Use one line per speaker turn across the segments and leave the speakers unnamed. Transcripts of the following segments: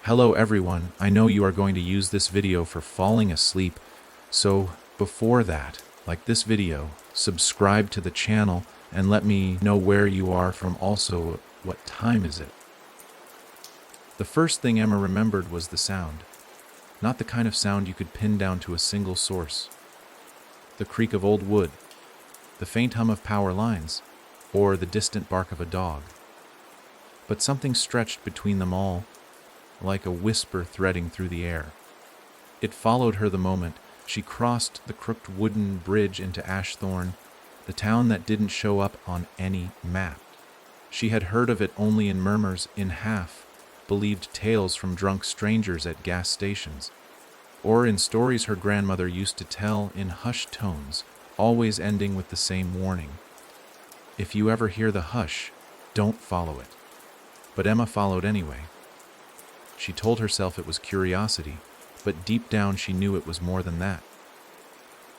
Hello everyone, I know you are going to use this video for falling asleep, so before that, like this video, subscribe to the channel and let me know where you are from, also what time is it. The first thing Emma remembered was the sound, not the kind of sound you could pin down to a single source. The creak of old wood, the faint hum of power lines, or the distant bark of a dog. But something stretched between them all, like a whisper threading through the air. It followed her the moment she crossed the crooked wooden bridge into Ashthorne, the town that didn't show up on any map. She had heard of it only in murmurs, in half-believed tales from drunk strangers at gas stations, or in stories her grandmother used to tell in hushed tones, always ending with the same warning. If you ever hear the hush, don't follow it. But Emma followed anyway. She told herself it was curiosity, but deep down she knew it was more than that.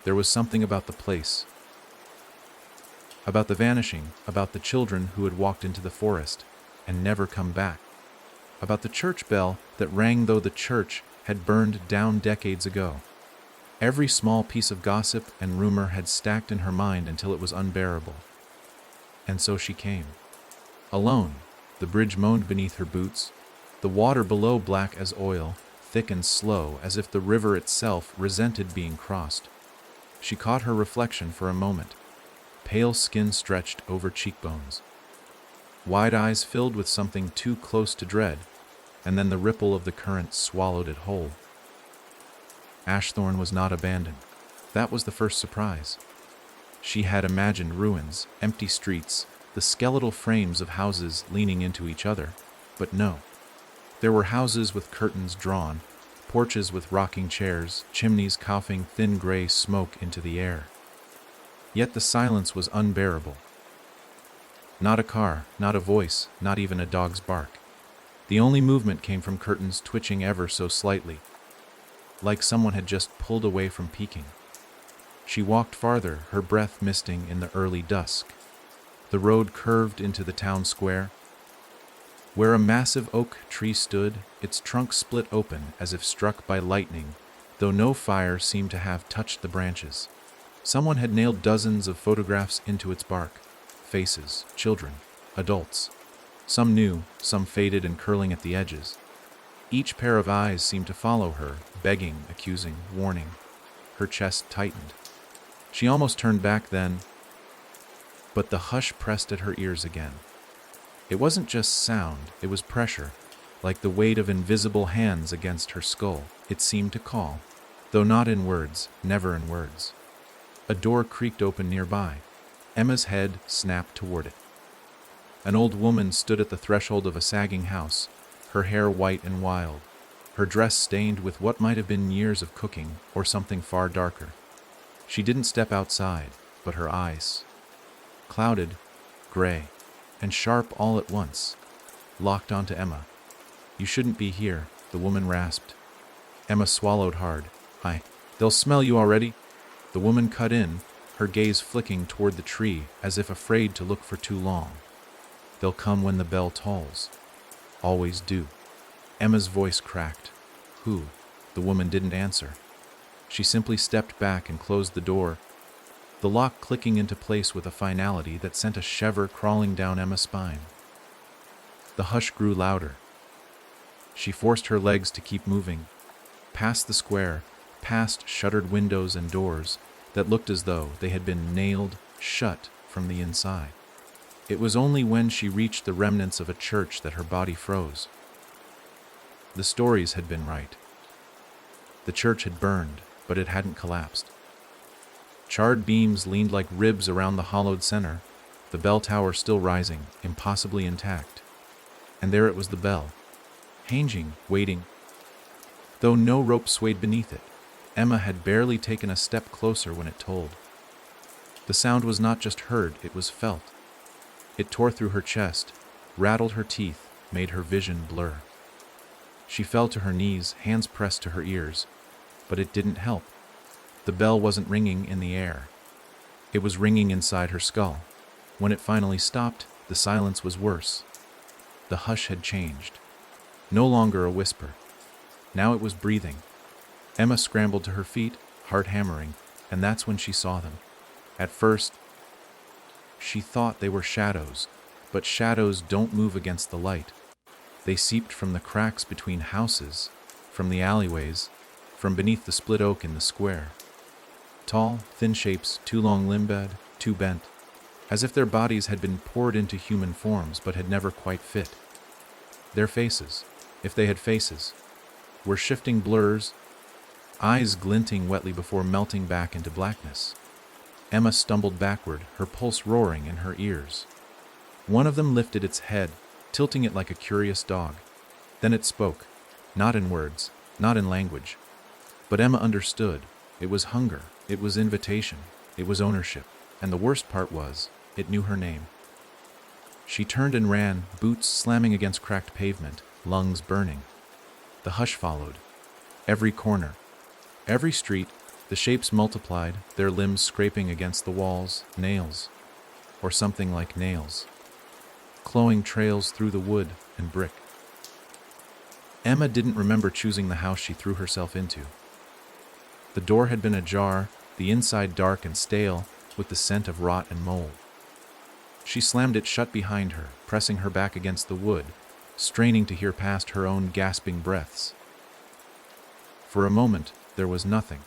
There was something about the place, about the vanishing, about the children who had walked into the forest and never come back, about the church bell that rang though the church had burned down decades ago. Every small piece of gossip and rumor had stacked in her mind until it was unbearable. And so she came. Alone, the bridge moaned beneath her boots, the water below black as oil, thick and slow, as if the river itself resented being crossed. She caught her reflection for a moment, pale skin stretched over cheekbones, wide eyes filled with something too close to dread, and then the ripple of the current swallowed it whole. Ashthorne was not abandoned. That was the first surprise. She had imagined ruins, empty streets, the skeletal frames of houses leaning into each other, but no. There were houses with curtains drawn, porches with rocking chairs, chimneys coughing thin gray smoke into the air. Yet the silence was unbearable. Not a car, not a voice, not even a dog's bark. The only movement came from curtains twitching ever so slightly, like someone had just pulled away from peeking. She walked farther, her breath misting in the early dusk. The road curved into the town square, where a massive oak tree stood, its trunk split open as if struck by lightning, though no fire seemed to have touched the branches. Someone had nailed dozens of photographs into its bark. Faces, children, adults. Some new, some faded and curling at the edges. Each pair of eyes seemed to follow her, begging, accusing, warning. Her chest tightened. She almost turned back then, but the hush pressed at her ears again. It wasn't just sound, it was pressure, like the weight of invisible hands against her skull. It seemed to call, though not in words, never in words. A door creaked open nearby. Emma's head snapped toward it. An old woman stood at the threshold of a sagging house, her hair white and wild, her dress stained with what might have been years of cooking or something far darker. She didn't step outside, but her eyes, clouded, gray, and sharp all at once, locked onto Emma. "You shouldn't be here," the woman rasped. Emma swallowed hard. They'll smell you already." The woman cut in, her gaze flicking toward the tree as if afraid to look for too long. "They'll come when the bell tolls. Always do." Emma's voice cracked. "Who?" The woman didn't answer. She simply stepped back and closed the door, the lock clicking into place with a finality that sent a shiver crawling down Emma's spine. The hush grew louder. She forced her legs to keep moving, past the square, past shuttered windows and doors that looked as though they had been nailed shut from the inside. It was only when she reached the remnants of a church that her body froze. The stories had been right. The church had burned, but it hadn't collapsed. Charred beams leaned like ribs around the hollowed center, the bell tower still rising, impossibly intact. And there it was, the bell, hanging, waiting, though no rope swayed beneath it. Emma had barely taken a step closer when it tolled. The sound was not just heard, it was felt. It tore through her chest, rattled her teeth, made her vision blur. She fell to her knees, hands pressed to her ears, but it didn't help. The bell wasn't ringing in the air. It was ringing inside her skull. When it finally stopped, the silence was worse. The hush had changed. No longer a whisper. Now it was breathing. Emma scrambled to her feet, heart hammering, and that's when she saw them. At first, she thought they were shadows, but shadows don't move against the light. They seeped from the cracks between houses, from the alleyways, from beneath the split oak in the square. Tall, thin shapes, too long-limbed, too bent, as if their bodies had been poured into human forms but had never quite fit. Their faces, if they had faces, were shifting blurs, eyes glinting wetly before melting back into blackness. Emma stumbled backward, her pulse roaring in her ears. One of them lifted its head, tilting it like a curious dog. Then it spoke, not in words, not in language. But Emma understood. It was hunger, it was invitation, it was ownership, and the worst part was, it knew her name. She turned and ran, boots slamming against cracked pavement, lungs burning. The hush followed. Every corner, every street, the shapes multiplied, their limbs scraping against the walls, nails, or something like nails, clawing trails through the wood and brick. Emma didn't remember choosing the house she threw herself into. The door had been ajar, the inside dark and stale, with the scent of rot and mold. She slammed it shut behind her, pressing her back against the wood, straining to hear past her own gasping breaths. For a moment, there was nothing.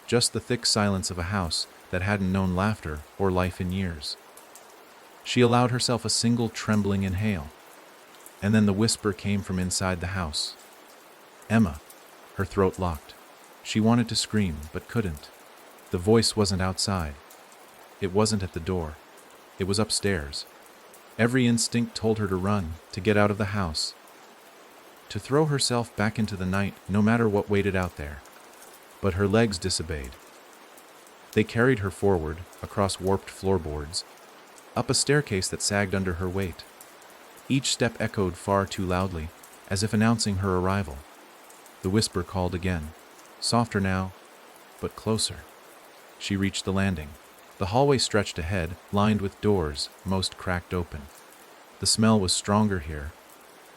Just the thick silence of a house that hadn't known laughter or life in years. She allowed herself a single trembling inhale, and then the whisper came from inside the house. Emma, her throat locked. She wanted to scream, but couldn't. The voice wasn't outside. It wasn't at the door. It was upstairs. Every instinct told her to run, to get out of the house, to throw herself back into the night, no matter what waited out there. But her legs disobeyed. They carried her forward, across warped floorboards, up a staircase that sagged under her weight. Each step echoed far too loudly, as if announcing her arrival. The whisper called again, softer now, but closer. She reached the landing. The hallway stretched ahead, lined with doors, most cracked open. The smell was stronger here,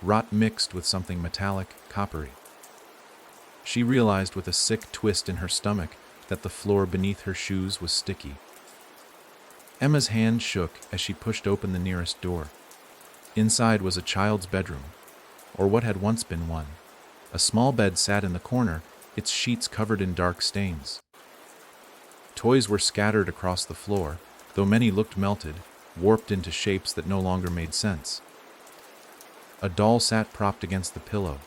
rot mixed with something metallic, coppery. She realized with a sick twist in her stomach that the floor beneath her shoes was sticky. Emma's hand shook as she pushed open the nearest door. Inside was a child's bedroom, or what had once been one. A small bed sat in the corner, its sheets covered in dark stains. Toys were scattered across the floor, though many looked melted, warped into shapes that no longer made sense. A doll sat propped against the pillow,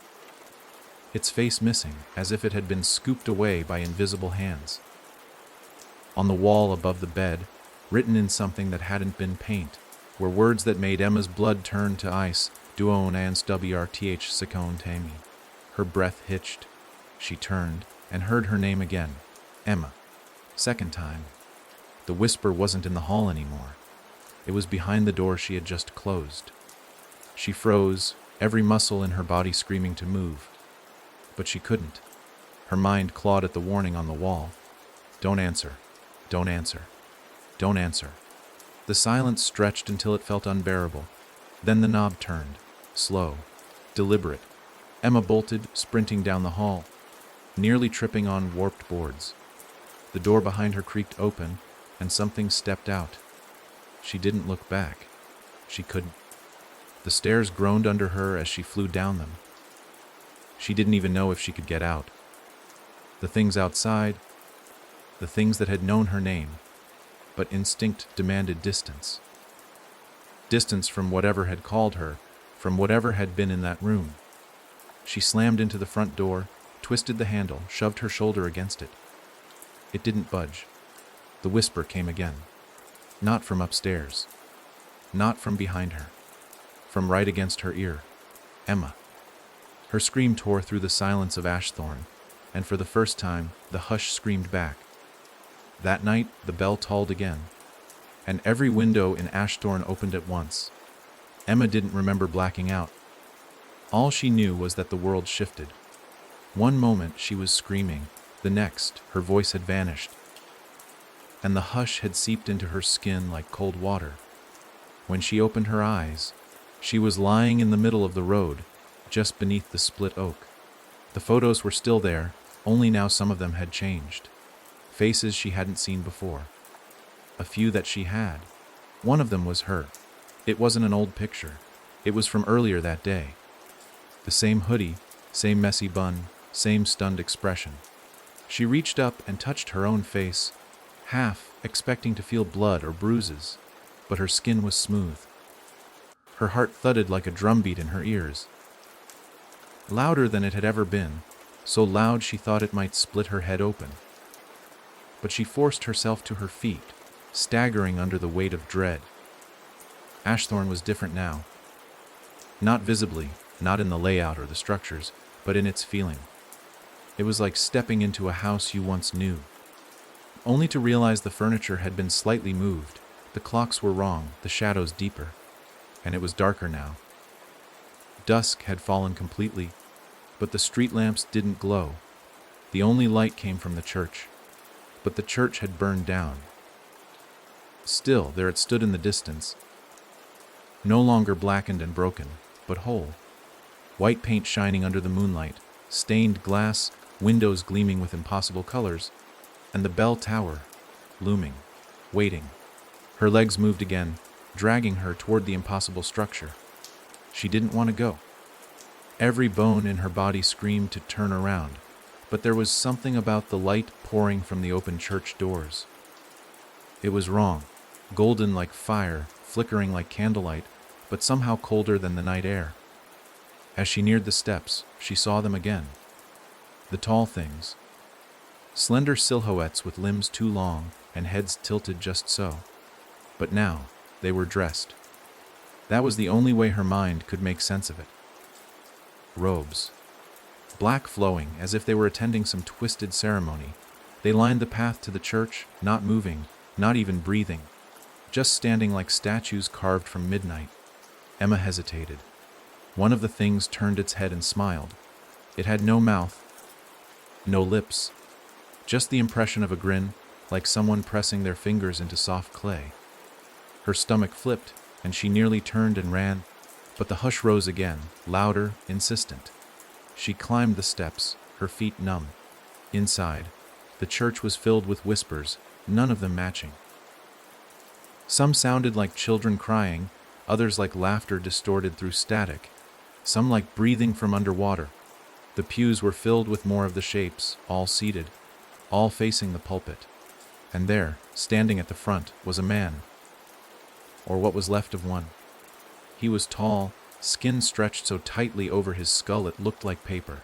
its face missing, as if it had been scooped away by invisible hands. On the wall above the bed, written in something that hadn't been paint, were words that made Emma's blood turn to ice, duon ans wrth sikon tami. Her breath hitched. She turned and heard her name again, Emma. Second time. The whisper wasn't in the hall anymore. It was behind the door she had just closed. She froze, every muscle in her body screaming to move. But she couldn't. Her mind clawed at the warning on the wall. Don't answer. Don't answer. Don't answer. The silence stretched until it felt unbearable. Then the knob turned. Slow. Deliberate. Emma bolted, sprinting down the hall, nearly tripping on warped boards. The door behind her creaked open, and something stepped out. She didn't look back. She couldn't. The stairs groaned under her as she flew down them. She didn't even know if she could get out. The things outside, the things that had known her name, but instinct demanded distance. Distance from whatever had called her, from whatever had been in that room. She slammed into the front door, twisted the handle, shoved her shoulder against it. It didn't budge. The whisper came again. Not from upstairs. Not from behind her. From right against her ear. Emma. Her scream tore through the silence of Ashthorne, and for the first time, the hush screamed back. That night, the bell tolled again, and every window in Ashthorne opened at once. Emma didn't remember blacking out. All she knew was that the world shifted. One moment she was screaming, the next her voice had vanished, and the hush had seeped into her skin like cold water. When she opened her eyes, she was lying in the middle of the road, just beneath the split oak. The photos were still there, only now some of them had changed. Faces she hadn't seen before. A few that she had. One of them was her. It wasn't an old picture. It was from earlier that day. The same hoodie, same messy bun, same stunned expression. She reached up and touched her own face, half expecting to feel blood or bruises, but her skin was smooth. Her heart thudded like a drumbeat in her ears. Louder than it had ever been, so loud she thought it might split her head open. But she forced herself to her feet, staggering under the weight of dread. Ashthorne was different now. Not visibly, not in the layout or the structures, but in its feeling. It was like stepping into a house you once knew, only to realize the furniture had been slightly moved, the clocks were wrong, the shadows deeper, and it was darker now. Dusk had fallen completely, but the street lamps didn't glow. The only light came from the church, but the church had burned down. Still, there it stood in the distance, no longer blackened and broken, but whole. White paint shining under the moonlight, stained glass, windows gleaming with impossible colors, and the bell tower, looming, waiting. Her legs moved again, dragging her toward the impossible structure. She didn't want to go. Every bone in her body screamed to turn around, but there was something about the light pouring from the open church doors. It was wrong, golden like fire, flickering like candlelight, but somehow colder than the night air. As she neared the steps, she saw them again. The tall things. Slender silhouettes with limbs too long and heads tilted just so. But now, they were dressed. That was the only way her mind could make sense of it. Robes. Black flowing, as if they were attending some twisted ceremony. They lined the path to the church, not moving, not even breathing, just standing like statues carved from midnight. Emma hesitated. One of the things turned its head and smiled. It had no mouth, no lips, just the impression of a grin, like someone pressing their fingers into soft clay. Her stomach flipped, and she nearly turned and ran, but the hush rose again, louder, insistent. She climbed the steps, her feet numb. Inside, the church was filled with whispers, none of them matching. Some sounded like children crying, others like laughter distorted through static, some like breathing from underwater. The pews were filled with more of the shapes, all seated, all facing the pulpit. And there, standing at the front, was a man, or what was left of one. He was tall, skin stretched so tightly over his skull it looked like paper.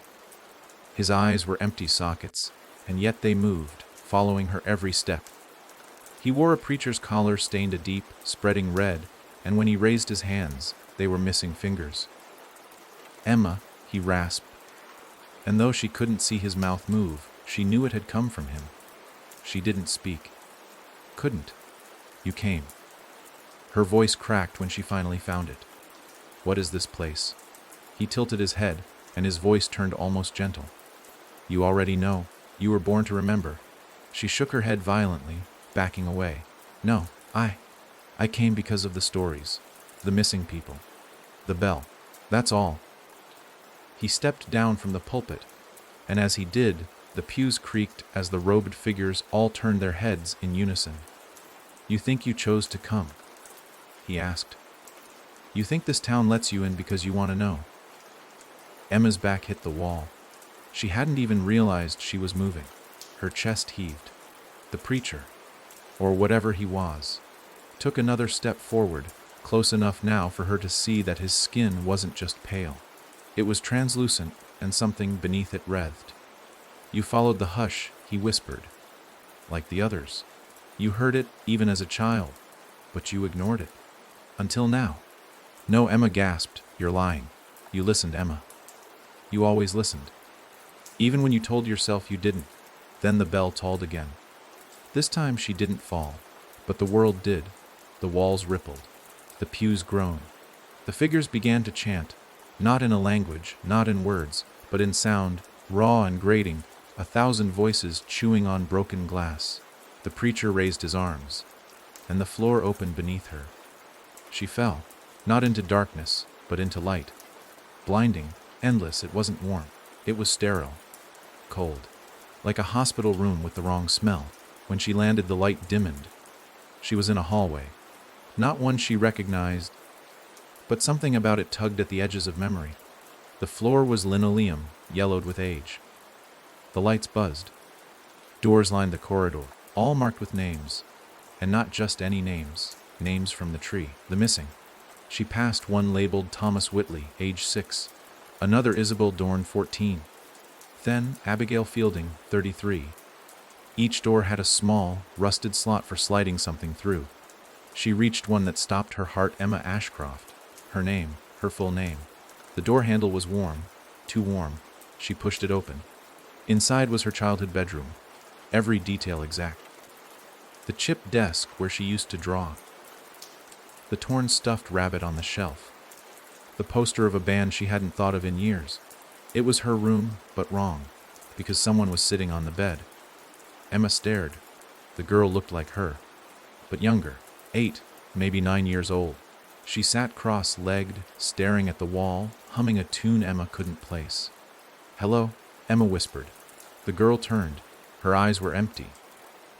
His eyes were empty sockets, and yet they moved, following her every step. He wore a preacher's collar stained a deep, spreading red, and when he raised his hands, they were missing fingers. "Emma," he rasped, and though she couldn't see his mouth move, she knew it had come from him. She didn't speak. Couldn't. "You came." Her voice cracked when she finally found it. "What is this place?" He tilted his head, and his voice turned almost gentle. "You already know. You were born to remember." She shook her head violently, backing away. "No, I came because of the stories, the missing people, the bell. That's all." He stepped down from the pulpit, and as he did, the pews creaked as the robed figures all turned their heads in unison. "You think you chose to come?" he asked. "You think this town lets you in because you want to know?" Emma's back hit the wall. She hadn't even realized she was moving. Her chest heaved. The preacher, or whatever he was, took another step forward, close enough now for her to see that his skin wasn't just pale. It was translucent, and something beneath it writhed. "You followed the hush," he whispered. "Like the others. You heard it even as a child, but you ignored it. Until now." "No," Emma gasped. "You're lying. You listened, Emma. You always listened. Even when you told yourself you didn't." Then the bell tolled again. This time she didn't fall, but the world did. The walls rippled. The pews groaned. The figures began to chant, not in a language, not in words, but in sound, raw and grating, 1,000 voices chewing on broken glass. The preacher raised his arms, and the floor opened beneath her. She fell, not into darkness, but into light. Blinding, Endless, it wasn't warm. It was sterile, cold, like a hospital room with the wrong smell. When she landed, the light dimmed. She was in a hallway, not one she recognized, but something about it tugged at the edges of memory. The floor was linoleum, yellowed with age. The lights buzzed. Doors lined the corridor, all marked with names, and not just any names, names from the tree, the missing. She passed one labeled Thomas Whitley, age 6, another Isabel Dorn, 14, then Abigail Fielding, 33. Each door had a small, rusted slot for sliding something through. She reached one that stopped her heart, Emma Ashcroft. Her name, her full name. The door handle was warm, too warm. She pushed it open. Inside was her childhood bedroom, every detail exact. The chipped desk where she used to draw. The torn stuffed rabbit on the shelf. The poster of a band she hadn't thought of in years. It was her room, but wrong, because someone was sitting on the bed. Emma stared. The girl looked like her, but younger, 8, maybe 9 years old. She sat cross-legged, staring at the wall, humming a tune Emma couldn't place. "Hello," Emma whispered. The girl turned. Her eyes were empty.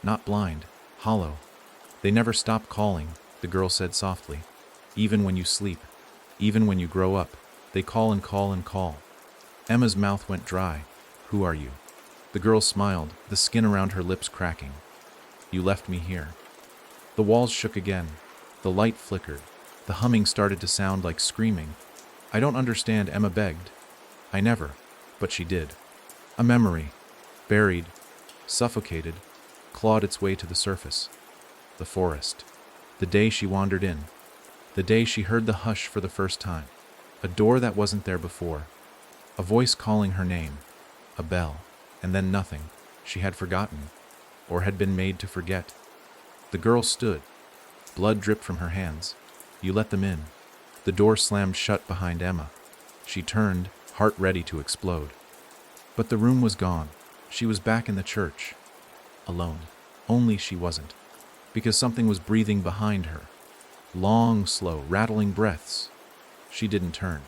Not blind, hollow. "They never stop calling," the girl said softly. "Even when you sleep, even when you grow up, they call and call and call." Emma's mouth went dry. "Who are you?" The girl smiled, the skin around her lips cracking. "You left me here." The walls shook again. The light flickered. The humming started to sound like screaming. "I don't understand," Emma begged. "I never," but she did. A memory, buried, suffocated, clawed its way to the surface. The forest. The day she wandered in. The day she heard the hush for the first time. A door that wasn't there before. A voice calling her name. A bell. And then nothing. She had forgotten, or had been made to forget. The girl stood. Blood dripped from her hands. "You let them in." The door slammed shut behind Emma. She turned, heart ready to explode. But the room was gone. She was back in the church. Alone. Only she wasn't. Because something was breathing behind her. Long, slow, rattling breaths. She didn't turn.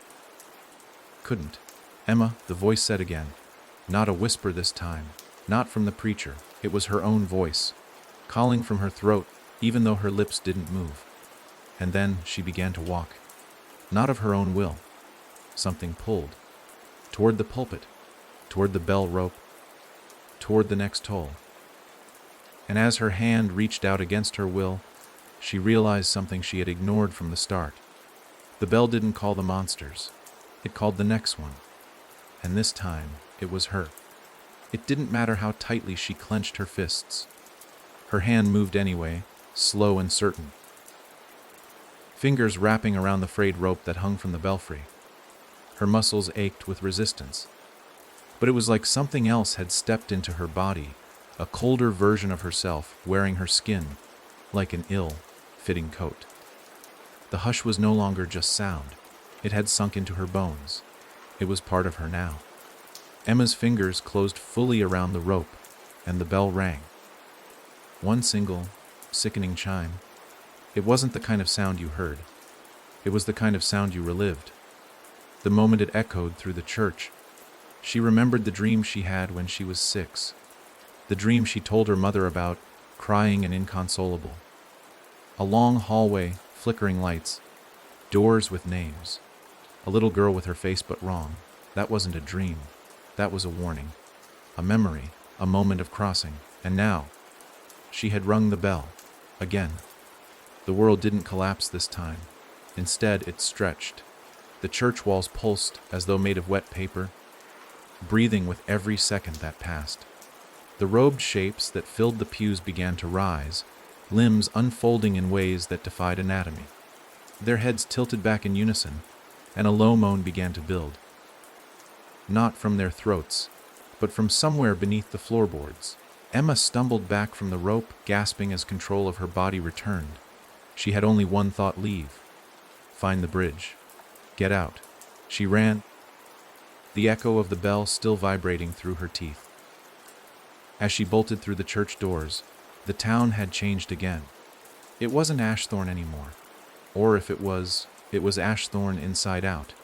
Couldn't. "Emma," the voice said again. Not a whisper this time. Not from the preacher. It was her own voice, calling from her throat, even though her lips didn't move. And then she began to walk. Not of her own will. Something pulled. Toward the pulpit. Toward the bell rope. Toward the next toll. And as her hand reached out against her will, she realized something she had ignored from the start. The bell didn't call the monsters. It called the next one. And this time, it was her. It didn't matter how tightly she clenched her fists. Her hand moved anyway, slow and certain. Fingers wrapping around the frayed rope that hung from the belfry. Her muscles ached with resistance. But it was like something else had stepped into her body, a colder version of herself wearing her skin, like an ill-fitting coat. The hush was no longer just sound. It had sunk into her bones. It was part of her now. Emma's fingers closed fully around the rope, and the bell rang. One single, sickening chime. It wasn't the kind of sound you heard. It was the kind of sound you relived. The moment it echoed through the church, she remembered the dream she had when she was 6. The dream she told her mother about, crying and inconsolable. A long hallway, flickering lights, doors with names. A little girl with her face but wrong. That wasn't a dream. That was a warning. A memory, a moment of crossing. And now, she had rung the bell. Again. The world didn't collapse this time. Instead, it stretched. The church walls pulsed as though made of wet paper, breathing with every second that passed. The robed shapes that filled the pews began to rise, limbs unfolding in ways that defied anatomy. Their heads tilted back in unison, and a low moan began to build. Not from their throats, but from somewhere beneath the floorboards. Emma stumbled back from the rope, gasping as control of her body returned. She had only one thought: leave. Find the bridge. Get out. She ran, the echo of the bell still vibrating through her teeth. As she bolted through the church doors, the town had changed again. It wasn't Ashthorne anymore. Or if it was Ashthorne inside out.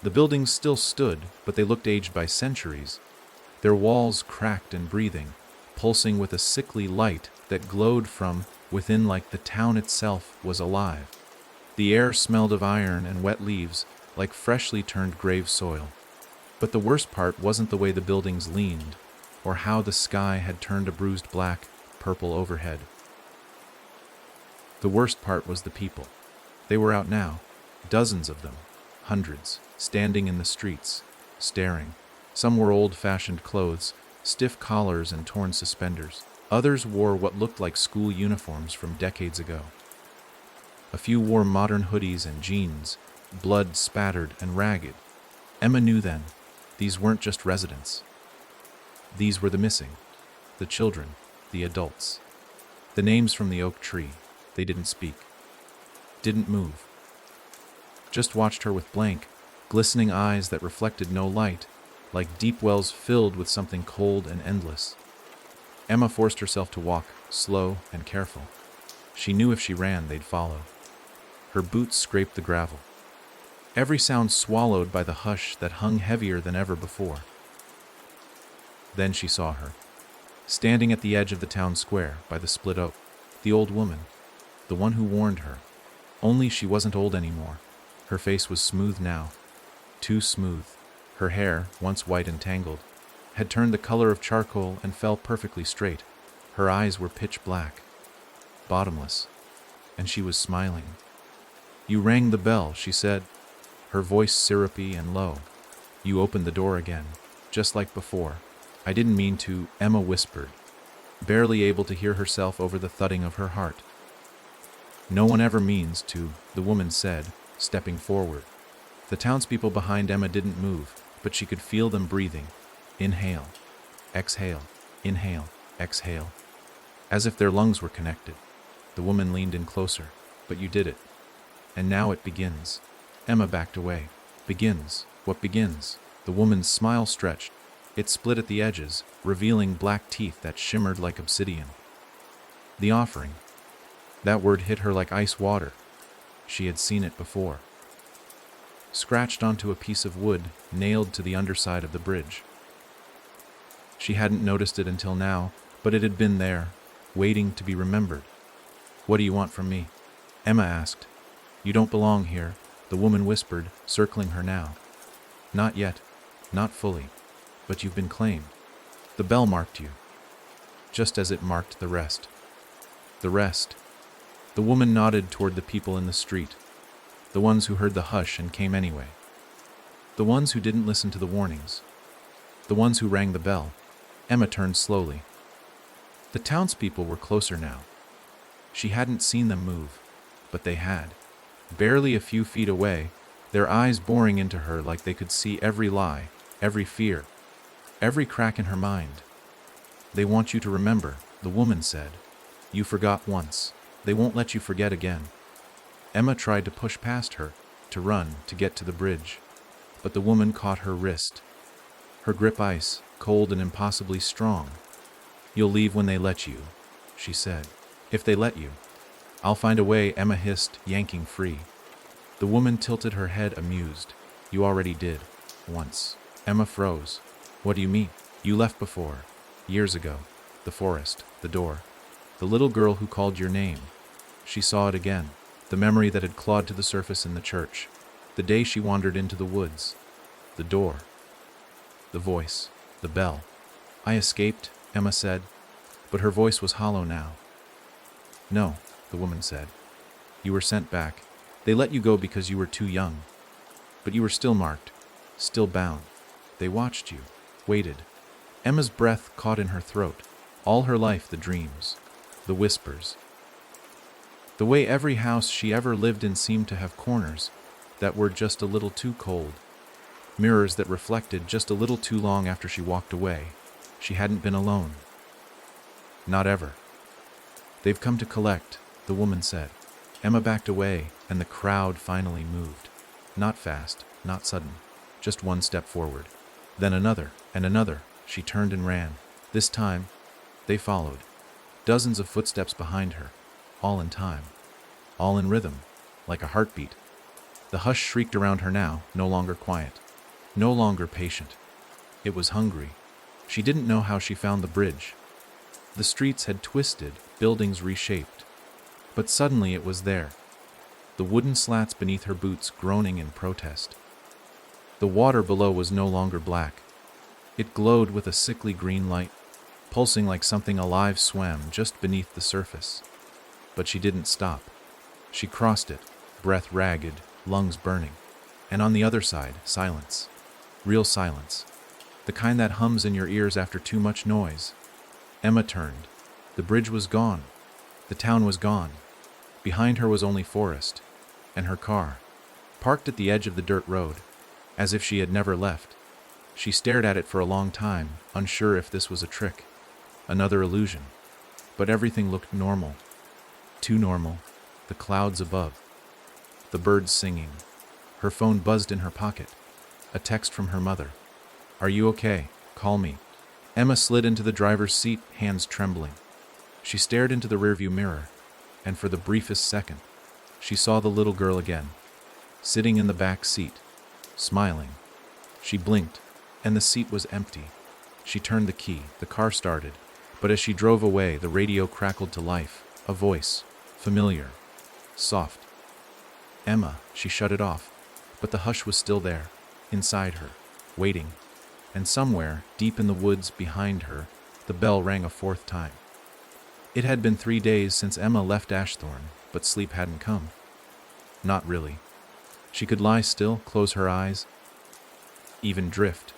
The buildings still stood, but they looked aged by centuries, their walls cracked and breathing, pulsing with a sickly light that glowed from within like the town itself was alive. The air smelled of iron and wet leaves, like freshly turned grave soil. But the worst part wasn't the way the buildings leaned, or how the sky had turned a bruised black, purple overhead. The worst part was the people. They were out now, dozens of them, hundreds, standing in the streets, staring. Some wore old-fashioned clothes, stiff collars and torn suspenders. Others wore what looked like school uniforms from decades ago. A few wore modern hoodies and jeans, blood spattered and ragged. Emma knew then, these weren't just residents. These were the missing, the children, the adults. The names from the oak tree. They didn't speak, didn't move. Just watched her with blank, glistening eyes that reflected no light, like deep wells filled with something cold and endless. Emma forced herself to walk, slow and careful. She knew if she ran, they'd follow. Her boots scraped the gravel, every sound swallowed by the hush that hung heavier than ever before. Then she saw her, standing at the edge of the town square by the split oak, the old woman, the one who warned her. Only she wasn't old anymore. Her face was smooth now, too smooth. Her hair, once white and tangled, had turned the color of charcoal and fell perfectly straight. Her eyes were pitch black, bottomless, and she was smiling. "You rang the bell," she said, her voice syrupy and low. "You opened the door again, just like before." "I didn't mean to," Emma whispered, barely able to hear herself over the thudding of her heart. "No one ever means to," the woman said, stepping forward. The townspeople behind Emma didn't move, but she could feel them breathing. Inhale, exhale, inhale, exhale, as if their lungs were connected. The woman leaned in closer. "But you did it. And now it begins." Emma backed away. "Begins? What begins?" The woman's smile stretched. It split at the edges, revealing black teeth that shimmered like obsidian. "The offering." That word hit her like ice water. She had seen it before. Scratched onto a piece of wood, nailed to the underside of the bridge. She hadn't noticed it until now, but it had been there, waiting to be remembered. "What do you want from me?" Emma asked. "You don't belong here," the woman whispered, circling her now. "Not yet, not fully, but you've been claimed. The bell marked you, just as it marked the rest." "The rest?" The woman nodded toward the people in the street, the ones who heard the hush and came anyway. The ones who didn't listen to the warnings. The ones who rang the bell. Emma turned slowly. The townspeople were closer now. She hadn't seen them move, but they had. Barely a few feet away, their eyes boring into her like they could see every lie, every fear, every crack in her mind. "They want you to remember," the woman said. "You forgot once. They won't let you forget again." Emma tried to push past her, to run, to get to the bridge. But the woman caught her wrist. Her grip ice, cold and impossibly strong. "You'll leave when they let you," she said. "If they let you." "I'll find a way," Emma hissed, yanking free. The woman tilted her head, amused. "You already did. Once." Emma froze. "What do you mean?" "You left before. Years ago. The forest, the door. The little girl who called your name." She saw it again, the memory that had clawed to the surface in the church. The day she wandered into the woods. The door. The voice. The bell. "I escaped," Emma said, but her voice was hollow now. "No," the woman said. "You were sent back. They let you go because you were too young. But you were still marked, still bound. They watched you, waited." Emma's breath caught in her throat. All her life the dreams, the whispers. The way every house she ever lived in seemed to have corners that were just a little too cold. Mirrors that reflected just a little too long after she walked away. She hadn't been alone. Not ever. "They've come to collect," the woman said. Emma backed away, and the crowd finally moved. Not fast, not sudden, just one step forward. Then another, and another. She turned and ran. This time, they followed. Dozens of footsteps behind her, all in time, all in rhythm, like a heartbeat. The hush shrieked around her now, no longer quiet, no longer patient. It was hungry. She didn't know how she found the bridge. The streets had twisted, buildings reshaped. But suddenly it was there, the wooden slats beneath her boots groaning in protest. The water below was no longer black. It glowed with a sickly green light, pulsing like something alive swam just beneath the surface. But she didn't stop. She crossed it, breath ragged, lungs burning. And on the other side, silence. Real silence. The kind that hums in your ears after too much noise. Emma turned. The bridge was gone. The town was gone. Behind her was only forest. And her car, parked at the edge of the dirt road, as if she had never left. She stared at it for a long time, unsure if this was a trick, another illusion. But everything looked normal. Too normal. The clouds above. The birds singing. Her phone buzzed in her pocket. A text from her mother. "Are you okay? Call me." Emma slid into the driver's seat, hands trembling. She stared into the rearview mirror, and for the briefest second, she saw the little girl again, sitting in the back seat, smiling. She blinked, and the seat was empty. She turned the key, the car started, but as she drove away, the radio crackled to life, a voice, familiar, soft. Emma, she shut it off, but the hush was still there, inside her, waiting. And somewhere, deep in the woods behind her, the bell rang a fourth time. It had been 3 days since Emma left Ashthorne, but sleep hadn't come. Not really. She could lie still, close her eyes, even drift.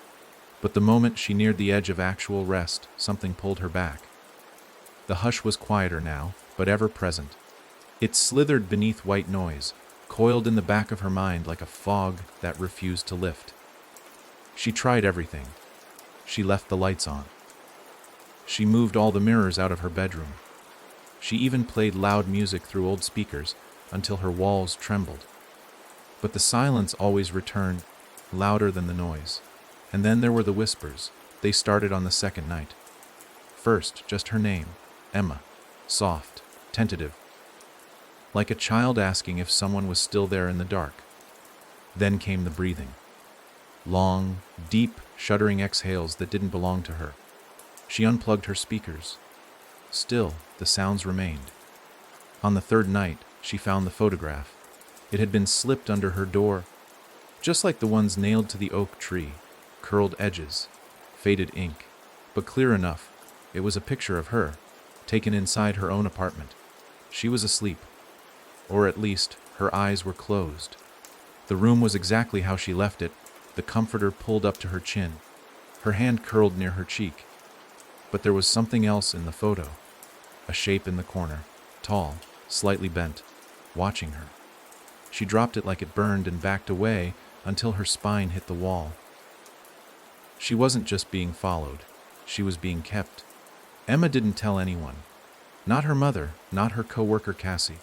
But the moment she neared the edge of actual rest, something pulled her back. The hush was quieter now, but ever present. It slithered beneath white noise, coiled in the back of her mind like a fog that refused to lift. She tried everything. She left the lights on. She moved all the mirrors out of her bedroom. She even played loud music through old speakers until her walls trembled. But the silence always returned, louder than the noise. And then there were the whispers. They started on the second night. First, just her name, Emma, soft, tentative, like a child asking if someone was still there in the dark. Then came the breathing. Long, deep, shuddering exhales that didn't belong to her. She unplugged her speakers. Still, the sounds remained. On the third night, she found the photograph. It had been slipped under her door, just like the ones nailed to the oak tree, curled edges, faded ink, but clear enough. It was a picture of her, taken inside her own apartment. She was asleep, or at least her eyes were closed. The room was exactly how she left it, the comforter pulled up to her chin, her hand curled near her cheek. But there was something else in the photo, a shape in the corner, tall, slightly bent, watching her. She dropped it like it burned and backed away until her spine hit the wall. She wasn't just being followed, she was being kept. Emma didn't tell anyone. Not her mother, not her coworker Cassie.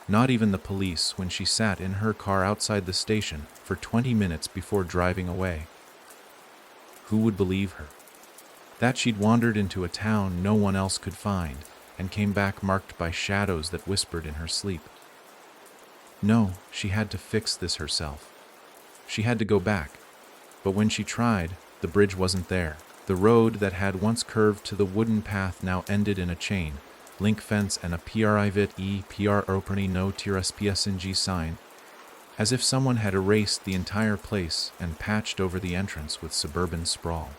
Not even the police when she sat in her car outside the station for 20 minutes before driving away. Who would believe her? That she'd wandered into a town no one else could find and came back marked by shadows that whispered in her sleep. No, she had to fix this herself. She had to go back. But when she tried, the bridge wasn't there. The road that had once curved to the wooden path now ended in a chain, link fence and a private PR opening no tiras PSNG sign, as if someone had erased the entire place and patched over the entrance with suburban sprawl.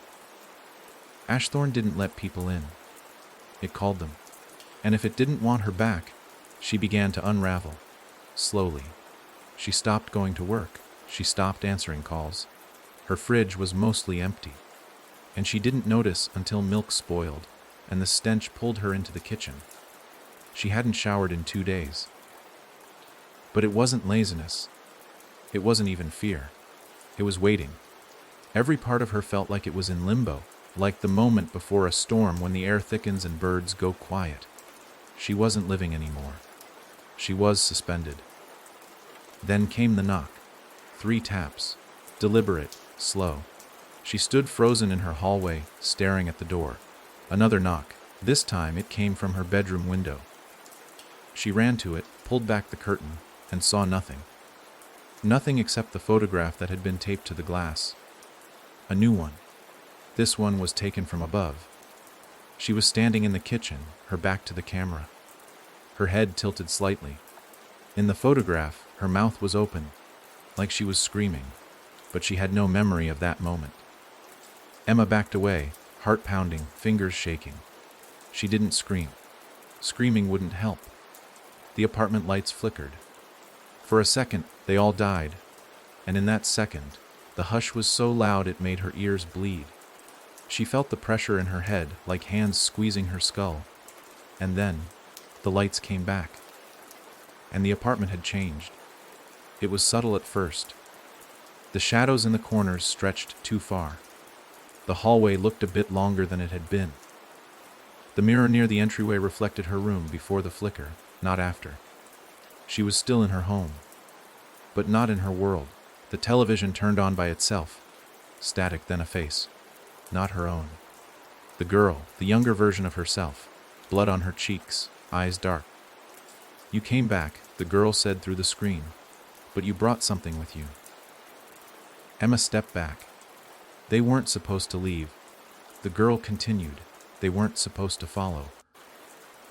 Ashthorne didn't let people in. It called them. And if it didn't want her back, she began to unravel. Slowly. She stopped going to work. She stopped answering calls. Her fridge was mostly empty. And she didn't notice until milk spoiled, and the stench pulled her into the kitchen. She hadn't showered in 2 days. But it wasn't laziness. It wasn't even fear. It was waiting. Every part of her felt like it was in limbo, like the moment before a storm when the air thickens and birds go quiet. She wasn't living anymore. She was suspended. Then came the knock. 3 taps. Deliberate, slow. She stood frozen in her hallway, staring at the door. Another knock. This time it came from her bedroom window. She ran to it, pulled back the curtain, and saw nothing. Nothing except the photograph that had been taped to the glass. A new one. This one was taken from above. She was standing in the kitchen, her back to the camera. Her head tilted slightly. In the photograph, her mouth was open, like she was screaming, but she had no memory of that moment. Emma backed away, heart pounding, fingers shaking. She didn't scream. Screaming wouldn't help. The apartment lights flickered. For a second, they all died, and in that second, the hush was so loud it made her ears bleed. She felt the pressure in her head, like hands squeezing her skull. And then, the lights came back. And the apartment had changed. It was subtle at first. The shadows in the corners stretched too far. The hallway looked a bit longer than it had been. The mirror near the entryway reflected her room before the flicker, not after. She was still in her home, but not in her world. The television turned on by itself, static, then a face, not her own. The girl, the younger version of herself, blood on her cheeks, eyes dark. "You came back," the girl said through the screen, "but you brought something with you." Emma stepped back. They weren't supposed to leave. The girl continued. They weren't supposed to follow.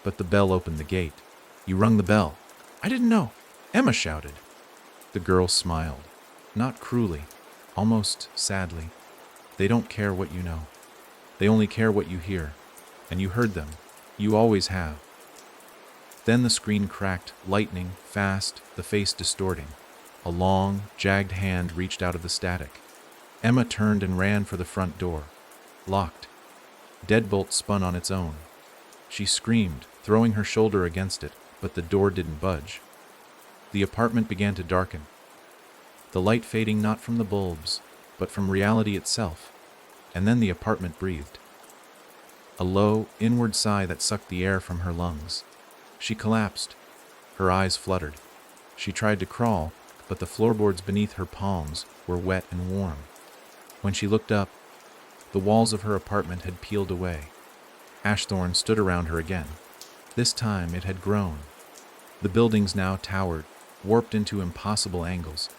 But the bell opened the gate. "You rung the bell." "I didn't know," Emma shouted. The girl smiled, not cruelly, almost sadly. "They don't care what you know. They only care what you hear. And you heard them. You always have." Then the screen cracked, lightning, fast, the face distorting. A long, jagged hand reached out of the static. Emma turned and ran for the front door. Locked. Deadbolt spun on its own. She screamed, throwing her shoulder against it, but the door didn't budge. The apartment began to darken. The light fading not from the bulbs, but from reality itself. And then the apartment breathed. A low, inward sigh that sucked the air from her lungs. She collapsed. Her eyes fluttered. She tried to crawl, but the floorboards beneath her palms were wet and warm. When she looked up, the walls of her apartment had peeled away. Ashthorn stood around her again. This time it had grown. The buildings now towered, warped into impossible angles.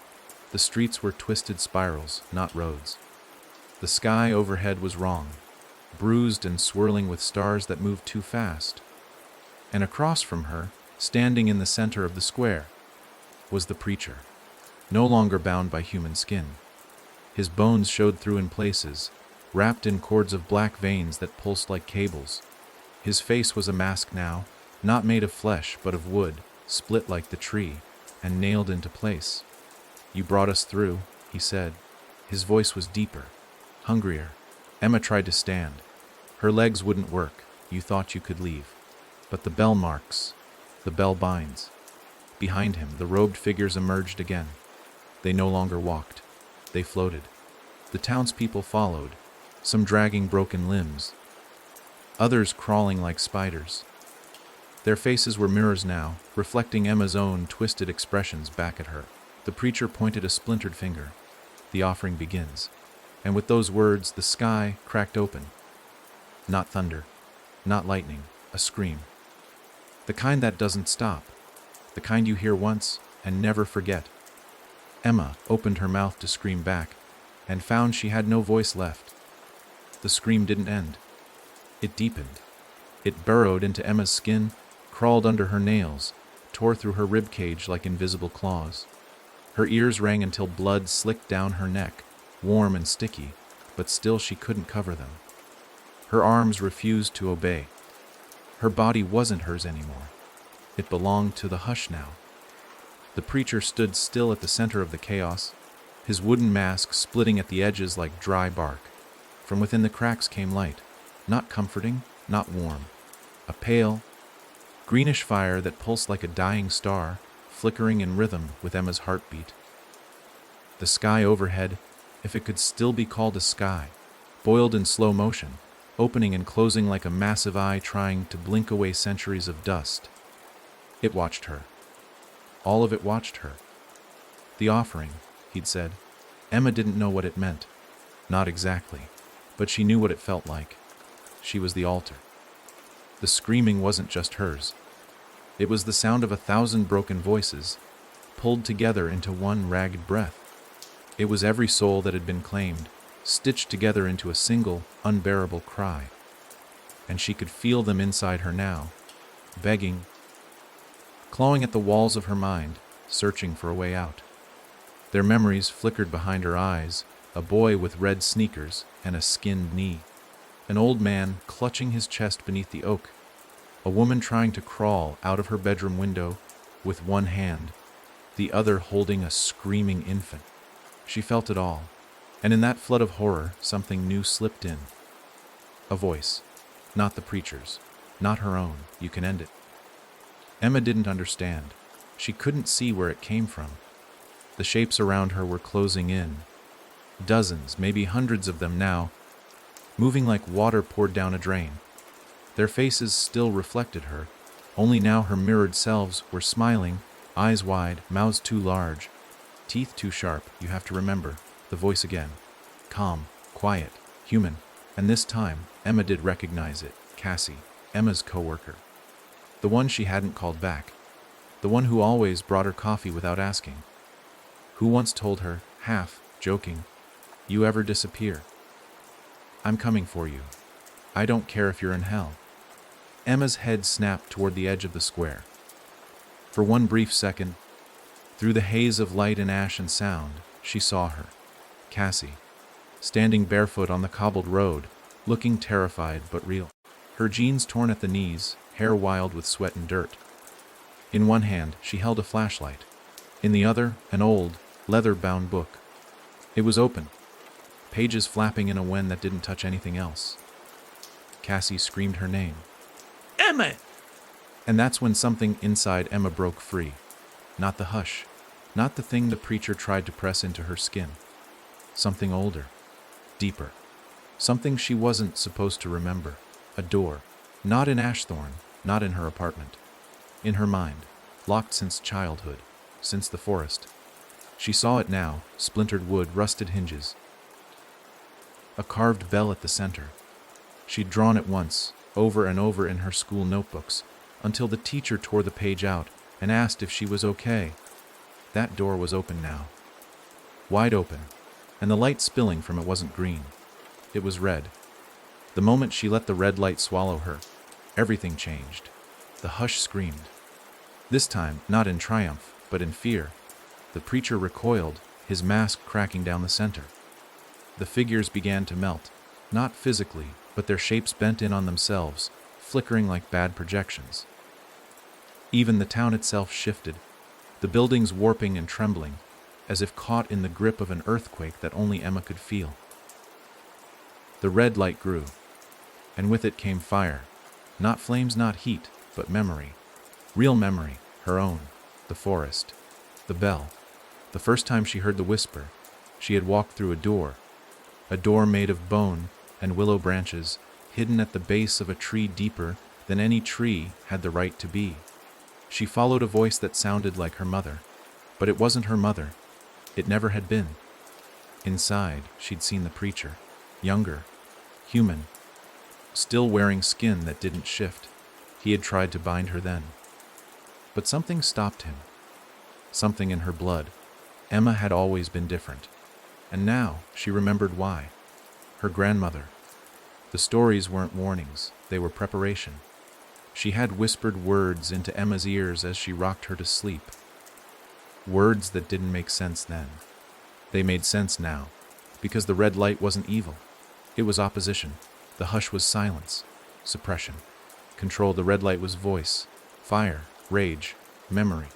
The streets were twisted spirals, not roads. The sky overhead was wrong, bruised and swirling with stars that moved too fast. And across from her, standing in the center of the square, was the preacher, no longer bound by human skin. His bones showed through in places, wrapped in cords of black veins that pulsed like cables. His face was a mask now, not made of flesh but of wood, split like the tree, and nailed into place. "You brought us through," he said. His voice was deeper, hungrier. Emma tried to stand. Her legs wouldn't work. "You thought you could leave. But the bell marks, the bell binds." Behind him, the robed figures emerged again. They no longer walked. They floated. The townspeople followed, some dragging broken limbs, others crawling like spiders. Their faces were mirrors now, reflecting Emma's own twisted expressions back at her. The preacher pointed a splintered finger. "The offering begins." And with those words, the sky cracked open. Not thunder, not lightning, a scream. The kind that doesn't stop. The kind you hear once and never forget. Emma opened her mouth to scream back, and found she had no voice left. The scream didn't end. It deepened. It burrowed into Emma's skin, crawled under her nails, tore through her ribcage like invisible claws. Her ears rang until blood slicked down her neck, warm and sticky, but still she couldn't cover them. Her arms refused to obey. Her body wasn't hers anymore. It belonged to the hush now. The preacher stood still at the center of the chaos, his wooden mask splitting at the edges like dry bark. From within the cracks came light, not comforting, not warm. A pale, greenish fire that pulsed like a dying star, flickering in rhythm with Emma's heartbeat. The sky overhead, if it could still be called a sky, boiled in slow motion, opening and closing like a massive eye trying to blink away centuries of dust. It watched her. All of it watched her. "The offering," he'd said. Emma didn't know what it meant. Not exactly. But she knew what it felt like. She was the altar. The screaming wasn't just hers. It was the sound of 1,000 broken voices, pulled together into one ragged breath. It was every soul that had been claimed, stitched together into a single, unbearable cry. And she could feel them inside her now, begging, clawing at the walls of her mind, searching for a way out. Their memories flickered behind her eyes, a boy with red sneakers and a skinned knee, an old man clutching his chest beneath the oak, a woman trying to crawl out of her bedroom window with one hand, the other holding a screaming infant. She felt it all, and in that flood of horror, something new slipped in. A voice, not the preacher's, not her own. You can end it. Emma didn't understand. She couldn't see where it came from. The shapes around her were closing in. Dozens, maybe hundreds of them now, moving like water poured down a drain. Their faces still reflected her, only now her mirrored selves were smiling, eyes wide, mouths too large, teeth too sharp. You have to remember, the voice again. Calm, quiet, human, and this time, Emma did recognize it. Cassie, Emma's co-worker. The one she hadn't called back. The one who always brought her coffee without asking. Who once told her, half joking, "You ever disappear, I'm coming for you. I don't care if you're in hell." Emma's head snapped toward the edge of the square. For one brief second, through the haze of light and ash and sound, she saw her, Cassie, standing barefoot on the cobbled road, looking terrified but real. Her jeans torn at the knees, hair wild with sweat and dirt. In one hand, she held a flashlight. In the other, an old, leather-bound book. It was open, pages flapping in a wind that didn't touch anything else. Cassie screamed her name. "Emma!" And that's when something inside Emma broke free. Not the hush, not the thing the preacher tried to press into her skin. Something older, deeper. Something she wasn't supposed to remember. A door, not in Ashthorne, not in her apartment. In her mind, locked since childhood, since the forest. She saw it now, splintered wood, rusted hinges. A carved bell at the center. She'd drawn it once, over and over in her school notebooks, until the teacher tore the page out and asked if she was okay. That door was open now. Wide open, and the light spilling from it wasn't green. It was red. The moment she let the red light swallow her, everything changed. The hush screamed. This time, not in triumph, but in fear. The preacher recoiled, his mask cracking down the center. The figures began to melt, not physically, but their shapes bent in on themselves, flickering like bad projections. Even the town itself shifted, the buildings warping and trembling, as if caught in the grip of an earthquake that only Emma could feel. The red light grew, and with it came fire. Not flames, not heat, but memory. Real memory, her own, the forest, the bell. The first time she heard the whisper, she had walked through a door made of bone and willow branches, hidden at the base of a tree deeper than any tree had the right to be. She followed a voice that sounded like her mother, but it wasn't her mother. It never had been. Inside, she'd seen the preacher, younger, human, still wearing skin that didn't shift. He had tried to bind her then. But something stopped him. Something in her blood. Emma had always been different. And now she remembered why. Her grandmother. The stories weren't warnings, they were preparation. She had whispered words into Emma's ears as she rocked her to sleep. Words that didn't make sense then. They made sense now, because the red light wasn't evil. It was opposition. The hush was silence, suppression. Control. The red light was voice, fire, rage, memory.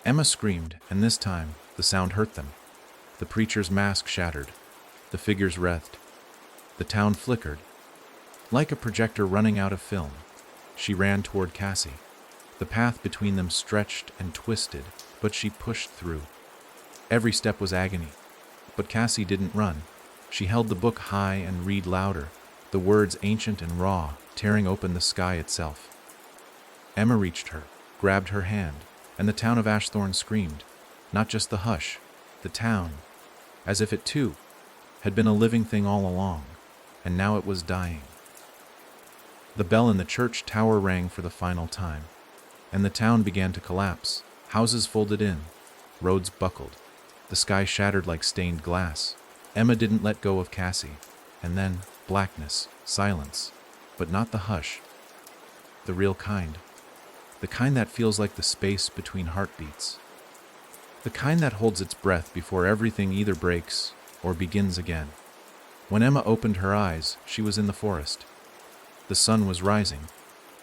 Emma screamed, and this time, the sound hurt them. The preacher's mask shattered. The figures writhed. The town flickered. Like a projector running out of film, she ran toward Cassie. The path between them stretched and twisted, but she pushed through. Every step was agony. But Cassie didn't run. She held the book high and read louder, the words ancient and raw, tearing open the sky itself. Emma reached her, grabbed her hand, and the town of Ashthorne screamed. Not just the hush, the town, as if it too had been a living thing all along, and now it was dying. The bell in the church tower rang for the final time, and the town began to collapse. Houses folded in, Roads buckled. The sky shattered like stained glass. Emma didn't let go of Cassie. And then, blackness, silence. But not the hush. The real kind. The kind that feels like the space between heartbeats. The kind that holds its breath before everything either breaks or begins again. When Emma opened her eyes, she was in the forest. The sun was rising.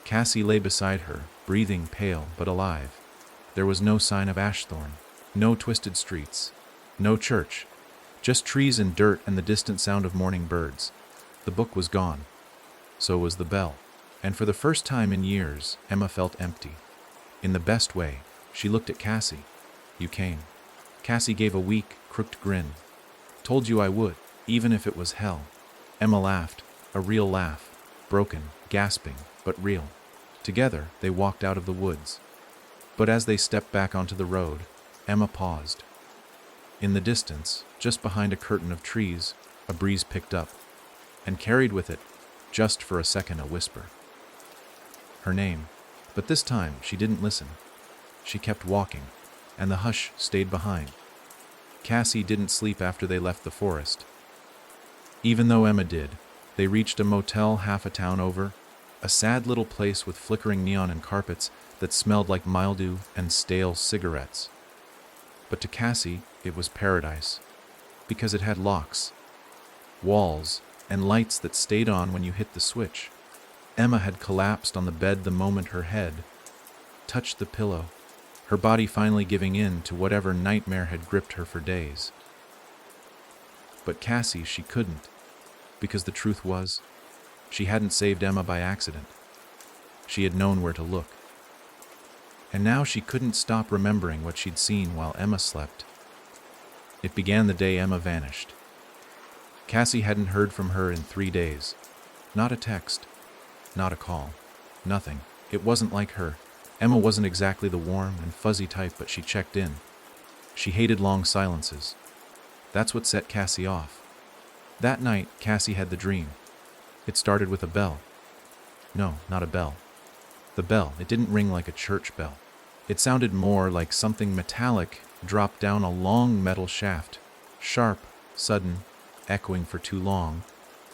Cassie lay beside her, breathing pale but alive. There was no sign of Ashthorn, no twisted streets, no church, just trees and dirt and the distant sound of morning birds. The book was gone. So was the bell. And for the first time in years, Emma felt empty. In the best way, she looked at Cassie. You came. Cassie gave a weak, crooked grin. Told you I would, even if it was hell. Emma laughed, a real laugh, broken, gasping, but real. Together, they walked out of the woods. But as they stepped back onto the road, Emma paused. In the distance, just behind a curtain of trees, a breeze picked up, and carried with it, just for a second, a whisper. Her name. But this time, she didn't listen. She kept walking, and the hush stayed behind. Cassie didn't sleep after they left the forest. Even though Emma did, they reached a motel half a town over, a sad little place with flickering neon and carpets that smelled like mildew and stale cigarettes. But to Cassie, it was paradise, because it had locks, walls, and lights that stayed on when you hit the switch. Emma had collapsed on the bed the moment her head touched the pillow, her body finally giving in to whatever nightmare had gripped her for days. But Cassie, she couldn't, because the truth was, she hadn't saved Emma by accident. She had known where to look. And now she couldn't stop remembering what she'd seen while Emma slept. It began the day Emma vanished. Cassie hadn't heard from her in 3 days. Not a text. Not a call. Nothing. It wasn't like her. Emma wasn't exactly the warm and fuzzy type, but she checked in. She hated long silences. That's what set Cassie off. That night, Cassie had the dream. It started with a bell. No, not a bell. The bell, it didn't ring like a church bell. It sounded more like something metallic dropped down a long metal shaft, sharp, sudden, echoing for too long,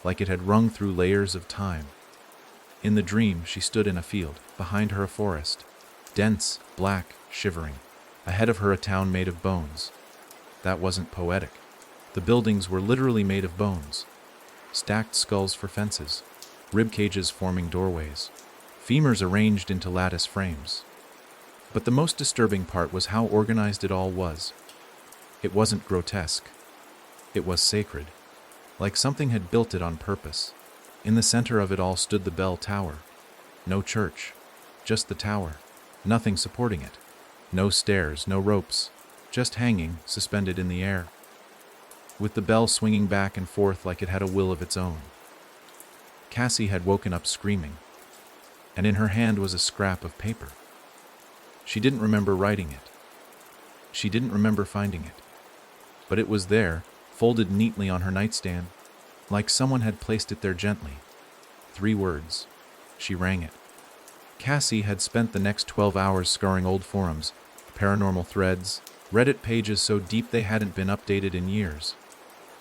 like it had rung through layers of time. In the dream, she stood in a field, behind her a forest, dense, black, shivering. Ahead of her a town made of bones. That wasn't poetic. The buildings were literally made of bones. Stacked skulls for fences, rib cages forming doorways, femurs arranged into lattice frames. But the most disturbing part was how organized it all was. It wasn't grotesque. It was sacred, like something had built it on purpose. In the center of it all stood the bell tower. No church, just the tower, nothing supporting it. No stairs, no ropes, just hanging, suspended in the air, with the bell swinging back and forth like it had a will of its own. Cassie had woken up screaming, and in her hand was a scrap of paper. She didn't remember writing it. She didn't remember finding it. But it was there, folded neatly on her nightstand, like someone had placed it there gently. 3 words. She rang it. Cassie had spent the next 12 hours scouring old forums, paranormal threads, Reddit pages so deep they hadn't been updated in years.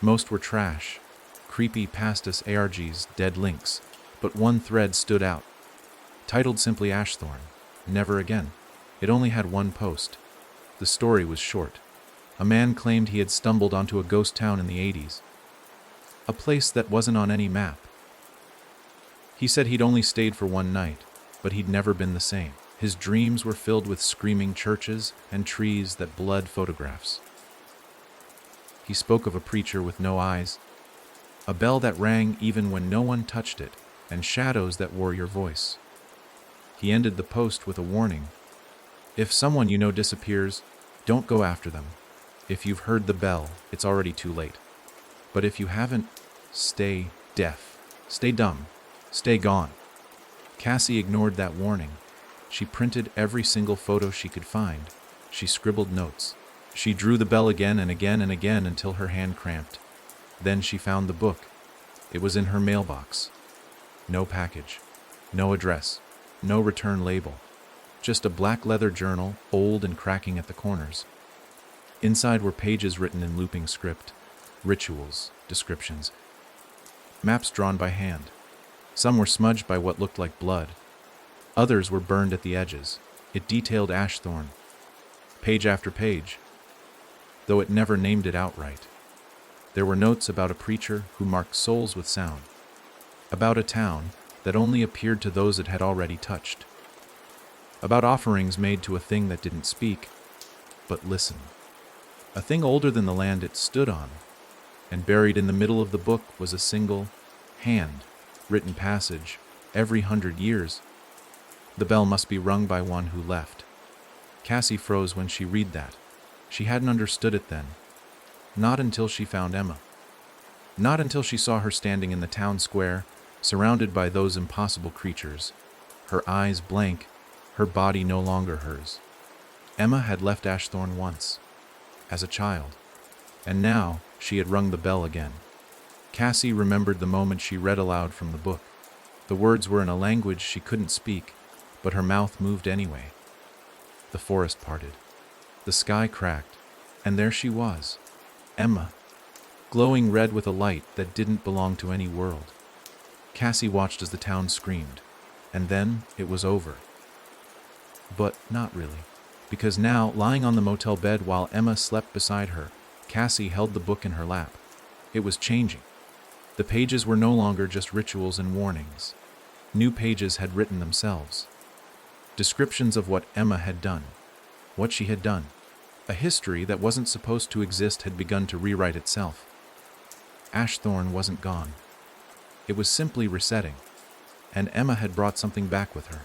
Most were trash, creepy pastis ARGs, dead links, but one thread stood out. Titled simply Ashthorn, Never Again. It only had one post. The story was short. A man claimed he had stumbled onto a ghost town in the 80s. A place that wasn't on any map. He said he'd only stayed for one night, but he'd never been the same. His dreams were filled with screaming churches and trees that bled photographs. He spoke of a preacher with no eyes, a bell that rang even when no one touched it, and shadows that wore your voice. He ended the post with a warning. If someone you know disappears, don't go after them. If you've heard the bell, it's already too late. But if you haven't, stay deaf, stay dumb, stay gone. Cassie ignored that warning. She printed every single photo she could find. She scribbled notes. She drew the bell again and again and again until her hand cramped. Then she found the book. It was in her mailbox. No package, no address, no return label. Just a black leather journal, old and cracking at the corners. Inside were pages written in looping script, rituals, descriptions, maps drawn by hand. Some were smudged by what looked like blood. Others were burned at the edges. It detailed Ashthorn, page after page, though it never named it outright. There were notes about a preacher who marked souls with sound, about a town that only appeared to those it had already touched, about offerings made to a thing that didn't speak, but listened, a thing older than the land it stood on, and buried in the middle of the book was a single, hand-written passage, every 100 years. The bell must be rung by one who left. Cassie froze when she read that. She hadn't understood it then. Not until she found Emma. Not until she saw her standing in the town square, surrounded by those impossible creatures, her eyes blank, her body no longer hers. Emma had left Ashthorn once, as a child, and now she had rung the bell again. Cassie remembered the moment she read aloud from the book. The words were in a language she couldn't speak, but her mouth moved anyway. The forest parted. The sky cracked, and there she was, Emma, glowing red with a light that didn't belong to any world. Cassie watched as the town screamed, and then it was over. But not really, because now, lying on the motel bed while Emma slept beside her, Cassie held the book in her lap. It was changing. The pages were no longer just rituals and warnings. New pages had written themselves. Descriptions of what Emma had done, what she had done. A history that wasn't supposed to exist had begun to rewrite itself. Ashthorn wasn't gone. It was simply resetting, and Emma had brought something back with her.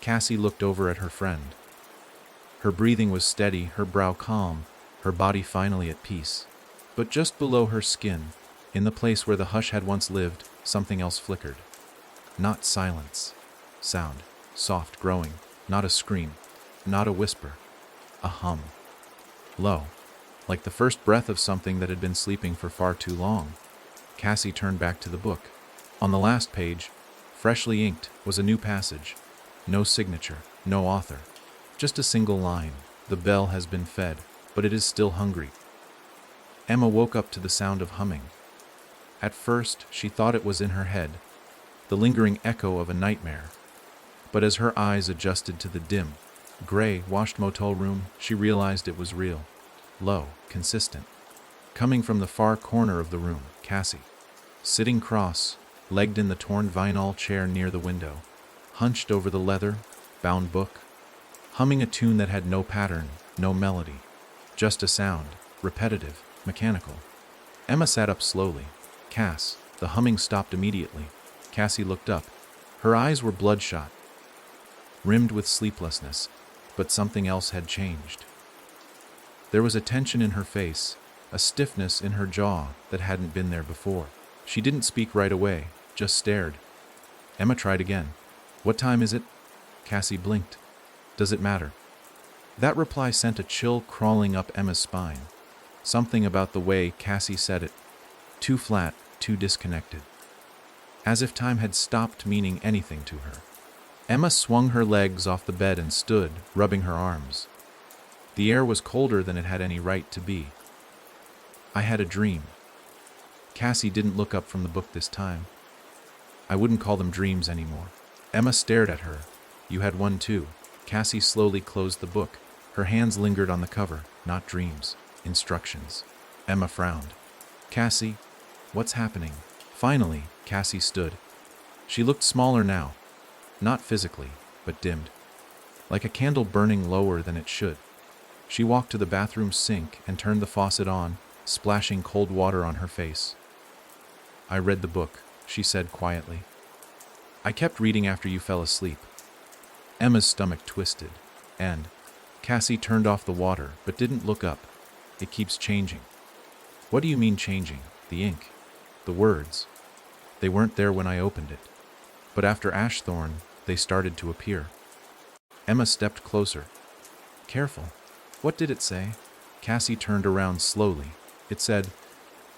Cassie looked over at her friend. Her breathing was steady, her brow calm, her body finally at peace. But just below her skin, in the place where the hush had once lived, something else flickered. Not silence. Sound. Soft, growing. Not a scream. Not a whisper. A hum. Low. Like the first breath of something that had been sleeping for far too long. Cassie turned back to the book. On the last page, freshly inked, was a new passage. No signature. No author. Just a single line. The bell has been fed, but it is still hungry. Emma woke up to the sound of humming. At first, she thought it was in her head, the lingering echo of a nightmare. But as her eyes adjusted to the dim, gray, washed motel room, she realized it was real. Low, consistent. Coming from the far corner of the room, Cassie, sitting cross-legged in the torn vinyl chair near the window, hunched over the leather-bound book, humming a tune that had no pattern, no melody, just a sound, repetitive, mechanical. Emma sat up slowly. Cass, the humming stopped immediately. Cassie looked up. Her eyes were bloodshot, rimmed with sleeplessness, but something else had changed. There was a tension in her face, a stiffness in her jaw that hadn't been there before. She didn't speak right away, just stared. Emma tried again. "What time is it?" Cassie blinked. "Does it matter?" That reply sent a chill crawling up Emma's spine. Something about the way Cassie said it. Too flat, too disconnected. As if time had stopped meaning anything to her. Emma swung her legs off the bed and stood, rubbing her arms. The air was colder than it had any right to be. "I had a dream." Cassie didn't look up from the book this time. "I wouldn't call them dreams anymore." Emma stared at her. "You had one too." Cassie slowly closed the book. Her hands lingered on the cover. "Not dreams. Instructions." Emma frowned. "Cassie, what's happening?" Finally, Cassie stood. She looked smaller now. Not physically, but dimmed. Like a candle burning lower than it should. She walked to the bathroom sink and turned the faucet on, splashing cold water on her face. "I read the book," she said quietly. "I kept reading after you fell asleep." Emma's stomach twisted, and Cassie turned off the water but didn't look up. "It keeps changing." "What do you mean changing?" "The ink. The words. They weren't there when I opened it. But after Ashthorn, they started to appear." Emma stepped closer. "Careful. What did it say?" Cassie turned around slowly. It said,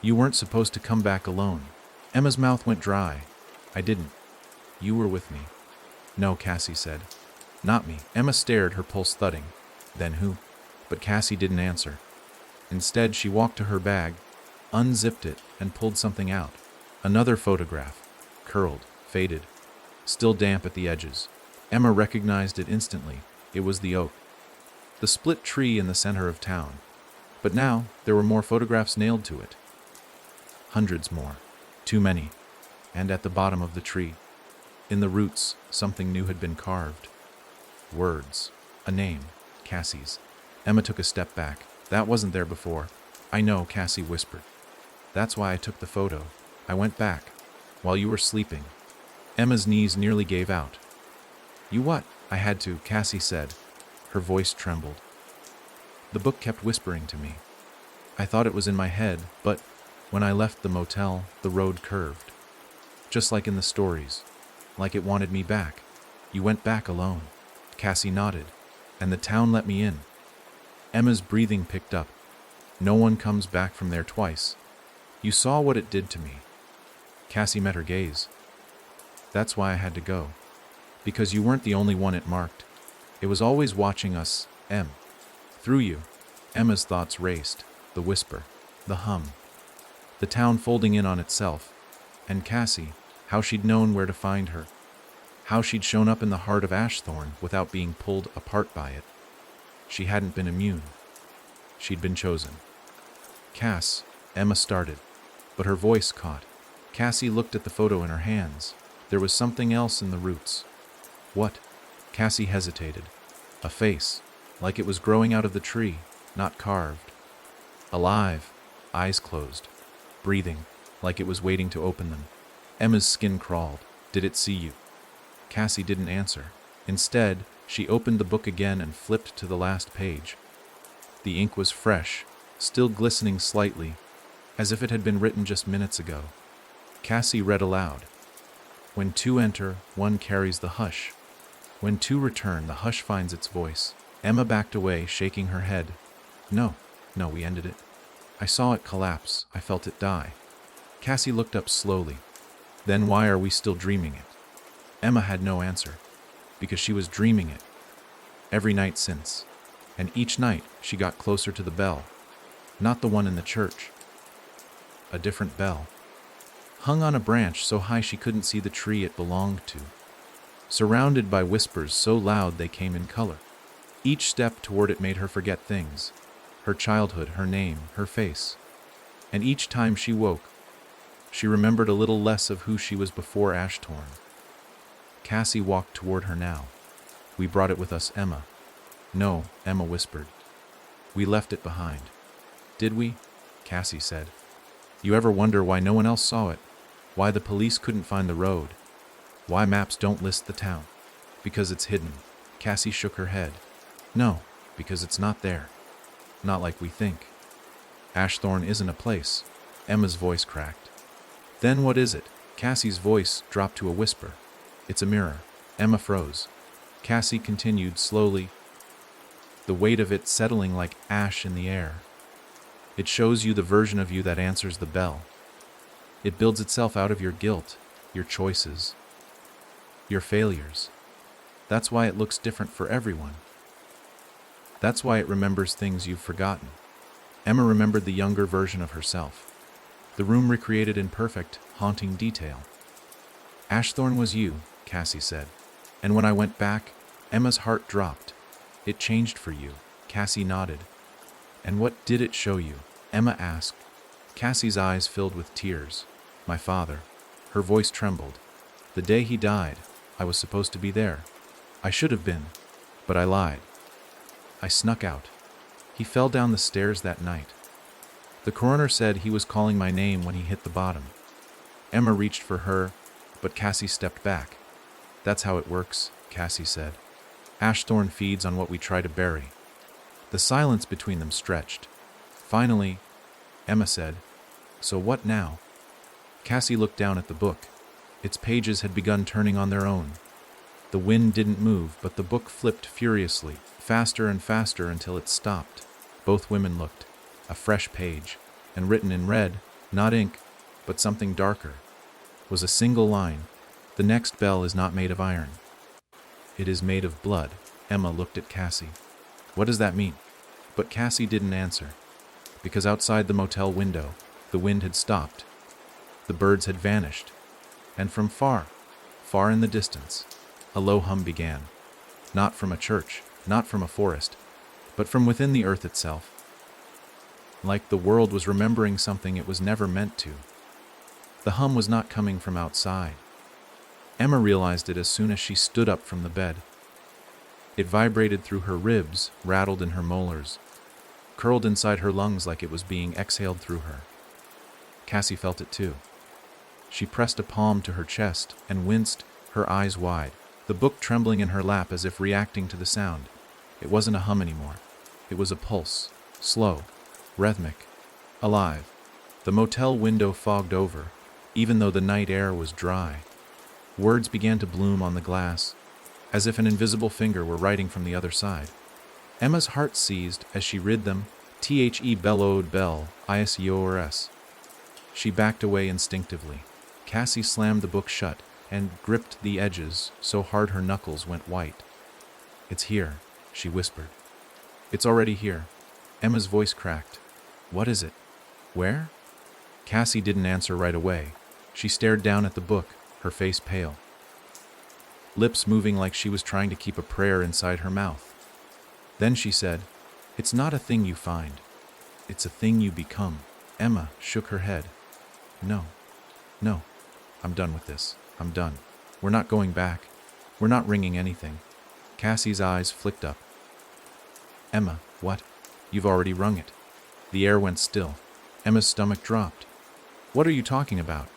"You weren't supposed to come back alone." Emma's mouth went dry. "I didn't. You were with me." "No," Cassie said. "Not me." Emma stared, her pulse thudding. "Then who?" But Cassie didn't answer. Instead, she walked to her bag, unzipped it, and pulled something out. Another photograph, curled, faded, still damp at the edges. Emma recognized it instantly. It was the oak, the split tree in the center of town. But now, there were more photographs nailed to it. Hundreds more. Too many. And at the bottom of the tree, in the roots, something new had been carved. Words. A name. Cassie's. Emma took a step back. That wasn't there before. I know, Cassie whispered. That's why I took the photo. I went back, while you were sleeping. Emma's knees nearly gave out. You what? I had to, Cassie said. Her voice trembled. The book kept whispering to me. I thought it was in my head, but when I left the motel, the road curved. Just like in the stories. Like it wanted me back. You went back alone. Cassie nodded. And the town let me in. Emma's breathing picked up. No one comes back from there twice. You saw what it did to me. Cassie met her gaze. That's why I had to go. Because you weren't the only one it marked. It was always watching us, Em. Through you. Emma's thoughts raced. The whisper. The hum. The town folding in on itself. And Cassie, how she'd known where to find her. How she'd shown up in the heart of Ashthorne without being pulled apart by it. She hadn't been immune. She'd been chosen. Cass, Emma started, but her voice caught. Cassie looked at the photo in her hands. There was something else in the roots. What? Cassie hesitated. A face, like it was growing out of the tree, not carved. Alive, eyes closed, breathing, like it was waiting to open them. Emma's skin crawled. Did it see you? Cassie didn't answer. Instead, she opened the book again and flipped to the last page. The ink was fresh, still glistening slightly, as if it had been written just minutes ago. Cassie read aloud. When two enter, one carries the hush. When two return, the hush finds its voice. Emma backed away, shaking her head. No, we ended it. I saw it collapse. I felt it die. Cassie looked up slowly. Then why are we still dreaming it? Emma had no answer, because she was dreaming it. Every night since. And each night, she got closer to the bell. Not the one in the church. A different bell. Hung on a branch so high she couldn't see the tree it belonged to. Surrounded by whispers so loud they came in color. Each step toward it made her forget things. Her childhood, her name, her face. And each time she woke, she remembered a little less of who she was before Ashthorne. Cassie walked toward her now. We brought it with us, Emma. No, Emma whispered. We left it behind. Did we? Cassie said. You ever wonder why no one else saw it? Why the police couldn't find the road? Why maps don't list the town? Because it's hidden. Cassie shook her head. No, because it's not there. Not like we think. Ashthorne isn't a place. Emma's voice cracked. Then what is it? Cassie's voice dropped to a whisper. It's a mirror. Emma froze. Cassie continued slowly, the weight of it settling like ash in the air. It shows you the version of you that answers the bell. It builds itself out of your guilt, your choices, your failures. That's why it looks different for everyone. That's why it remembers things you've forgotten. Emma remembered the younger version of herself. The room recreated in perfect, haunting detail. Ashthorne was you, Cassie said. And when I went back, Emma's heart dropped. It changed for you. Cassie nodded. And what did it show you? Emma asked. Cassie's eyes filled with tears. My father. Her voice trembled. The day he died, I was supposed to be there. I should have been, but I lied. I snuck out. He fell down the stairs that night. The coroner said he was calling my name when he hit the bottom. Emma reached for her, but Cassie stepped back. That's how it works, Cassie said. Ashthorne feeds on what we try to bury. The silence between them stretched. Finally, Emma said, So what now? Cassie looked down at the book. Its pages had begun turning on their own. The wind didn't move, but the book flipped furiously, faster and faster until it stopped. Both women looked. A fresh page, and written in red, not ink, but something darker, was a single line. The next bell is not made of iron. It is made of blood. Emma looked at Cassie. What does that mean? But Cassie didn't answer, because outside the motel window, the wind had stopped. The birds had vanished, and from far, far in the distance, a low hum began. Not from a church, not from a forest, but from within the earth itself. Like the world was remembering something it was never meant to. The hum was not coming from outside. Emma realized it as soon as she stood up from the bed. It vibrated through her ribs, rattled in her molars, curled inside her lungs like it was being exhaled through her. Cassie felt it too. She pressed a palm to her chest and winced, her eyes wide, the book trembling in her lap as if reacting to the sound. It wasn't a hum anymore. It was a pulse, slow, rhythmic, alive. The motel window fogged over, even though the night air was dry. Words began to bloom on the glass, as if an invisible finger were writing from the other side. Emma's heart seized as she read them, The bellowed bell, isors. She backed away instinctively. Cassie slammed the book shut and gripped the edges so hard her knuckles went white. "It's here," she whispered. "It's already here." Emma's voice cracked. "What is it? Where?" Cassie didn't answer right away. She stared down at the book, her face pale, lips moving like she was trying to keep a prayer inside her mouth. Then she said, "It's not a thing you find. It's a thing you become." Emma shook her head. No. I'm done with this. I'm done. We're not going back. We're not ringing anything." Cassie's eyes flicked up. "Emma, what? You've already rung it." The air went still. Emma's stomach dropped. "What are you talking about?"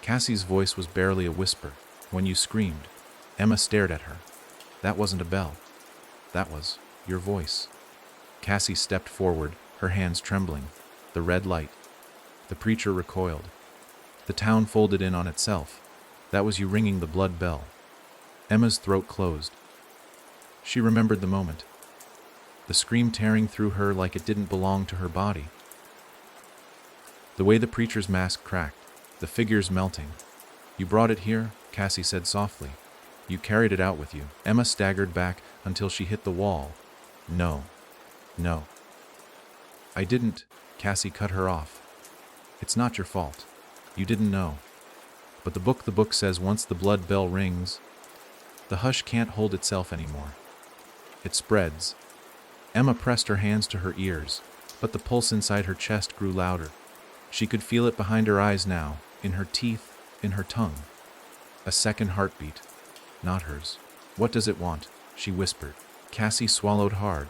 Cassie's voice was barely a whisper. "When you screamed." Emma stared at her. "That wasn't a bell. That was your voice." Cassie stepped forward, her hands trembling. The red light. The preacher recoiled. The town folded in on itself. That was you ringing the blood bell. Emma's throat closed. She remembered the moment. The scream tearing through her like it didn't belong to her body. The way the preacher's mask cracked, the figures melting. "You brought it here," Cassie said softly. "You carried it out with you." Emma staggered back until she hit the wall. No. "I didn't," Cassie cut her off. "It's not your fault. You didn't know. But the book says once the blood bell rings, the hush can't hold itself anymore. It spreads." Emma pressed her hands to her ears, but the pulse inside her chest grew louder. She could feel it behind her eyes now, in her teeth, in her tongue. A second heartbeat. Not hers. "What does it want?" she whispered. Cassie swallowed hard.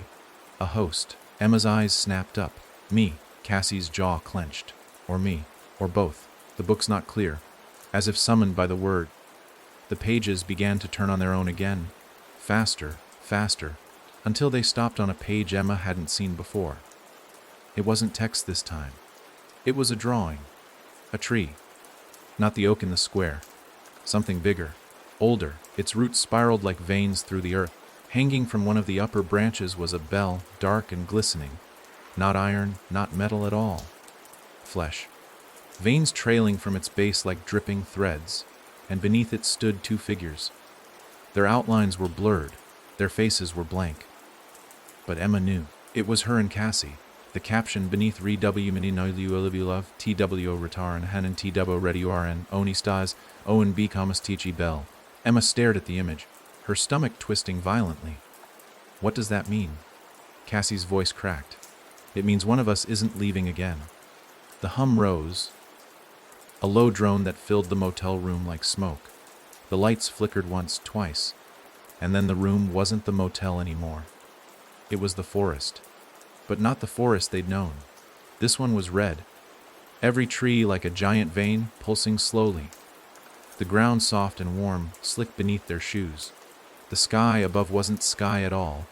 "A host." Emma's eyes snapped up. "Me." Cassie's jaw clenched. "Or me. Or both." The book's not clear. As if summoned by the word, the pages began to turn on their own again. Faster, until they stopped on a page Emma hadn't seen before. It wasn't text this time. It was a drawing. A tree. Not the oak in the square. Something bigger. Older. Its roots spiraled like veins through the earth. Hanging from one of the upper branches was a bell, dark and glistening. Not iron, not metal at all. Flesh. Veins trailing from its base like dripping threads, and beneath it stood two figures. Their outlines were blurred, their faces were blank. But Emma knew. It was her and Cassie. The caption beneath read W love TW Retaran Hanan TW Ready RN Oni Stas Owen B Kamas Tichi Bell. Emma stared at the image, her stomach twisting violently. "What does that mean?" Cassie's voice cracked. "It means one of us isn't leaving again." The hum rose, a low drone that filled the motel room like smoke. The lights flickered once, twice, and then the room wasn't the motel anymore. It was the forest, but not the forest they'd known. This one was red, every tree like a giant vein pulsing slowly. The ground soft and warm, slick beneath their shoes. The sky above wasn't sky at all.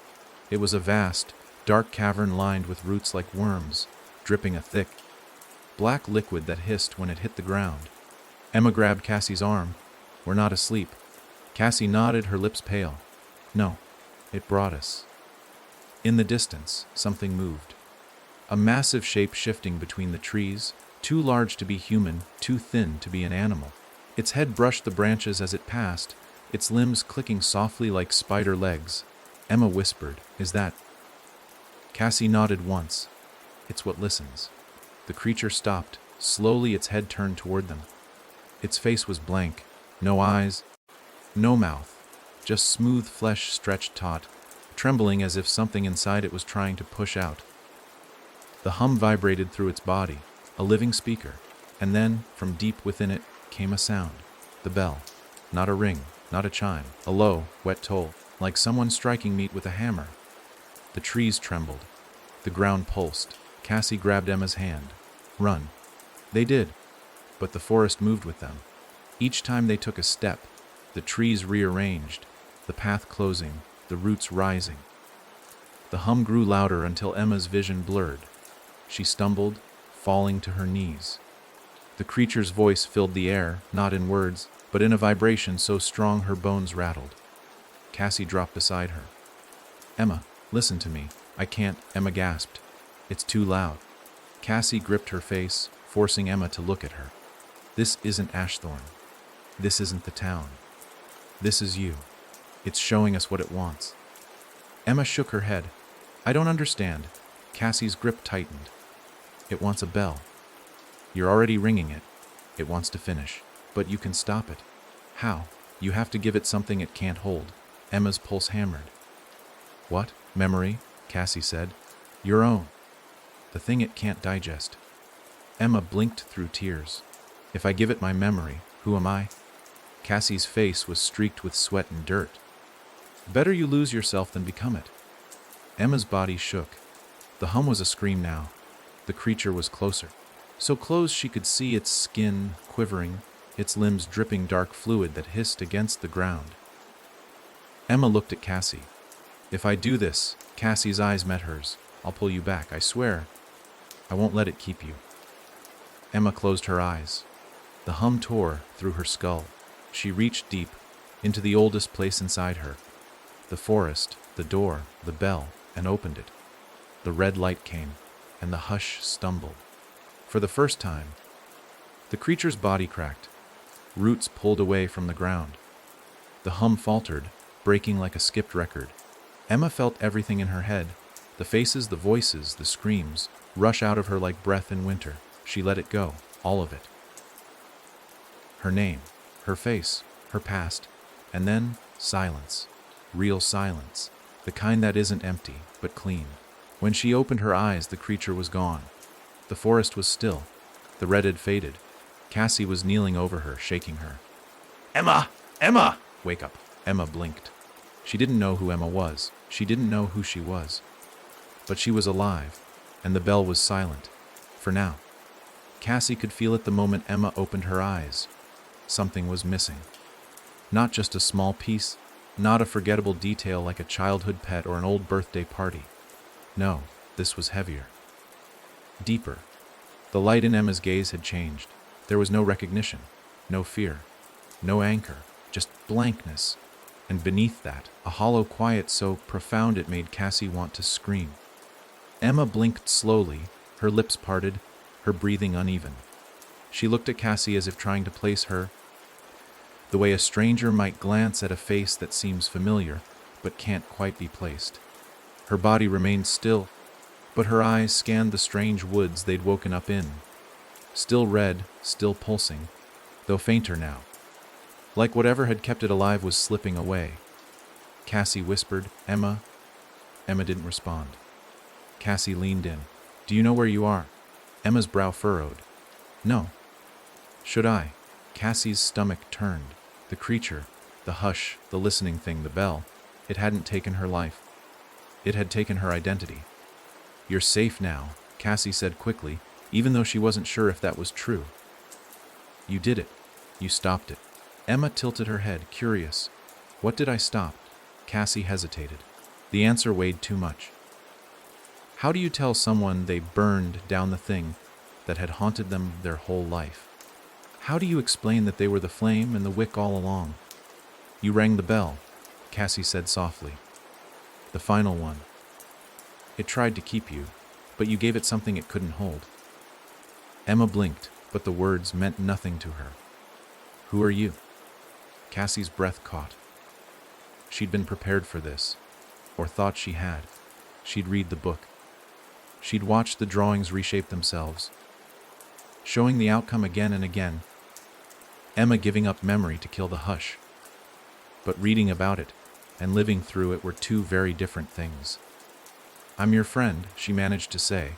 It was a vast, dark cavern lined with roots like worms, dripping a thick, black liquid that hissed when it hit the ground. Emma grabbed Cassie's arm. "We're not asleep." Cassie nodded, her lips pale. "No, it brought us." In the distance, something moved. A massive shape shifting between the trees, too large to be human, too thin to be an animal. Its head brushed the branches as it passed, its limbs clicking softly like spider legs. Emma whispered, "Is that Cassie nodded once. It's what listens. The creature stopped. Slowly its head turned toward them. Its face was blank. No eyes, no mouth. Just smooth flesh stretched taut, trembling as if something inside it was trying to push out. The hum vibrated through its body, a living speaker, and then, from deep within it, came a sound. The bell. Not a ring, not a chime. A low, wet toll, like someone striking meat with a hammer. The trees trembled. The ground pulsed. Cassie grabbed Emma's hand. Run. They did, but the forest moved with them. Each time they took a step, the trees rearranged, the path closing, the roots rising. The hum grew louder until Emma's vision blurred. She stumbled, falling to her knees. The creature's voice filled the air, not in words, but in a vibration so strong her bones rattled. Cassie dropped beside her. Emma, listen to me. I can't, Emma gasped. It's too loud. Cassie gripped her face, forcing Emma to look at her. This isn't Ashthorn. This isn't the town. This is you. It's showing us what it wants. Emma shook her head. I don't understand. Cassie's grip tightened. It wants a bell. You're already ringing it. It wants to finish. But you can stop it. How? You have to give it something it can't hold. Emma's pulse hammered. What? Memory? Cassie said. Your own. The thing it can't digest. Emma blinked through tears. If I give it my memory, who am I? Cassie's face was streaked with sweat and dirt. Better you lose yourself than become it. Emma's body shook. The hum was a scream now. The creature was closer. So close she could see its skin quivering, its limbs dripping dark fluid that hissed against the ground. Emma looked at Cassie. If I do this, Cassie's eyes met hers. I'll pull you back, I swear. I won't let it keep you. Emma closed her eyes. The hum tore through her skull. She reached deep, into the oldest place inside her. The forest, the door, the bell, and opened it. The red light came, and the hush stumbled. For the first time, the creature's body cracked. Roots pulled away from the ground. The hum faltered, breaking like a skipped record. Emma felt everything in her head, the faces, the voices, the screams, rush out of her like breath in winter. She let it go, all of it. Her name, her face, her past, and then silence. Real silence, the kind that isn't empty, but clean. When she opened her eyes, the creature was gone. The forest was still. The red had faded. Cassie was kneeling over her, shaking her. Emma! Emma! Wake up. Emma blinked. She didn't know who Emma was. She didn't know who she was. But she was alive, and the bell was silent. For now. Cassie could feel it the moment Emma opened her eyes. Something was missing. Not just a small piece, not a forgettable detail like a childhood pet or an old birthday party. No, this was heavier. Deeper. The light in Emma's gaze had changed. There was no recognition, no fear, no anchor, just blankness. And beneath that, a hollow quiet so profound it made Cassie want to scream. Emma blinked slowly, her lips parted, her breathing uneven. She looked at Cassie as if trying to place her, the way a stranger might glance at a face that seems familiar, but can't quite be placed. Her body remained still, but her eyes scanned the strange woods they'd woken up in. Still red, still pulsing, though fainter now. Like whatever had kept it alive was slipping away. Cassie whispered, Emma. Emma didn't respond. Cassie leaned in. Do you know where you are? Emma's brow furrowed. No. Should I? Cassie's stomach turned. The creature, the hush, the listening thing, the bell, it hadn't taken her life. It had taken her identity. You're safe now, Cassie said quickly, even though she wasn't sure if that was true. You did it. You stopped it. Emma tilted her head, curious. What did I stop? Cassie hesitated. The answer weighed too much. How do you tell someone they burned down the thing that had haunted them their whole life? How do you explain that they were the flame and the wick all along? You rang the bell, Cassie said softly. The final one. It tried to keep you, but you gave it something it couldn't hold. Emma blinked, but the words meant nothing to her. Who are you? Cassie's breath caught. She'd been prepared for this, or thought she had. She'd read the book. She'd watched the drawings reshape themselves, showing the outcome again and again. Emma giving up memory to kill the hush. But reading about it and living through it were two very different things. "I'm your friend," she managed to say.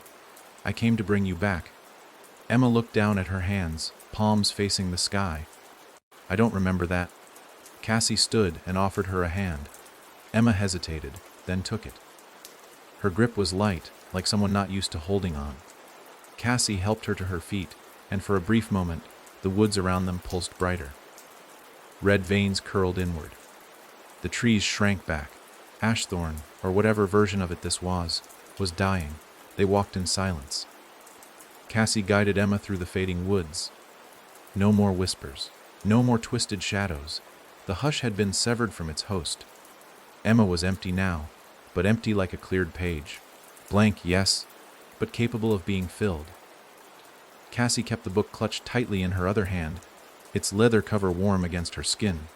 "I came to bring you back." Emma looked down at her hands, palms facing the sky. "I don't remember that." Cassie stood and offered her a hand. Emma hesitated, then took it. Her grip was light, like someone not used to holding on. Cassie helped her to her feet, and for a brief moment, the woods around them pulsed brighter. Red veins curled inward. The trees shrank back. Ashthorn, or whatever version of it this was dying. They walked in silence. Cassie guided Emma through the fading woods. No more whispers. No more twisted shadows. The hush had been severed from its host. Emma was empty now, but empty like a cleared page. Blank, yes, but capable of being filled. Cassie kept the book clutched tightly in her other hand, its leather cover warm against her skin.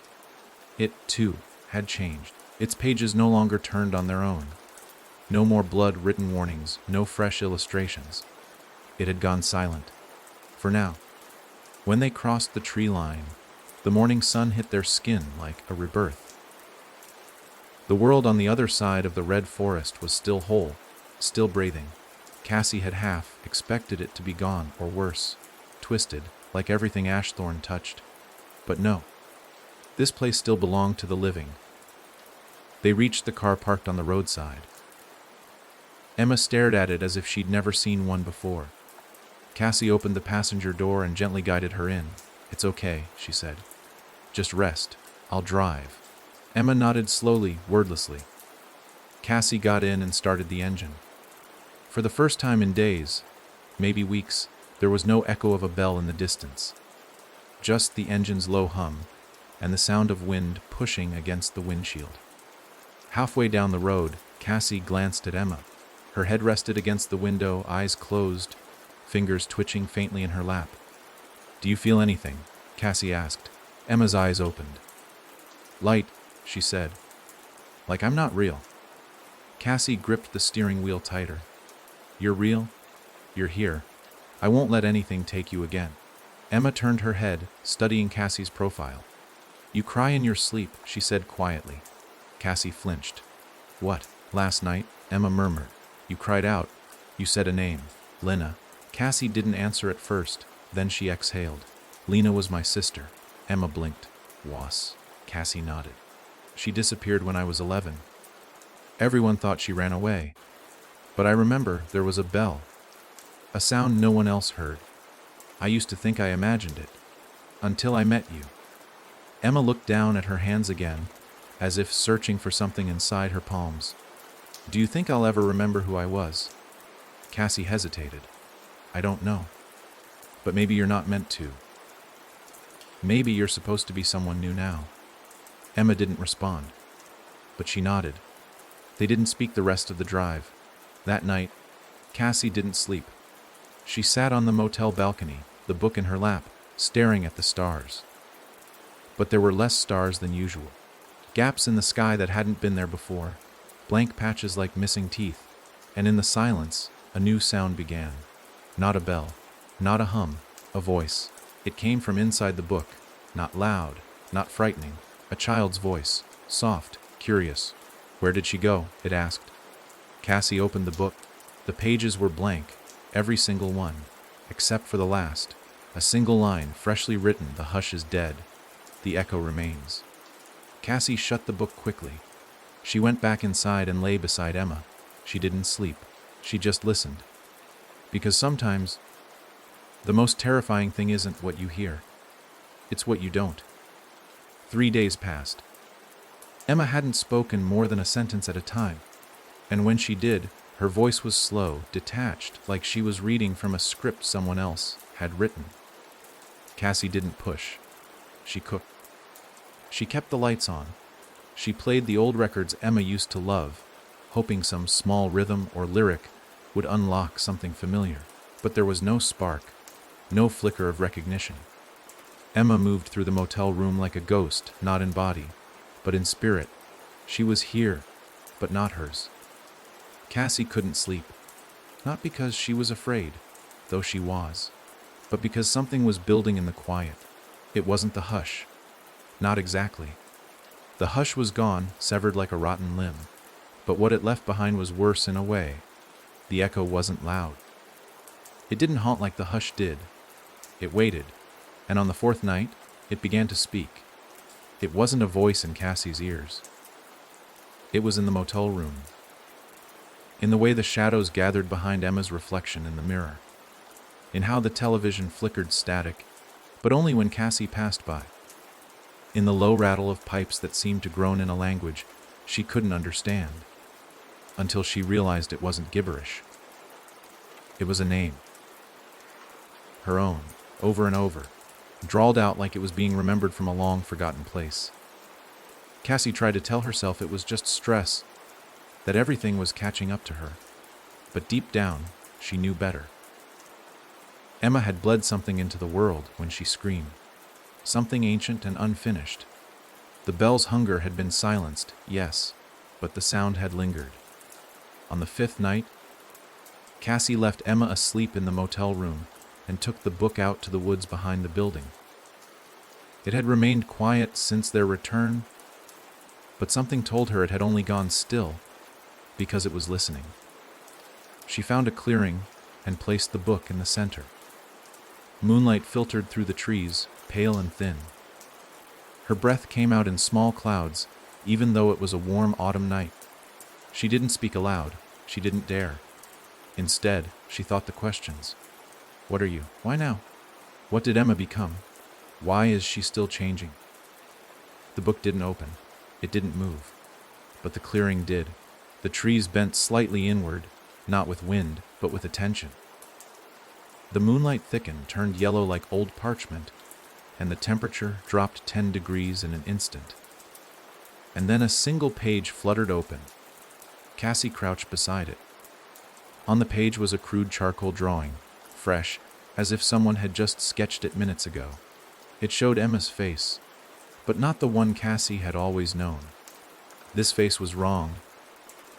It, too, had changed. Its pages no longer turned on their own. No more blood-written warnings, no fresh illustrations. It had gone silent. For now. When they crossed the tree line, the morning sun hit their skin like a rebirth. The world on the other side of the red forest was still whole, still breathing. Cassie had half expected it to be gone, or worse, twisted, like everything Ashthorn touched. But no. This place still belonged to the living. They reached the car parked on the roadside. Emma stared at it as if she'd never seen one before. Cassie opened the passenger door and gently guided her in. "It's okay," she said. "Just rest. I'll drive." Emma nodded slowly, wordlessly. Cassie got in and started the engine. For the first time in days, maybe weeks, there was no echo of a bell in the distance. Just the engine's low hum and the sound of wind pushing against the windshield. Halfway down the road, Cassie glanced at Emma. Her head rested against the window, eyes closed, fingers twitching faintly in her lap. "Do you feel anything?" Cassie asked. Emma's eyes opened. "Light," she said. "Like I'm not real." Cassie gripped the steering wheel tighter. "You're real? You're here. I won't let anything take you again." Emma turned her head, studying Cassie's profile. "You cry in your sleep," she said quietly. Cassie flinched. "What, last night?" Emma murmured. "You cried out. You said a name. Lena." Cassie didn't answer at first, then she exhaled. "Lena was my sister." Emma blinked. "Was?" Cassie nodded. "She disappeared when I was 11. Everyone thought she ran away. But I remember there was a bell. A sound no one else heard. I used to think I imagined it. Until I met you." Emma looked down at her hands again, as if searching for something inside her palms. "Do you think I'll ever remember who I was?" Cassie hesitated. "I don't know. But maybe you're not meant to. Maybe you're supposed to be someone new now." Emma didn't respond, but she nodded. They didn't speak the rest of the drive. That night, Cassie didn't sleep. She sat on the motel balcony, the book in her lap, staring at the stars. But there were less stars than usual. Gaps in the sky that hadn't been there before, blank patches like missing teeth, and in the silence, a new sound began. Not a bell, not a hum, a voice. It came from inside the book, not loud, not frightening, a child's voice, soft, curious. "Where did she go?" it asked. Cassie opened the book. The pages were blank, every single one, except for the last. A single line, freshly written, "The hush is dead. The echo remains." Cassie shut the book quickly. She went back inside and lay beside Emma. She didn't sleep. She just listened. Because sometimes, the most terrifying thing isn't what you hear. It's what you don't. 3 days passed. Emma hadn't spoken more than a sentence at a time. And when she did, her voice was slow, detached, like she was reading from a script someone else had written. Cassie didn't push. She cooked. She kept the lights on. She played the old records Emma used to love, hoping some small rhythm or lyric would unlock something familiar. But there was no spark, no flicker of recognition. Emma moved through the motel room like a ghost, not in body, but in spirit. She was here, but not hers. Cassie couldn't sleep. Not because she was afraid, though she was, but because something was building in the quiet. It wasn't the hush. Not exactly. The hush was gone, severed like a rotten limb. But what it left behind was worse in a way. The echo wasn't loud. It didn't haunt like the hush did. It waited, and on the fourth night, it began to speak. It wasn't a voice in Cassie's ears. It was in the motel room. In the way the shadows gathered behind Emma's reflection in the mirror. In how the television flickered static, but only when Cassie passed by. In the low rattle of pipes that seemed to groan in a language she couldn't understand, until she realized it wasn't gibberish. It was a name. Her own, over and over, drawled out like it was being remembered from a long-forgotten place. Cassie tried to tell herself it was just stress, that everything was catching up to her, but deep down, she knew better. Emma had bled something into the world when she screamed, something ancient and unfinished. The bell's hunger had been silenced, yes, but the sound had lingered. On the fifth night, Cassie left Emma asleep in the motel room and took the book out to the woods behind the building. It had remained quiet since their return, but something told her it had only gone still because it was listening. She found a clearing and placed the book in the center. Moonlight filtered through the trees, pale and thin. Her breath came out in small clouds, even though it was a warm autumn night. She didn't speak aloud. She didn't dare. Instead, she thought the questions. What are you? Why now? What did Emma become? Why is she still changing? The book didn't open. It didn't move. But the clearing did. The trees bent slightly inward, not with wind, but with attention. The moonlight thickened, turned yellow like old parchment, and the temperature dropped 10 degrees in an instant. And then a single page fluttered open. Cassie crouched beside it. On the page was a crude charcoal drawing, fresh, as if someone had just sketched it minutes ago. It showed Emma's face, but not the one Cassie had always known. This face was wrong.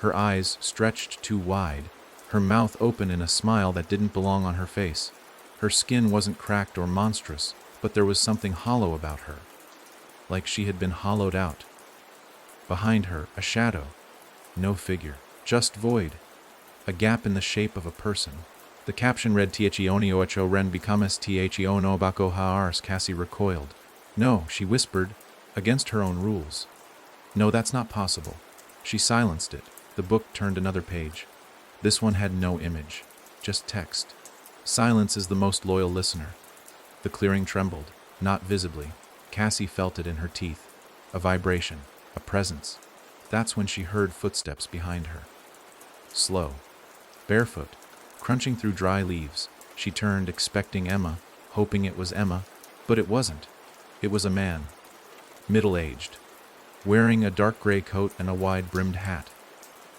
Her eyes stretched too wide, her mouth open in a smile that didn't belong on her face. Her skin wasn't cracked or monstrous, but there was something hollow about her, like she had been hollowed out. Behind her, a shadow. No figure, just void. A gap in the shape of a person. The caption read Thionio ren becomes Thiono bako haars. Cassie recoiled. No, she whispered, against her own rules. No, that's not possible. She silenced it. The book turned another page. This one had no image, just text. Silence is the most loyal listener. The clearing trembled, not visibly. Cassie felt it in her teeth. A vibration, a presence. That's when she heard footsteps behind her. Slow, barefoot, crunching through dry leaves. She turned, expecting Emma, hoping it was Emma, but it wasn't. It was a man, middle-aged, wearing a dark gray coat and a wide-brimmed hat.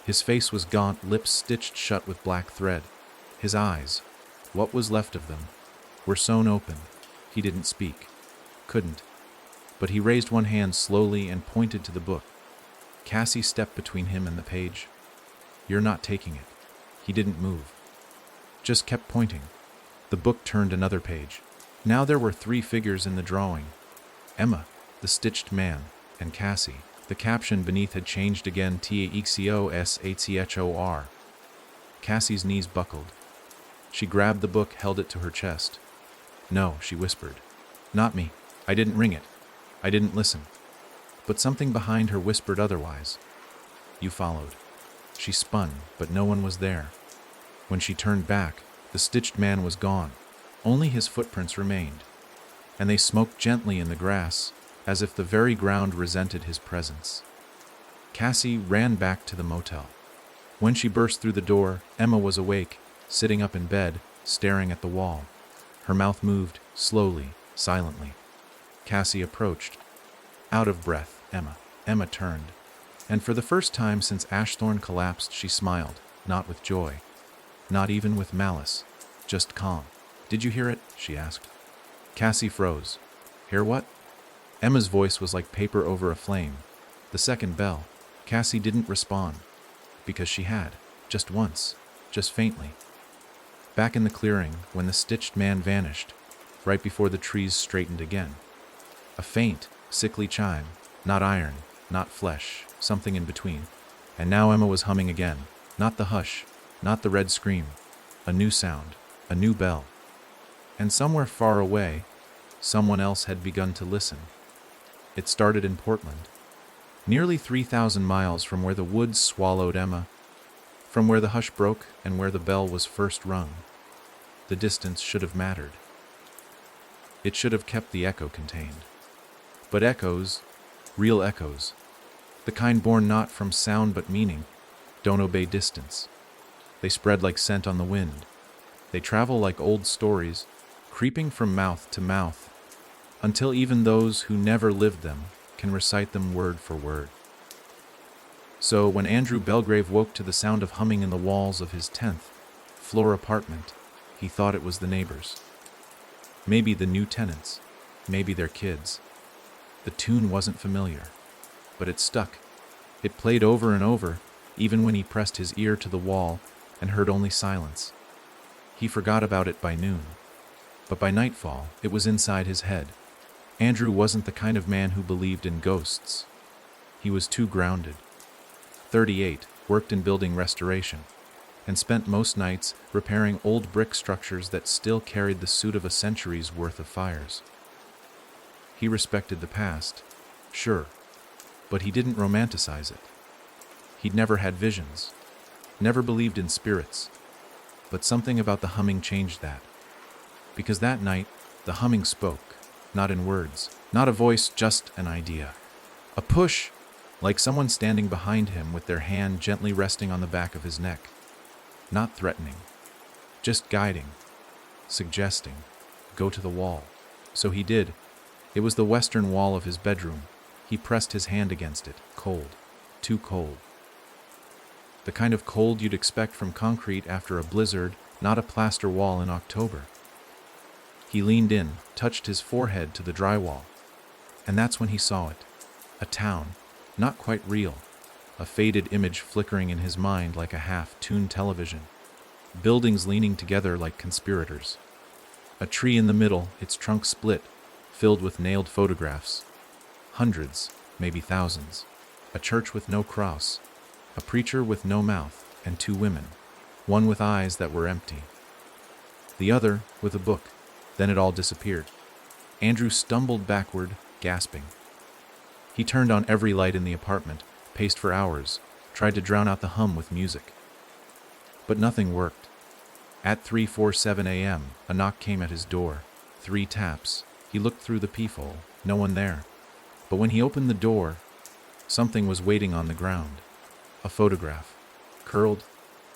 His face was gaunt, lips stitched shut with black thread. His eyes, what was left of them, were sewn open. He didn't speak, couldn't, but he raised one hand slowly and pointed to the book. Cassie stepped between him and the page. You're not taking it. He didn't move, just kept pointing. The book turned another page. Now there were 3 figures in the drawing. Emma, the stitched man, and Cassie. The caption beneath had changed again, TAXOSACHOR. Cassie's knees buckled. She grabbed the book, held it to her chest. No, she whispered. Not me. I didn't ring it. I didn't listen. But something behind her whispered otherwise. You followed. She spun, but no one was there. When she turned back, the stitched man was gone. Only his footprints remained, and they smoked gently in the grass, as if the very ground resented his presence. Cassie ran back to the motel. When she burst through the door, Emma was awake, sitting up in bed, staring at the wall. Her mouth moved, slowly, silently. Cassie approached. Out of breath, Emma turned. And for the first time since Ashthorne collapsed, she smiled, not with joy, not even with malice, just calm. Did you hear it? She asked. Cassie froze. Hear what? Emma's voice was like paper over a flame. The second bell. Cassie didn't respond, because she had, just once, just faintly. Back in the clearing, when the stitched man vanished, right before the trees straightened again. A faint, sickly chime, not iron, not flesh, something in between. And now Emma was humming again, not the hush, not the red scream, a new sound, a new bell. And somewhere far away, someone else had begun to listen. It started in Portland, nearly 3,000 miles from where the woods swallowed Emma, from where the hush broke and where the bell was first rung. The distance should have mattered. It should have kept the echo contained. But echoes, real echoes, the kind born not from sound but meaning, don't obey distance. They spread like scent on the wind. They travel like old stories, creeping from mouth to mouth, until even those who never lived them can recite them word for word. So when Andrew Belgrave woke to the sound of humming in the walls of his 10th floor apartment, he thought it was the neighbors. Maybe the new tenants, maybe their kids. The tune wasn't familiar, but it stuck. It played over and over, even when he pressed his ear to the wall and heard only silence. He forgot about it by noon, but by nightfall it was inside his head. Andrew wasn't the kind of man who believed in ghosts. He was too grounded. 38, worked in building restoration, and spent most nights repairing old brick structures that still carried the soot of a century's worth of fires. He respected the past, sure, but he didn't romanticize it. He'd never had visions, never believed in spirits, but something about the humming changed that. Because that night, the humming spoke, not in words, not a voice, just an idea. A push, like someone standing behind him with their hand gently resting on the back of his neck. Not threatening, just guiding, suggesting, go to the wall. So he did. It was the western wall of his bedroom. He pressed his hand against it, cold, too cold. The kind of cold you'd expect from concrete after a blizzard, not a plaster wall in October. He leaned in, touched his forehead to the drywall, and that's when he saw it. A town, not quite real, a faded image flickering in his mind like a half-tuned television. Buildings leaning together like conspirators. A tree in the middle, its trunk split, filled with nailed photographs. Hundreds, maybe thousands. A church with no cross. A preacher with no mouth, and 2 women. One with eyes that were empty. The other with a book. Then it all disappeared. Andrew stumbled backward, gasping. He turned on every light in the apartment, paced for hours, tried to drown out the hum with music. But nothing worked. At 3:47 a.m., a knock came at his door. 3 taps. He looked through the peephole. No one there. But when he opened the door, something was waiting on the ground. A photograph. Curled,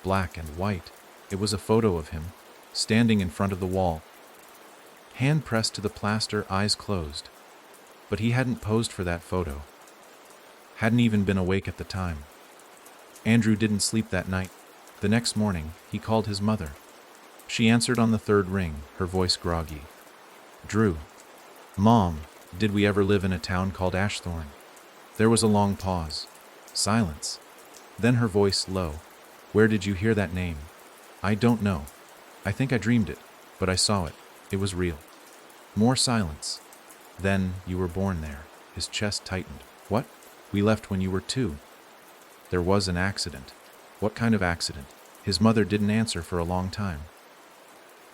black and white. It was a photo of him, standing in front of the wall. Hand pressed to the plaster, eyes closed. But he hadn't posed for that photo. Hadn't even been awake at the time. Andrew didn't sleep that night. The next morning, he called his mother. She answered on the 3rd ring, her voice groggy. Drew. Mom, did we ever live in a town called Ashthorne? There was a long pause. Silence. Then her voice low. Where did you hear that name? I don't know. I think I dreamed it, but I saw it. It was real. More silence. Then you were born there. His chest tightened. What? We left when you were 2. There was an accident. What kind of accident? His mother didn't answer for a long time.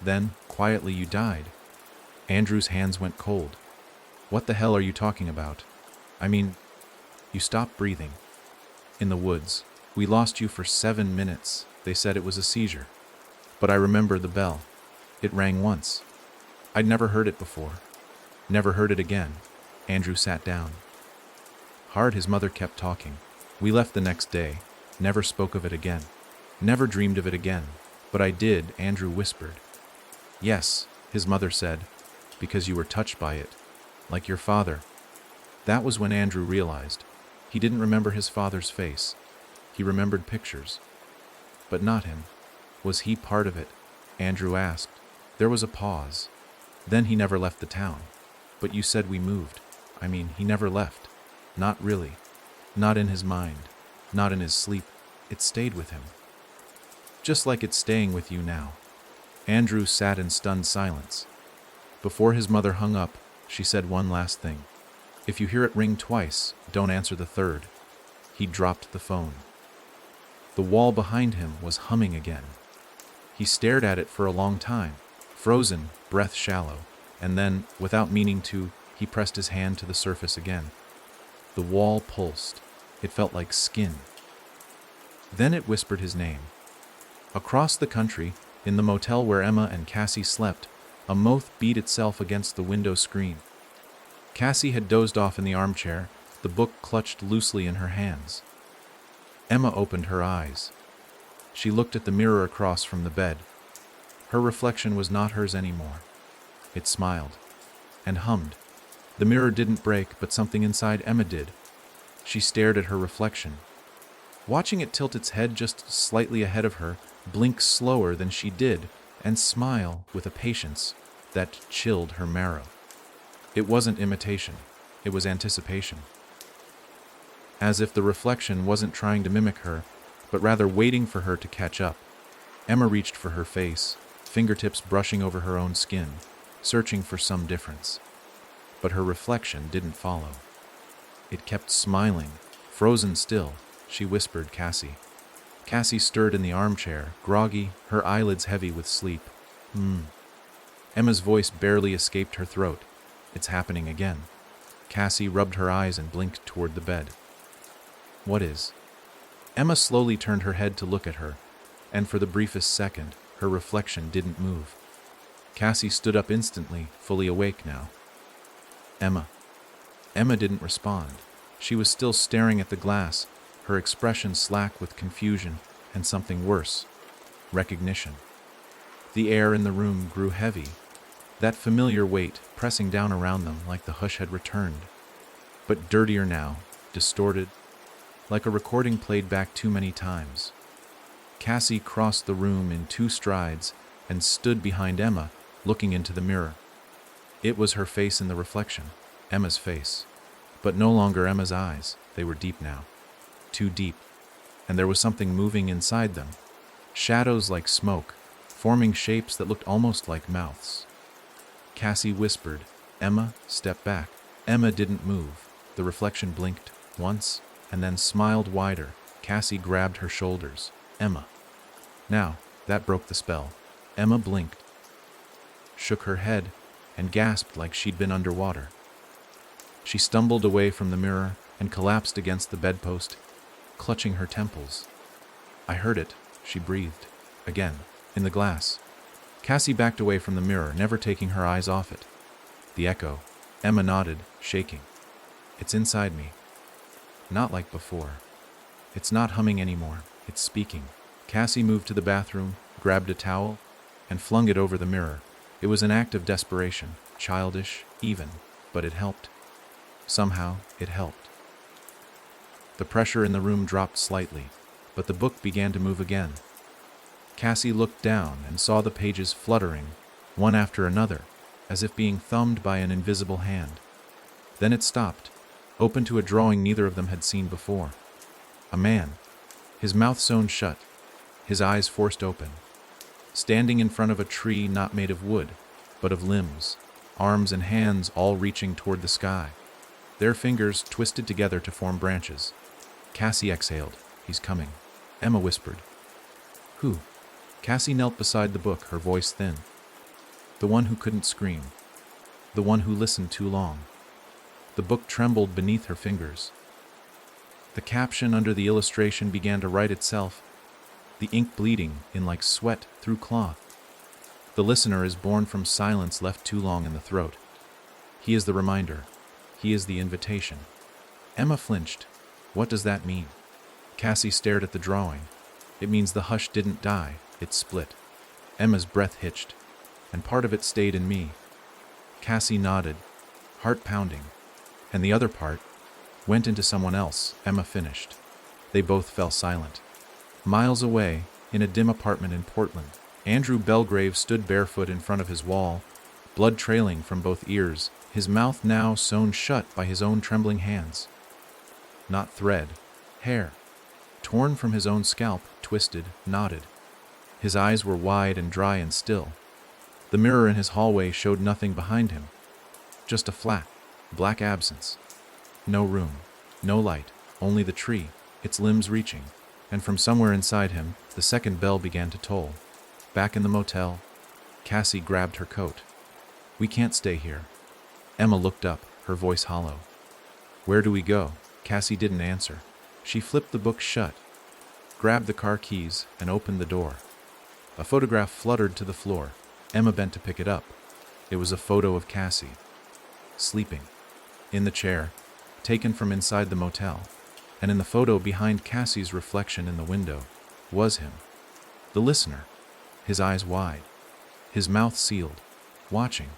Then, quietly, you died. Andrew's hands went cold. What the hell are you talking about? I mean, you stopped breathing. In the woods. We lost you for 7 minutes. They said it was a seizure. But I remember the bell. It rang once. I'd never heard it before. Never heard it again. Andrew sat down. Hard, his mother kept talking. We left the next day. Never spoke of it again. Never dreamed of it again. But I did, Andrew whispered. Yes, his mother said, because you were touched by it. Like your father. That was when Andrew realized. He didn't remember his father's face. He remembered pictures. But not him. Was he part of it? Andrew asked. There was a pause. Then he never left the town. But you said we moved. I mean, he never left. Not really. Not in his mind. Not in his sleep. It stayed with him. Just like it's staying with you now. Andrew sat in stunned silence. Before his mother hung up, she said one last thing. "If you hear it ring twice, don't answer the third." He dropped the phone. The wall behind him was humming again. He stared at it for a long time, frozen, breath shallow, and then, without meaning to, he pressed his hand to the surface again. The wall pulsed. It felt like skin. Then it whispered his name. Across the country, in the motel where Emma and Cassie slept, a moth beat itself against the window screen. Cassie had dozed off in the armchair, the book clutched loosely in her hands. Emma opened her eyes. She looked at the mirror across from the bed. Her reflection was not hers anymore. It smiled and hummed. The mirror didn't break, but something inside Emma did. She stared at her reflection, watching it tilt its head just slightly ahead of her, blink slower than she did, and smile with a patience that chilled her marrow. It wasn't imitation, it was anticipation. As if the reflection wasn't trying to mimic her, but rather waiting for her to catch up. Emma reached for her face, fingertips brushing over her own skin, searching for some difference. But her reflection didn't follow. It kept smiling, frozen still. She whispered Cassie. Cassie stirred in the armchair, groggy, her eyelids heavy with sleep. Emma's voice barely escaped her throat. "It's happening again." Cassie rubbed her eyes and blinked toward the bed. "What is?" Emma slowly turned her head to look at her, and for the briefest second, her reflection didn't move. Cassie stood up instantly, fully awake now. "Emma." Emma didn't respond. She was still staring at the glass, her expression slack with confusion and something worse, recognition. The air in the room grew heavy, that familiar weight pressing down around them like the hush had returned, but dirtier now, distorted, like a recording played back too many times. Cassie crossed the room in 2 strides and stood behind Emma, looking into the mirror. It was her face in the reflection, Emma's face, but no longer Emma's eyes. They were deep now, too deep, and there was something moving inside them, shadows like smoke, forming shapes that looked almost like mouths. Cassie whispered, "Emma, step back." Emma didn't move. The reflection blinked once and then smiled wider. Cassie grabbed her shoulders. "Emma." Now, that broke the spell. Emma blinked, shook her head, and gasped like she'd been underwater. She stumbled away from the mirror and collapsed against the bedpost, clutching her temples. "I heard it," she breathed. Again, in the glass. Cassie backed away from the mirror, never taking her eyes off it. The echo. Emma nodded, shaking. "It's inside me. Not like before. It's not humming anymore. It's speaking." Cassie moved to the bathroom, grabbed a towel, and flung it over the mirror. It was an act of desperation, childish, even, but it helped. Somehow, it helped. The pressure in the room dropped slightly, but the book began to move again. Cassie looked down and saw the pages fluttering, one after another, as if being thumbed by an invisible hand. Then it stopped, open to a drawing neither of them had seen before. A man, his mouth sewn shut, his eyes forced open, standing in front of a tree not made of wood, but of limbs, arms and hands all reaching toward the sky, their fingers twisted together to form branches. Cassie exhaled. "He's coming." Emma whispered. "Who?" Cassie knelt beside the book, her voice thin. "The one who couldn't scream. The one who listened too long." The book trembled beneath her fingers. The caption under the illustration began to write itself, the ink bleeding in like sweat through cloth. "The listener is born from silence left too long in the throat. He is the reminder. He is the invitation." Emma flinched. "What does that mean?" Cassie stared at the drawing. "It means the hush didn't die, it split." Emma's breath hitched, and part of it stayed in me. Cassie nodded, heart pounding, and the other part went into someone else. Emma finished. They both fell silent. Miles away, in a dim apartment in Portland, Andrew Belgrave stood barefoot in front of his wall, blood trailing from both ears, his mouth now sewn shut by his own trembling hands. Not thread, hair, torn from his own scalp, twisted, knotted. His eyes were wide and dry and still. The mirror in his hallway showed nothing behind him. Just a flat, black absence. No room, no light, only the tree, its limbs reaching. And from somewhere inside him, the second bell began to toll. Back in the motel, Cassie grabbed her coat. "We can't stay here." Emma looked up, her voice hollow. "Where do we go?" Cassie didn't answer. She flipped the book shut, grabbed the car keys, and opened the door. A photograph fluttered to the floor. Emma bent to pick it up. It was a photo of Cassie, sleeping, in the chair, taken from inside the motel. And in the photo behind Cassie's reflection in the window was him, the listener, his eyes wide, his mouth sealed, watching.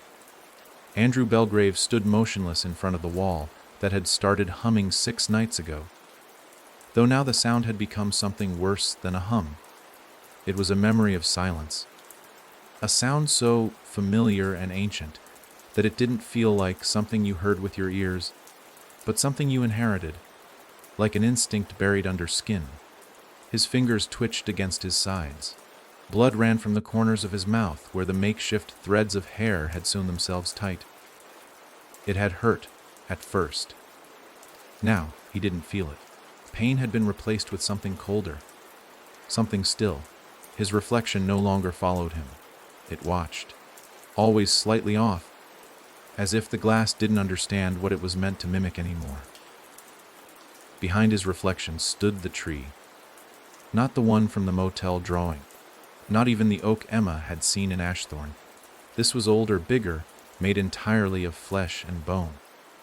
Andrew Belgrave stood motionless in front of the wall that had started humming 6 nights ago, though now the sound had become something worse than a hum. It was a memory of silence, a sound so familiar and ancient that it didn't feel like something you heard with your ears, but something you inherited, like an instinct buried under skin. His fingers twitched against his sides. Blood ran from the corners of his mouth where the makeshift threads of hair had sewn themselves tight. It had hurt at first. Now he didn't feel it. Pain had been replaced with something colder, something still. His reflection no longer followed him. It watched, always slightly off, as if the glass didn't understand what it was meant to mimic anymore. Behind his reflection stood the tree, not the one from the motel drawing, not even the oak Emma had seen in Ashthorne. This was older, bigger, made entirely of flesh and bone.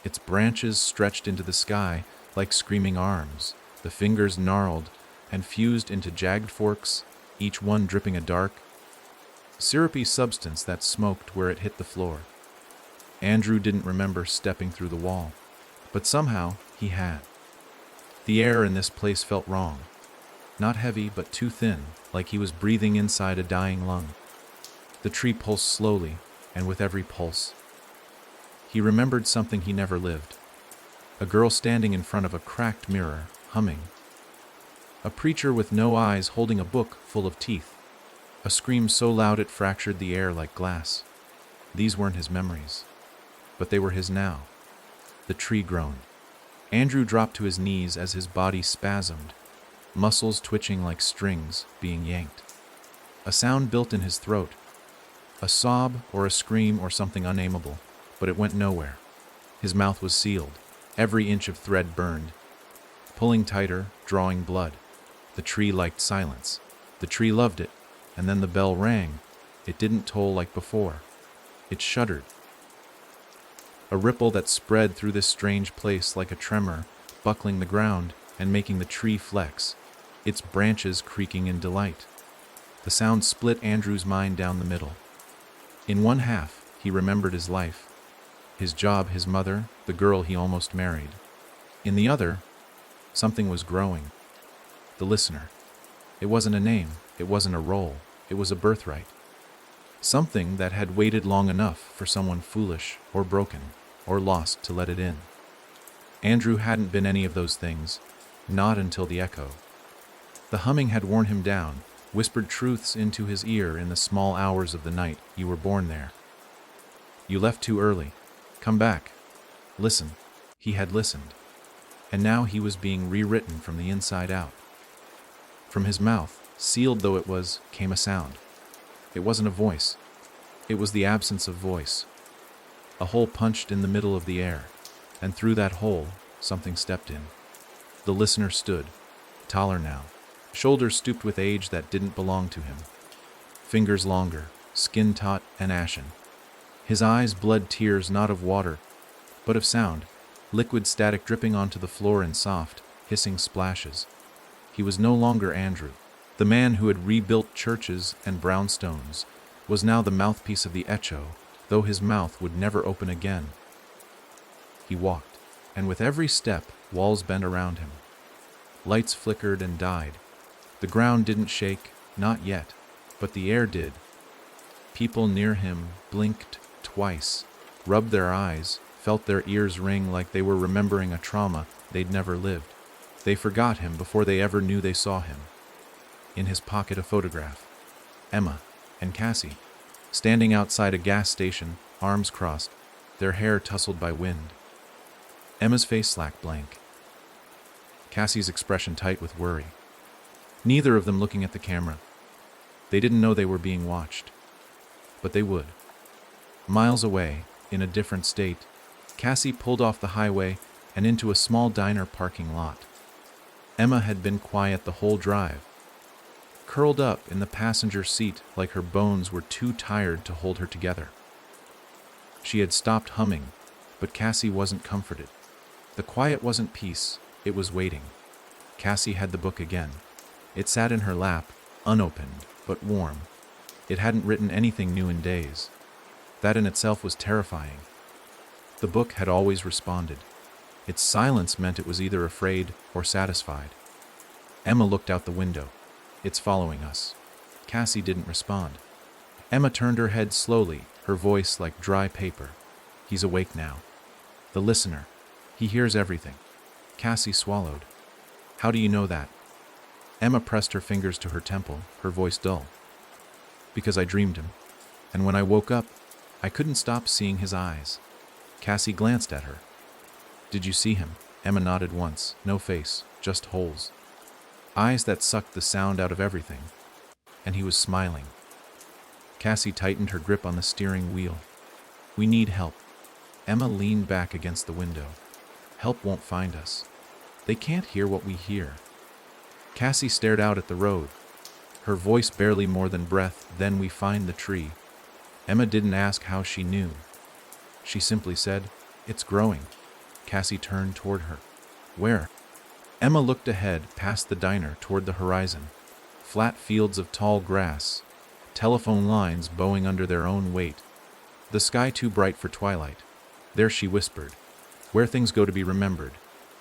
Its branches stretched into the sky like screaming arms, the fingers gnarled and fused into jagged forks, each one dripping a dark, syrupy substance that smoked where it hit the floor. Andrew didn't remember stepping through the wall, but somehow he had. The air in this place felt wrong. Not heavy, but too thin, like he was breathing inside a dying lung. The tree pulsed slowly, and with every pulse, he remembered something he never lived. A girl standing in front of a cracked mirror, humming. A preacher with no eyes holding a book full of teeth. A scream so loud it fractured the air like glass. These weren't his memories, but they were his now. The tree groaned. Andrew dropped to his knees as his body spasmed, muscles twitching like strings being yanked. A sound built in his throat, a sob or a scream or something unnameable, but it went nowhere. His mouth was sealed, every inch of thread burned, pulling tighter, drawing blood. The tree liked silence. The tree loved it, and then the bell rang. It didn't toll like before. It shuddered. A ripple that spread through this strange place like a tremor, buckling the ground and making the tree flex, its branches creaking in delight. The sound split Andrew's mind down the middle. In one half, he remembered his life, his job, his mother, the girl he almost married. In the other, something was growing. The listener. It wasn't a name, it wasn't a role, it was a birthright. Something that had waited long enough for someone foolish or broken or lost to let it in. Andrew hadn't been any of those things, not until the echo. The humming had worn him down, whispered truths into his ear in the small hours of the night. You were born there. You left too early. Come back. Listen. He had listened. And now he was being rewritten from the inside out. From his mouth, sealed though it was, came a sound. It wasn't a voice. It was the absence of voice. A hole punched in the middle of the air, and through that hole, something stepped in. The listener stood, taller now, shoulders stooped with age that didn't belong to him. Fingers longer, skin taut and ashen. His eyes bled tears not of water, but of sound, liquid static dripping onto the floor in soft, hissing splashes. He was no longer Andrew. The man who had rebuilt churches and brownstones was now the mouthpiece of the echo, though his mouth would never open again. He walked, and with every step, walls bent around him. Lights flickered and died. The ground didn't shake, not yet, but the air did. People near him blinked twice, rubbed their eyes, felt their ears ring like they were remembering a trauma they'd never lived. They forgot him before they ever knew they saw him. In his pocket, a photograph. Emma, and Cassie, standing outside a gas station, arms crossed, their hair tousled by wind. Emma's face slack blank. Cassie's expression tight with worry. Neither of them looking at the camera. They didn't know they were being watched. But they would. Miles away, in a different state, Cassie pulled off the highway and into a small diner parking lot. Emma had been quiet the whole drive, curled up in the passenger seat like her bones were too tired to hold her together. She had stopped humming, but Cassie wasn't comforted. The quiet wasn't peace, it was waiting. Cassie had the book again. It sat in her lap, unopened, but warm. It hadn't written anything new in days. That in itself was terrifying. The book had always responded. Its silence meant it was either afraid or satisfied. Emma looked out the window. It's following us. Cassie didn't respond. Emma turned her head slowly, her voice like dry paper. He's awake now. The listener. He hears everything. Cassie swallowed. How do you know that? Emma pressed her fingers to her temple, her voice dull. Because I dreamed him. And when I woke up, I couldn't stop seeing his eyes. Cassie glanced at her. Did you see him? Emma nodded once. No face, just holes. Eyes that sucked the sound out of everything. And he was smiling. Cassie tightened her grip on the steering wheel. We need help. Emma leaned back against the window. Help won't find us. They can't hear what we hear. Cassie stared out at the road. Her voice barely more than breath. Then we find the tree. Emma didn't ask how she knew. She simply said, it's growing. Cassie turned toward her. Where? Emma looked ahead, past the diner, toward the horizon. Flat fields of tall grass. Telephone lines bowing under their own weight. The sky too bright for twilight. There, she whispered. Where things go to be remembered.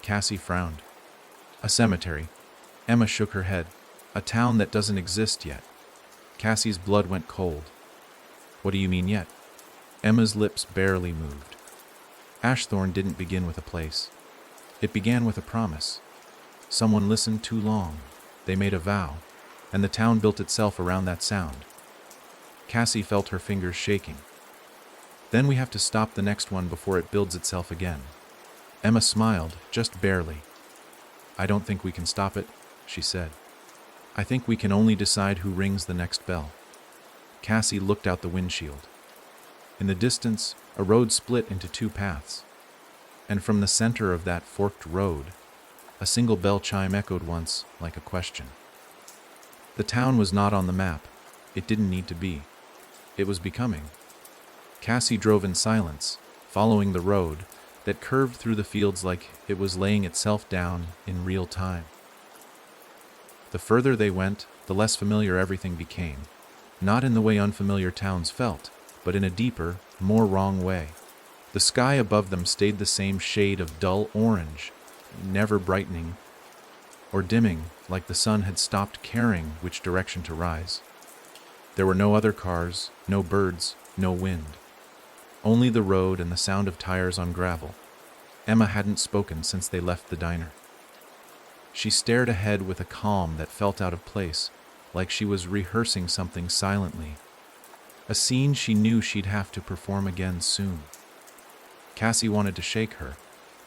Cassie frowned. A cemetery. Emma shook her head. A town that doesn't exist yet. Cassie's blood went cold. What do you mean yet? Emma's lips barely moved. Ashthorne didn't begin with a place. It began with a promise. Someone listened too long. They made a vow, and the town built itself around that sound. Cassie felt her fingers shaking. Then we have to stop the next one before it builds itself again. Emma smiled, just barely. I don't think we can stop it, she said. I think we can only decide who rings the next bell. Cassie looked out the windshield. In the distance, a road split into two paths. And from the center of that forked road, a single bell chime echoed once like a question. The town was not on the map. It didn't need to be. It was becoming. Cassie drove in silence, following the road that curved through the fields like it was laying itself down in real time. The further they went, the less familiar everything became. Not in the way unfamiliar towns felt, but in a deeper, more wrong way. The sky above them stayed the same shade of dull orange, never brightening or dimming, like the sun had stopped caring which direction to rise. There were no other cars, no birds, no wind. Only the road and the sound of tires on gravel. Emma hadn't spoken since they left the diner. She stared ahead with a calm that felt out of place, like she was rehearsing something silently. A scene she knew she'd have to perform again soon. Cassie wanted to shake her,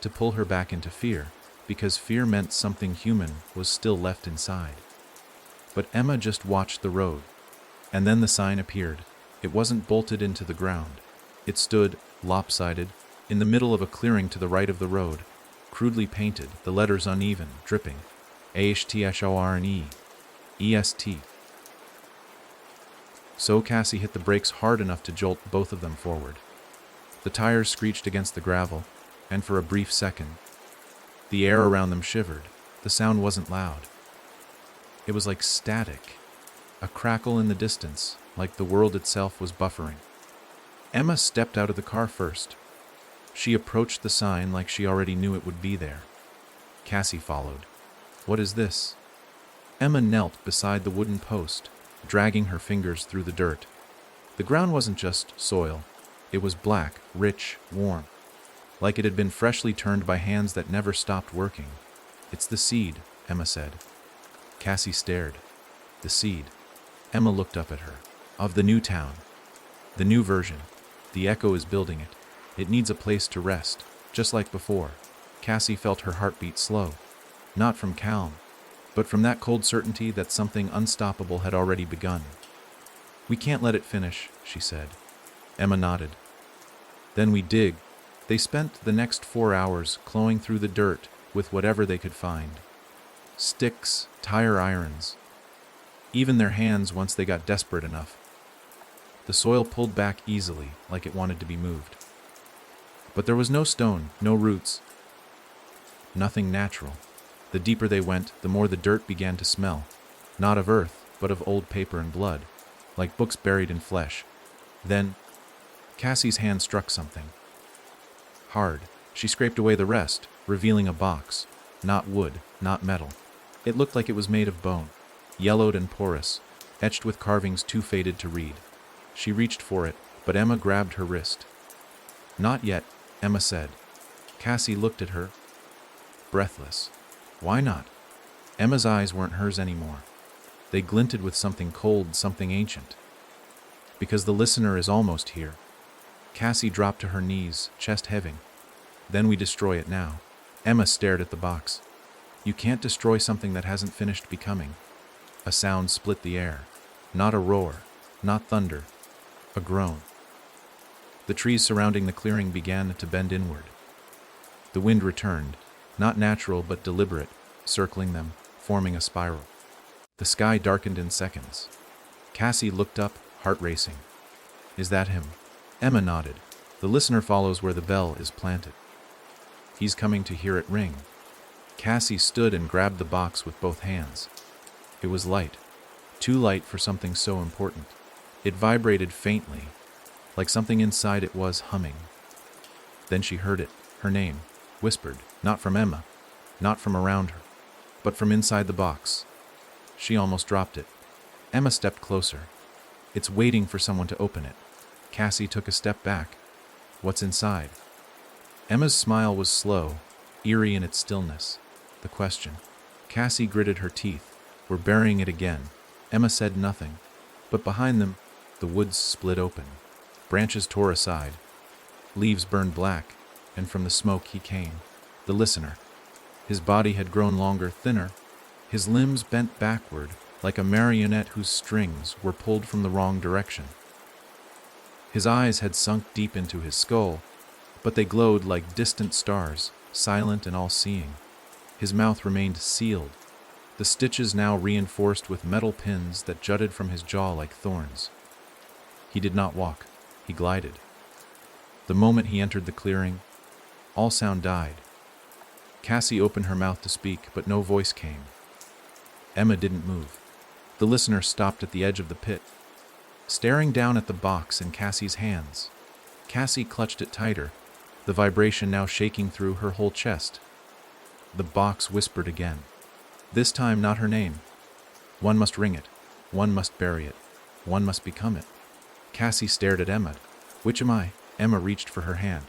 to pull her back into fear, because fear meant something human was still left inside. But Emma just watched the road, and then the sign appeared. It wasn't bolted into the ground. It stood, lopsided, in the middle of a clearing to the right of the road, crudely painted, the letters uneven, dripping. ASHTHORNE. EST. So Cassie hit the brakes hard enough to jolt both of them forward. The tires screeched against the gravel, and for a brief second, the air around them shivered. The sound wasn't loud. It was like static, a crackle in the distance, like the world itself was buffering. Emma stepped out of the car first. She approached the sign like she already knew it would be there. Cassie followed. What is this? Emma knelt beside the wooden post, dragging her fingers through the dirt. The ground wasn't just soil. It was black, rich, warm, like it had been freshly turned by hands that never stopped working. It's the seed, Emma said. Cassie stared. The seed. Emma looked up at her. Of the new town. The new version. The echo is building it. It needs a place to rest, just like before. Cassie felt her heartbeat slow. Not from calm, but from that cold certainty that something unstoppable had already begun. We can't let it finish, she said. Emma nodded. Then we dig. They spent the next 4 hours clawing through the dirt with whatever they could find. Sticks, tire irons. Even their hands once they got desperate enough. The soil pulled back easily, like it wanted to be moved. But there was no stone, no roots. Nothing natural. The deeper they went, the more the dirt began to smell. Not of earth, but of old paper and blood, like books buried in flesh. Then, Cassie's hand struck something. Hard. She scraped away the rest, revealing a box. Not wood, not metal. It looked like it was made of bone, yellowed and porous, etched with carvings too faded to read. She reached for it, but Emma grabbed her wrist. Not yet, Emma said. Cassie looked at her, breathless. Why not? Emma's eyes weren't hers anymore. They glinted with something cold, something ancient. Because the listener is almost here. Cassie dropped to her knees, chest heaving. Then we destroy it now. Emma stared at the box. You can't destroy something that hasn't finished becoming. A sound split the air. Not a roar, not thunder, a groan. The trees surrounding the clearing began to bend inward. The wind returned, not natural but deliberate, circling them, forming a spiral. The sky darkened in seconds. Cassie looked up, heart racing. Is that him? Emma nodded. The listener follows where the bell is planted. He's coming to hear it ring. Cassie stood and grabbed the box with both hands. It was light, too light for something so important. It vibrated faintly, like something inside it was humming. Then she heard it, her name, whispered, not from Emma, not from around her, but from inside the box. She almost dropped it. Emma stepped closer. It's waiting for someone to open it. Cassie took a step back. What's inside? Emma's smile was slow, eerie in its stillness. The question. Cassie gritted her teeth. We're burying it again. Emma said nothing, but behind them, the woods split open. Branches tore aside. Leaves burned black, and from the smoke he came. The listener. His body had grown longer, thinner. His limbs bent backward, like a marionette whose strings were pulled from the wrong direction. His eyes had sunk deep into his skull, but they glowed like distant stars, silent and all-seeing. His mouth remained sealed, the stitches now reinforced with metal pins that jutted from his jaw like thorns. He did not walk, he glided. The moment he entered the clearing, all sound died. Cassie opened her mouth to speak, but no voice came. Emma didn't move. The listener stopped at the edge of the pit, staring down at the box in Cassie's hands. Cassie clutched it tighter, the vibration now shaking through her whole chest. The box whispered again. This time not her name. One must ring it. One must bury it. One must become it. Cassie stared at Emma. Which am I? Emma reached for her hand.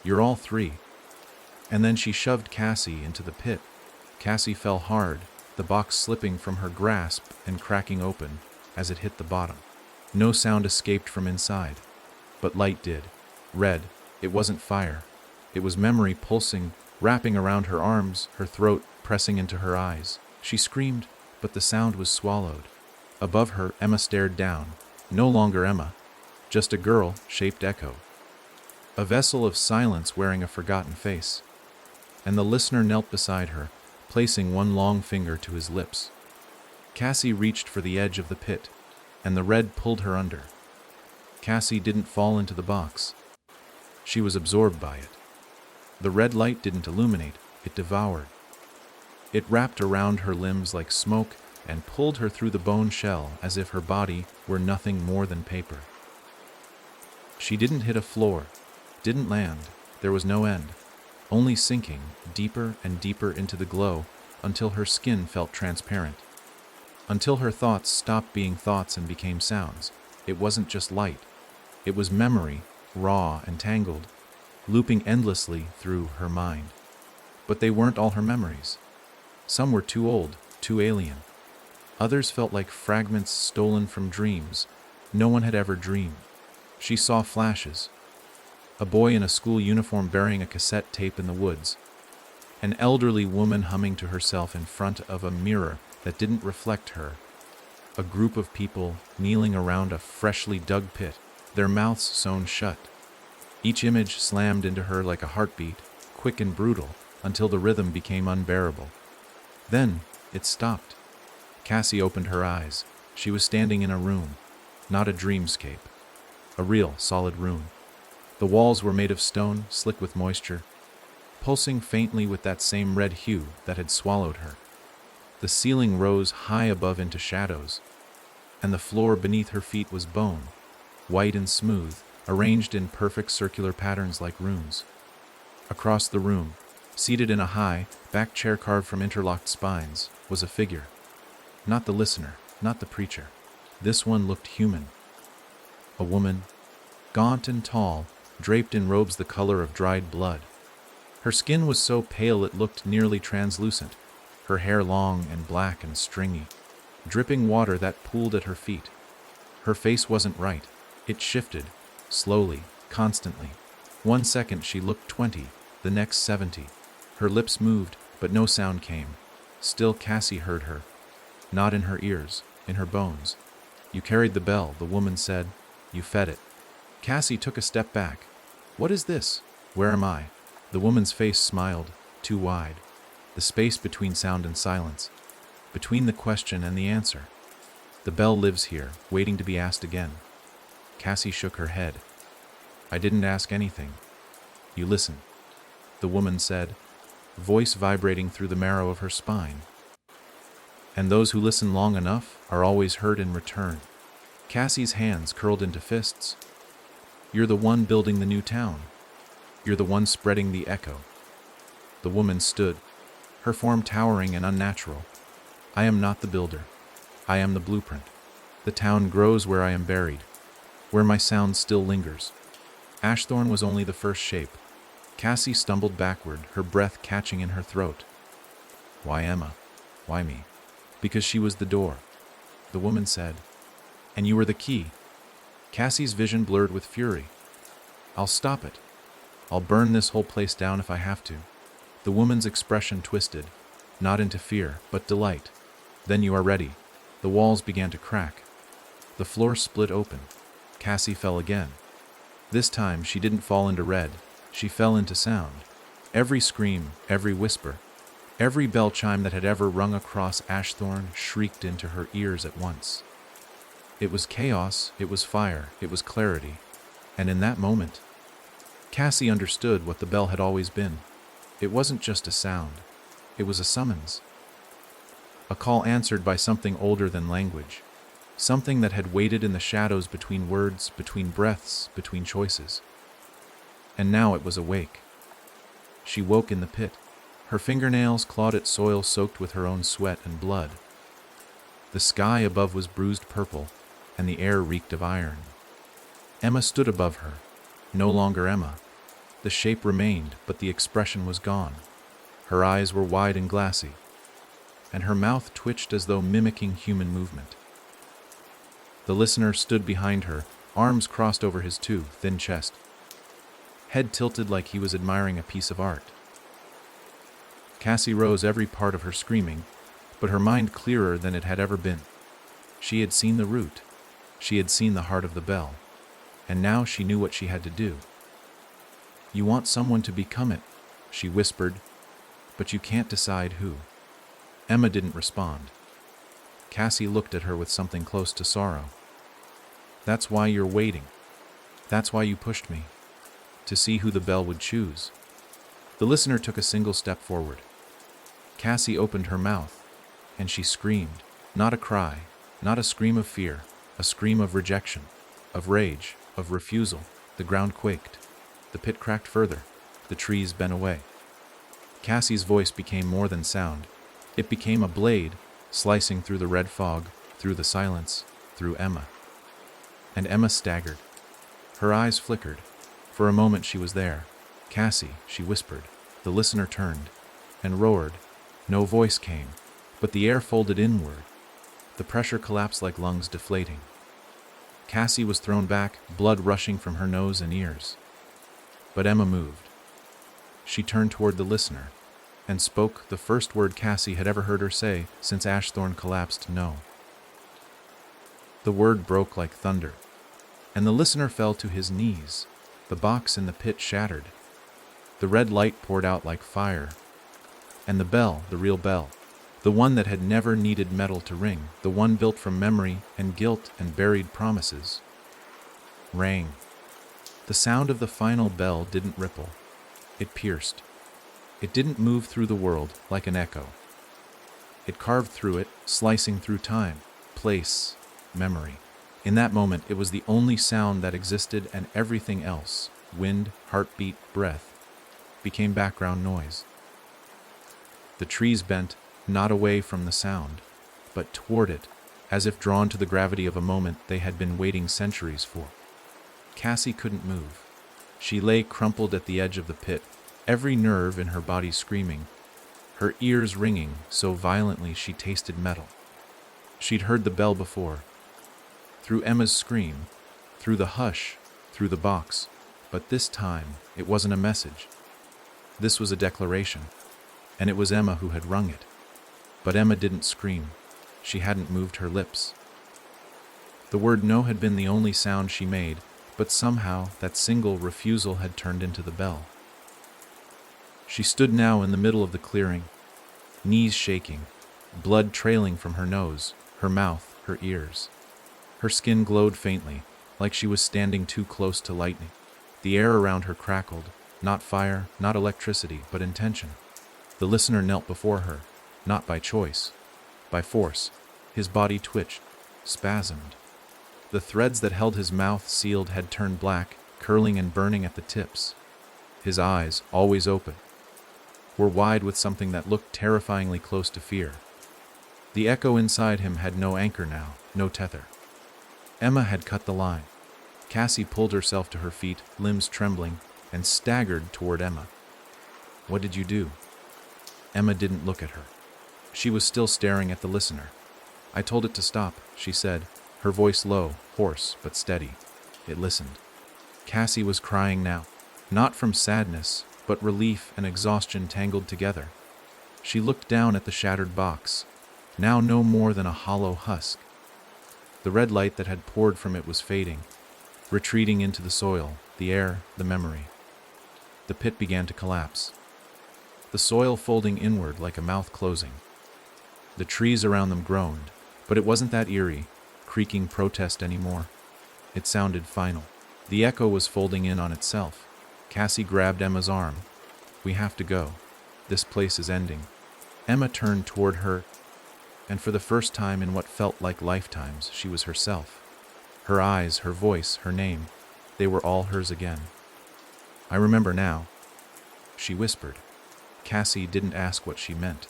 You're all three. And then she shoved Cassie into the pit. Cassie fell hard, the box slipping from her grasp and cracking open as it hit the bottom. No sound escaped from inside, but light did. Red. It wasn't fire. It was memory pulsing, wrapping around her arms, her throat pressing into her eyes. She screamed, but the sound was swallowed. Above her, Emma stared down. No longer Emma, just a girl-shaped echo. A vessel of silence wearing a forgotten face. And the listener knelt beside her, placing one long finger to his lips. Cassie reached for the edge of the pit, and the red pulled her under. Cassie didn't fall into the box. She was absorbed by it. The red light didn't illuminate, it devoured. It wrapped around her limbs like smoke and pulled her through the bone shell as if her body were nothing more than paper. She didn't hit a floor, didn't land, there was no end, only sinking deeper and deeper into the glow until her skin felt transparent. Until her thoughts stopped being thoughts and became sounds. It wasn't just light. It was memory, raw and tangled, looping endlessly through her mind. But they weren't all her memories. Some were too old, too alien. Others felt like fragments stolen from dreams no one had ever dreamed. She saw flashes. A boy in a school uniform burying a cassette tape in the woods. An elderly woman humming to herself in front of a mirror that didn't reflect her. A group of people kneeling around a freshly dug pit, their mouths sewn shut. Each image slammed into her like a heartbeat, quick and brutal, until the rhythm became unbearable. Then it stopped. Cassie opened her eyes. She was standing in a room, not a dreamscape. A real, solid room. The walls were made of stone, slick with moisture, pulsing faintly with that same red hue that had swallowed her. The ceiling rose high above into shadows, and the floor beneath her feet was bone, white and smooth, arranged in perfect circular patterns like runes. Across the room, seated in a high, back chair carved from interlocked spines, was a figure. Not the listener, not the preacher. This one looked human. A woman, gaunt and tall, draped in robes the color of dried blood. Her skin was so pale it looked nearly translucent, her hair long and black and stringy, dripping water that pooled at her feet. Her face wasn't right. It shifted, slowly, constantly. 1 second she looked 20, the next 70. Her lips moved, but no sound came. Still Cassie heard her. Not in her ears, in her bones. "You carried the bell," the woman said. "You fed it." Cassie took a step back. "What is this? Where am I?" The woman's face smiled, too wide. The space between sound and silence. Between the question and the answer. "The bell lives here, waiting to be asked again." Cassie shook her head. "I didn't ask anything. You listen," the woman said, voice vibrating through the marrow of her spine. "And those who listen long enough are always heard in return." Cassie's hands curled into fists. "You're the one building the new town. You're the one spreading the echo." The woman stood, her form towering and unnatural. "I am not the builder. I am the blueprint. The town grows where I am buried, where my sound still lingers." Ashthorn was only the first shape. Cassie stumbled backward, her breath catching in her throat. "Why Emma? Why me?" "Because she was the door," the woman said. "And you were the key." Cassie's vision blurred with fury. "I'll stop it. I'll burn this whole place down if I have to." The woman's expression twisted, not into fear, but delight. "Then you are ready." The walls began to crack. The floor split open. Cassie fell again. This time she didn't fall into red. She fell into sound. Every scream, every whisper, every bell chime that had ever rung across Ashthorn shrieked into her ears at once. It was chaos, it was fire, it was clarity. And in that moment, Cassie understood what the bell had always been. It wasn't just a sound. It was a summons. A call answered by something older than language. Something that had waited in the shadows between words, between breaths, between choices. And now it was awake. She woke in the pit. Her fingernails clawed at soil soaked with her own sweat and blood. The sky above was bruised purple, and the air reeked of iron. Emma stood above her, no longer Emma. The shape remained, but the expression was gone. Her eyes were wide and glassy, and her mouth twitched as though mimicking human movement. The listener stood behind her, arms crossed over his too thin chest, head tilted like he was admiring a piece of art. Cassie rose, every part of her screaming, but her mind clearer than it had ever been. She had seen the root. She had seen the heart of the bell. And now she knew what she had to do. "You want someone to become it," she whispered, "but you can't decide who." Emma didn't respond. Cassie looked at her with something close to sorrow. "That's why you're waiting. That's why you pushed me. To see who the bell would choose." The listener took a single step forward. Cassie opened her mouth, and she screamed. Not a cry, not a scream of fear, a scream of rejection, of rage, of refusal. The ground quaked. The pit cracked further. The trees bent away. Cassie's voice became more than sound. It became a blade, slicing through the red fog, through the silence, through Emma. And Emma staggered. Her eyes flickered. For a moment she was there. "Cassie," she whispered. The listener turned and roared. No voice came, but the air folded inward. The pressure collapsed like lungs deflating. Cassie was thrown back, blood rushing from her nose and ears. But Emma moved. She turned toward the listener and spoke the first word Cassie had ever heard her say since Ashthorn collapsed, "No." The word broke like thunder, and the listener fell to his knees. The box in the pit shattered. The red light poured out like fire. And the bell, the real bell, the one that had never needed metal to ring, the one built from memory and guilt and buried promises, rang. The sound of the final bell didn't ripple. It pierced. It didn't move through the world like an echo. It carved through it, slicing through time, place, memory. In that moment, it was the only sound that existed, and everything else, wind, heartbeat, breath, became background noise. The trees bent, not away from the sound, but toward it, as if drawn to the gravity of a moment they had been waiting centuries for. Cassie couldn't move. She lay crumpled at the edge of the pit, every nerve in her body screaming, her ears ringing so violently she tasted metal. She'd heard the bell before, through Emma's scream, through the hush, through the box, but this time it wasn't a message. This was a declaration, and it was Emma who had rung it. But Emma didn't scream. She hadn't moved her lips. The word no had been the only sound she made, but somehow that single refusal had turned into the bell. She stood now in the middle of the clearing, knees shaking, blood trailing from her nose, her mouth, her ears. Her skin glowed faintly, like she was standing too close to lightning. The air around her crackled, not fire, not electricity, but intention. The listener knelt before her, not by choice, by force. His body twitched, spasmed. The threads that held his mouth sealed had turned black, curling and burning at the tips. His eyes, always open, were wide with something that looked terrifyingly close to fear. The echo inside him had no anchor now, no tether. Emma had cut the line. Cassie pulled herself to her feet, limbs trembling, and staggered toward Emma. "What did you do?" Emma didn't look at her. She was still staring at the listener. "I told it to stop," she said, her voice low, hoarse, but steady. It listened. Cassie was crying now, not from sadness, but relief and exhaustion tangled together. She looked down at the shattered box, now no more than a hollow husk. The red light that had poured from it was fading, retreating into the soil, the air, the memory. The pit began to collapse, the soil folding inward like a mouth closing. The trees around them groaned, but it wasn't that eerie, creaking protest anymore. It sounded final. The echo was folding in on itself. Cassie grabbed Emma's arm. "We have to go. This place is ending." Emma turned toward her, and for the first time in what felt like lifetimes, she was herself. Her eyes, her voice, her name, they were all hers again. "I remember now," she whispered. Cassie didn't ask what she meant.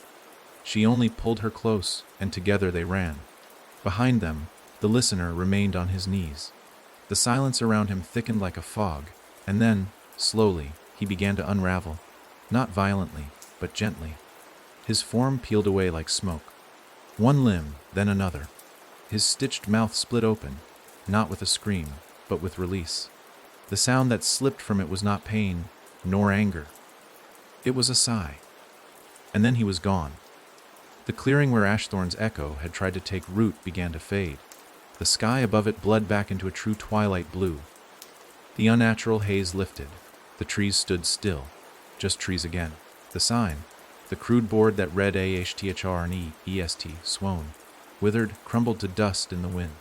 She only pulled her close, and together they ran. Behind them, the listener remained on his knees. The silence around him thickened like a fog, and then, slowly, he began to unravel, not violently, but gently. His form peeled away like smoke. One limb, then another. His stitched mouth split open, not with a scream, but with release. The sound that slipped from it was not pain, nor anger. It was a sigh. And then he was gone. The clearing where Ashthorn's echo had tried to take root began to fade. The sky above it bled back into a true twilight blue. The unnatural haze lifted. The trees stood still, just trees again. The sign, the crude board that read AHTHR and EST, swone, withered, crumbled to dust in the wind.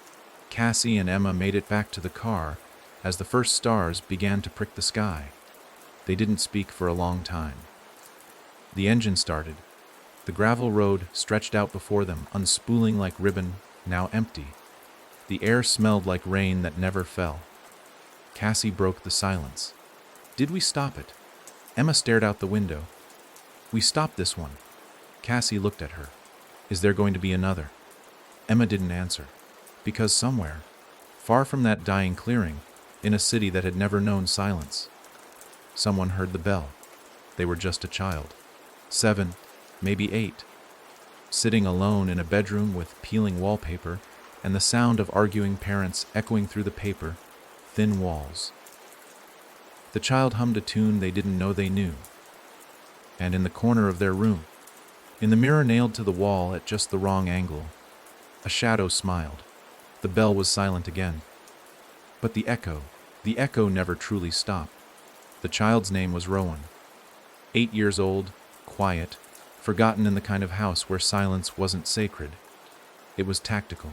Cassie and Emma made it back to the car as the first stars began to prick the sky. They didn't speak for a long time. The engine started. The gravel road stretched out before them, unspooling like ribbon, now empty. The air smelled like rain that never fell. Cassie broke the silence. "Did we stop it?" Emma stared out the window. "We stopped this one." Cassie looked at her. "Is there going to be another?" Emma didn't answer. Because somewhere, far from that dying clearing, in a city that had never known silence, someone heard the bell. They were just a child. 7, maybe 8. sitting alone in a bedroom with peeling wallpaper and the sound of arguing parents echoing through the paper, thin walls. The child hummed a tune they didn't know they knew. And in the corner of their room, in the mirror nailed to the wall at just the wrong angle, a shadow smiled. The bell was silent again. But the echo never truly stopped. The child's name was Rowan. 8 years old, quiet, forgotten in the kind of house where silence wasn't sacred. It was tactical.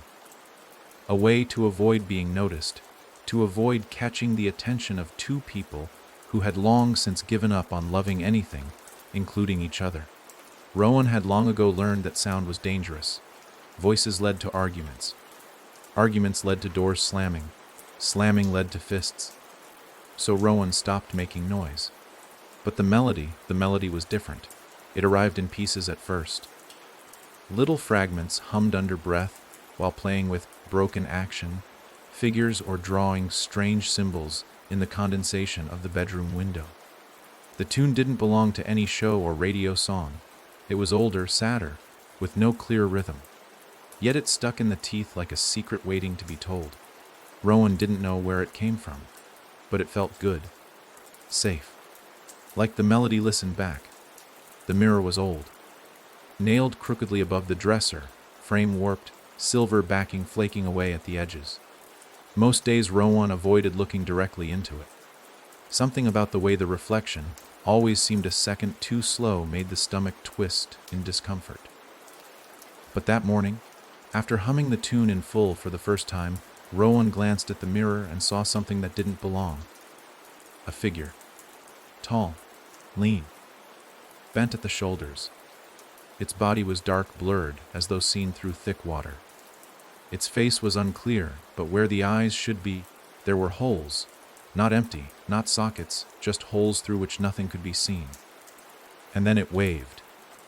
A way to avoid being noticed, to avoid catching the attention of two people who had long since given up on loving anything, including each other. Rowan had long ago learned that sound was dangerous. Voices led to arguments. Arguments led to doors slamming. Slamming led to fists. So Rowan stopped making noise. But the melody was different. It arrived in pieces at first. Little fragments hummed under breath while playing with broken action, figures or drawing strange symbols in the condensation of the bedroom window. The tune didn't belong to any show or radio song. It was older, sadder, with no clear rhythm. Yet it stuck in the teeth like a secret waiting to be told. Rowan didn't know where it came from, but it felt good, safe. Like the melody listened back. The mirror was old, nailed crookedly above the dresser, frame warped, silver backing flaking away at the edges. Most days Rowan avoided looking directly into it. Something about the way the reflection always seemed a second too slow made the stomach twist in discomfort. But that morning, after humming the tune in full for the first time, Rowan glanced at the mirror and saw something that didn't belong. A figure. Tall, lean, bent at the shoulders. Its body was dark, blurred, as though seen through thick water. Its face was unclear, but where the eyes should be, there were holes. Not empty, not sockets, just holes through which nothing could be seen. And then it waved.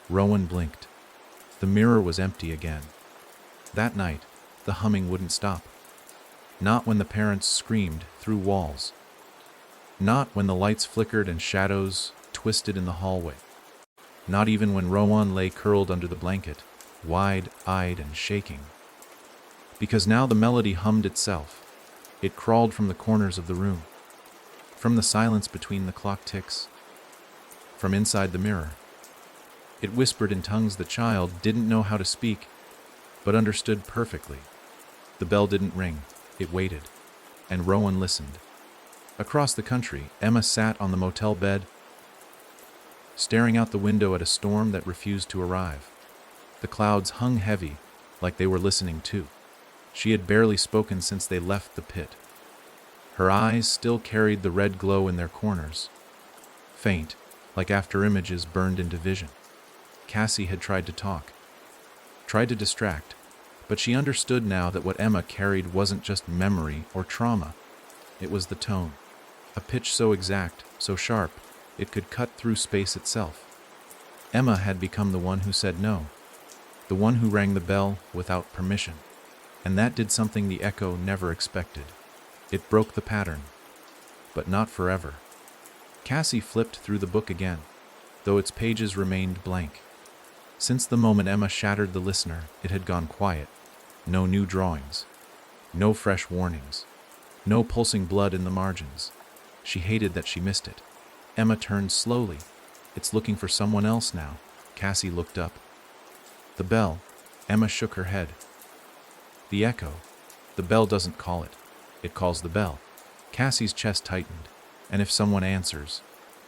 Rowan blinked. The mirror was empty again. That night, the humming wouldn't stop. Not when the parents screamed through walls. Not when the lights flickered and shadows twisted in the hallway. Not even when Rowan lay curled under the blanket, wide-eyed and shaking. Because now the melody hummed itself. It crawled from the corners of the room, from the silence between the clock ticks, from inside the mirror. It whispered in tongues the child didn't know how to speak, but understood perfectly. The bell didn't ring. It waited, and Rowan listened. Across the country, Emma sat on the motel bed, staring out the window at a storm that refused to arrive. The clouds hung heavy, like they were listening too. She had barely spoken since they left the pit. Her eyes still carried the red glow in their corners, faint, like after images burned into vision. Cassie had tried to talk, tried to distract, but she understood now that what Emma carried wasn't just memory or trauma. It was the tone, a pitch so exact, so sharp, it could cut through space itself. Emma had become the one who said no, the one who rang the bell without permission. And that did something the echo never expected. It broke the pattern, but not forever. Cassie flipped through the book again, though its pages remained blank. Since the moment Emma shattered the listener, it had gone quiet. No new drawings, no fresh warnings, no pulsing blood in the margins. She hated that she missed it. Emma turned slowly. It's looking for someone else now. Cassie looked up. The bell. Emma shook her head. The echo. The bell doesn't call it. It calls the bell. Cassie's chest tightened. And if someone answers?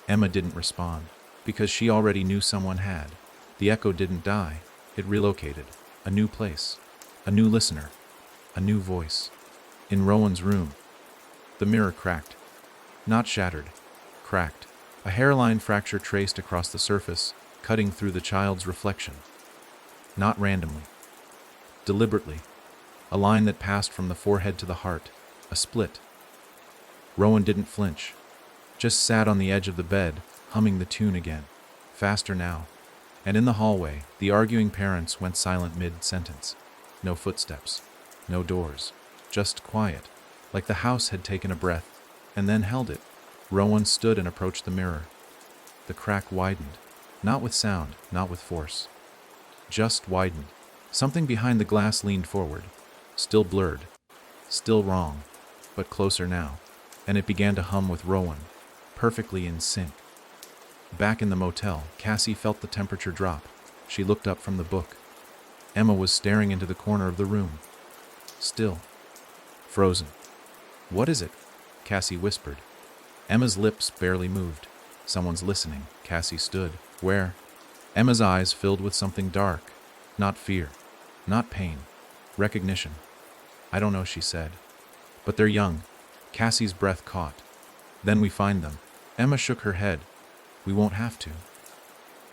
Emma didn't respond, because she already knew someone had. The echo didn't die. It relocated. A new place. A new listener. A new voice. In Rowan's room. The mirror cracked. Not shattered. Cracked. A hairline fracture traced across the surface, cutting through the child's reflection. Not randomly. Deliberately. A line that passed from the forehead to the heart. A split. Rowan didn't flinch. Just sat on the edge of the bed, humming the tune again. Faster now. And in the hallway, the arguing parents went silent mid-sentence. No footsteps. No doors. Just quiet. Like the house had taken a breath, and then held it. Rowan stood and approached the mirror. The crack widened. Not with sound, not with force. just widened. Something behind the glass leaned forward, still blurred, still wrong, but closer now, and it began to hum with Rowan, perfectly in sync. Back in the motel, Cassie felt the temperature drop. She looked up from the book. Emma was staring into the corner of the room. Still. Frozen. "What is it?" Cassie whispered. Emma's lips barely moved. "Someone's listening." Cassie stood. "Where?" Emma's eyes filled with something dark. Not fear. Not pain. Recognition. "I don't know," she said. "But they're young." Cassie's breath caught. "Then we find them." Emma shook her head. "We won't have to."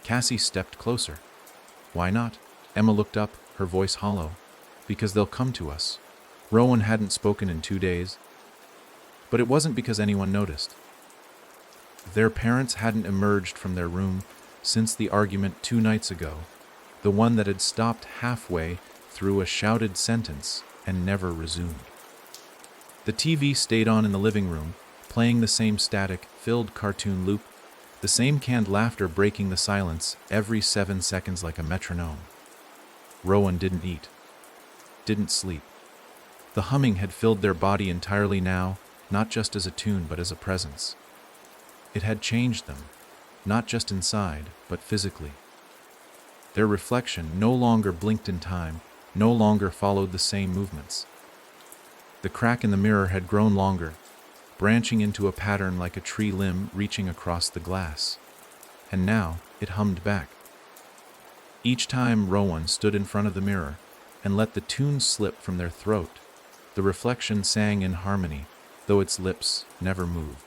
Cassie stepped closer. "Why not?" Emma looked up, her voice hollow. "Because they'll come to us." Rowan hadn't spoken in 2 days. But it wasn't because anyone noticed. Their parents hadn't emerged from their room since the argument 2 nights ago, the one that had stopped halfway through a shouted sentence and never resumed. The TV stayed on in the living room, playing the same static-filled cartoon loop, the same canned laughter breaking the silence every 7 seconds like a metronome. Rowan didn't eat, didn't sleep. The humming had filled their body entirely now, not just as a tune but as a presence. It had changed them, not just inside, but physically. Their reflection no longer blinked in time, no longer followed the same movements. The crack in the mirror had grown longer, branching into a pattern like a tree limb reaching across the glass. And now it hummed back. Each time Rowan stood in front of the mirror and let the tune slip from their throat, the reflection sang in harmony, though its lips never moved.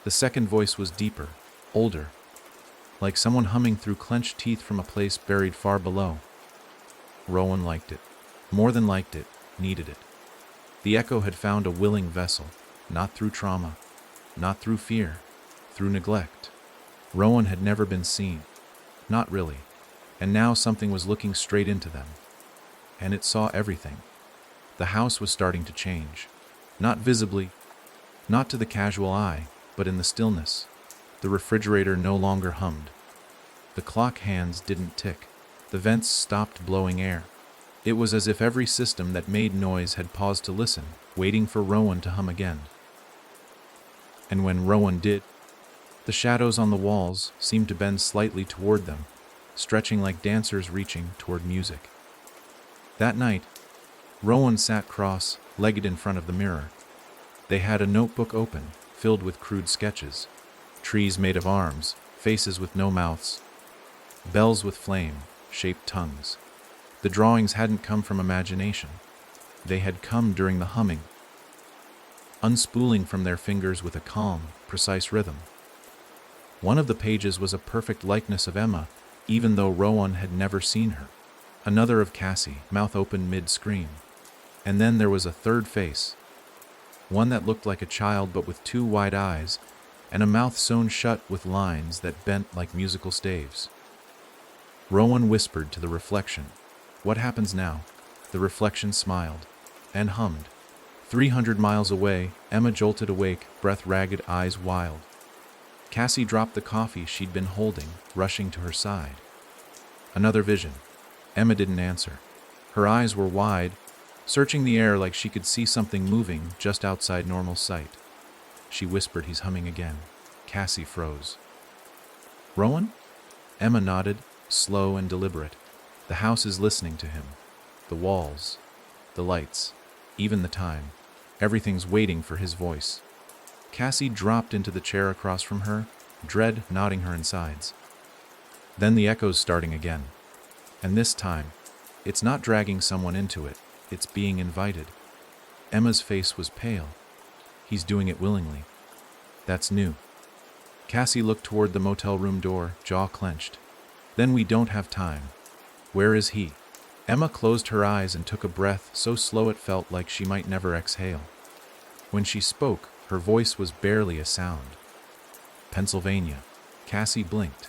The second voice was deeper, older, like someone humming through clenched teeth from a place buried far below. Rowan liked it. More than liked it, needed it. The echo had found a willing vessel, not through trauma, not through fear, through neglect. Rowan had never been seen, not really, and now something was looking straight into them. And it saw everything. The house was starting to change, not visibly, not to the casual eye, but in the stillness. The refrigerator no longer hummed. The clock hands didn't tick. The vents stopped blowing air. It was as if every system that made noise had paused to listen, waiting for Rowan to hum again. And when Rowan did, the shadows on the walls seemed to bend slightly toward them, stretching like dancers reaching toward music. That night, Rowan sat cross-legged in front of the mirror. They had a notebook open, filled with crude sketches. Trees made of arms, faces with no mouths, bells with flame-shaped tongues. The drawings hadn't come from imagination. They had come during the humming, unspooling from their fingers with a calm, precise rhythm. One of the pages was a perfect likeness of Emma, even though Rowan had never seen her. Another of Cassie, mouth open mid-scream. And then there was a third face, one that looked like a child but with 2 wide eyes, and a mouth sewn shut with lines that bent like musical staves. Rowan whispered to the reflection, "What happens now?" The reflection smiled and hummed. 300 miles away, Emma jolted awake, breath ragged, eyes wild. Cassie dropped the coffee she'd been holding, rushing to her side. Another vision. Emma didn't answer. Her eyes were wide, searching the air like she could see something moving just outside normal sight. She whispered, "He's humming again." Cassie froze. "Rowan?" Emma nodded, slow and deliberate. "The house is listening to him. The walls, the lights, even the time. Everything's waiting for his voice." Cassie dropped into the chair across from her, dread knotting her insides. Then the echoes starting again. And this time, it's not dragging someone into it, it's being invited. Emma's face was pale. He's doing it willingly. That's new. Cassie looked toward the motel room door, jaw clenched. "Then we don't have time. Where is he?" Emma closed her eyes and took a breath so slow it felt like she might never exhale. When she spoke, her voice was barely a sound. "Pennsylvania." Cassie blinked.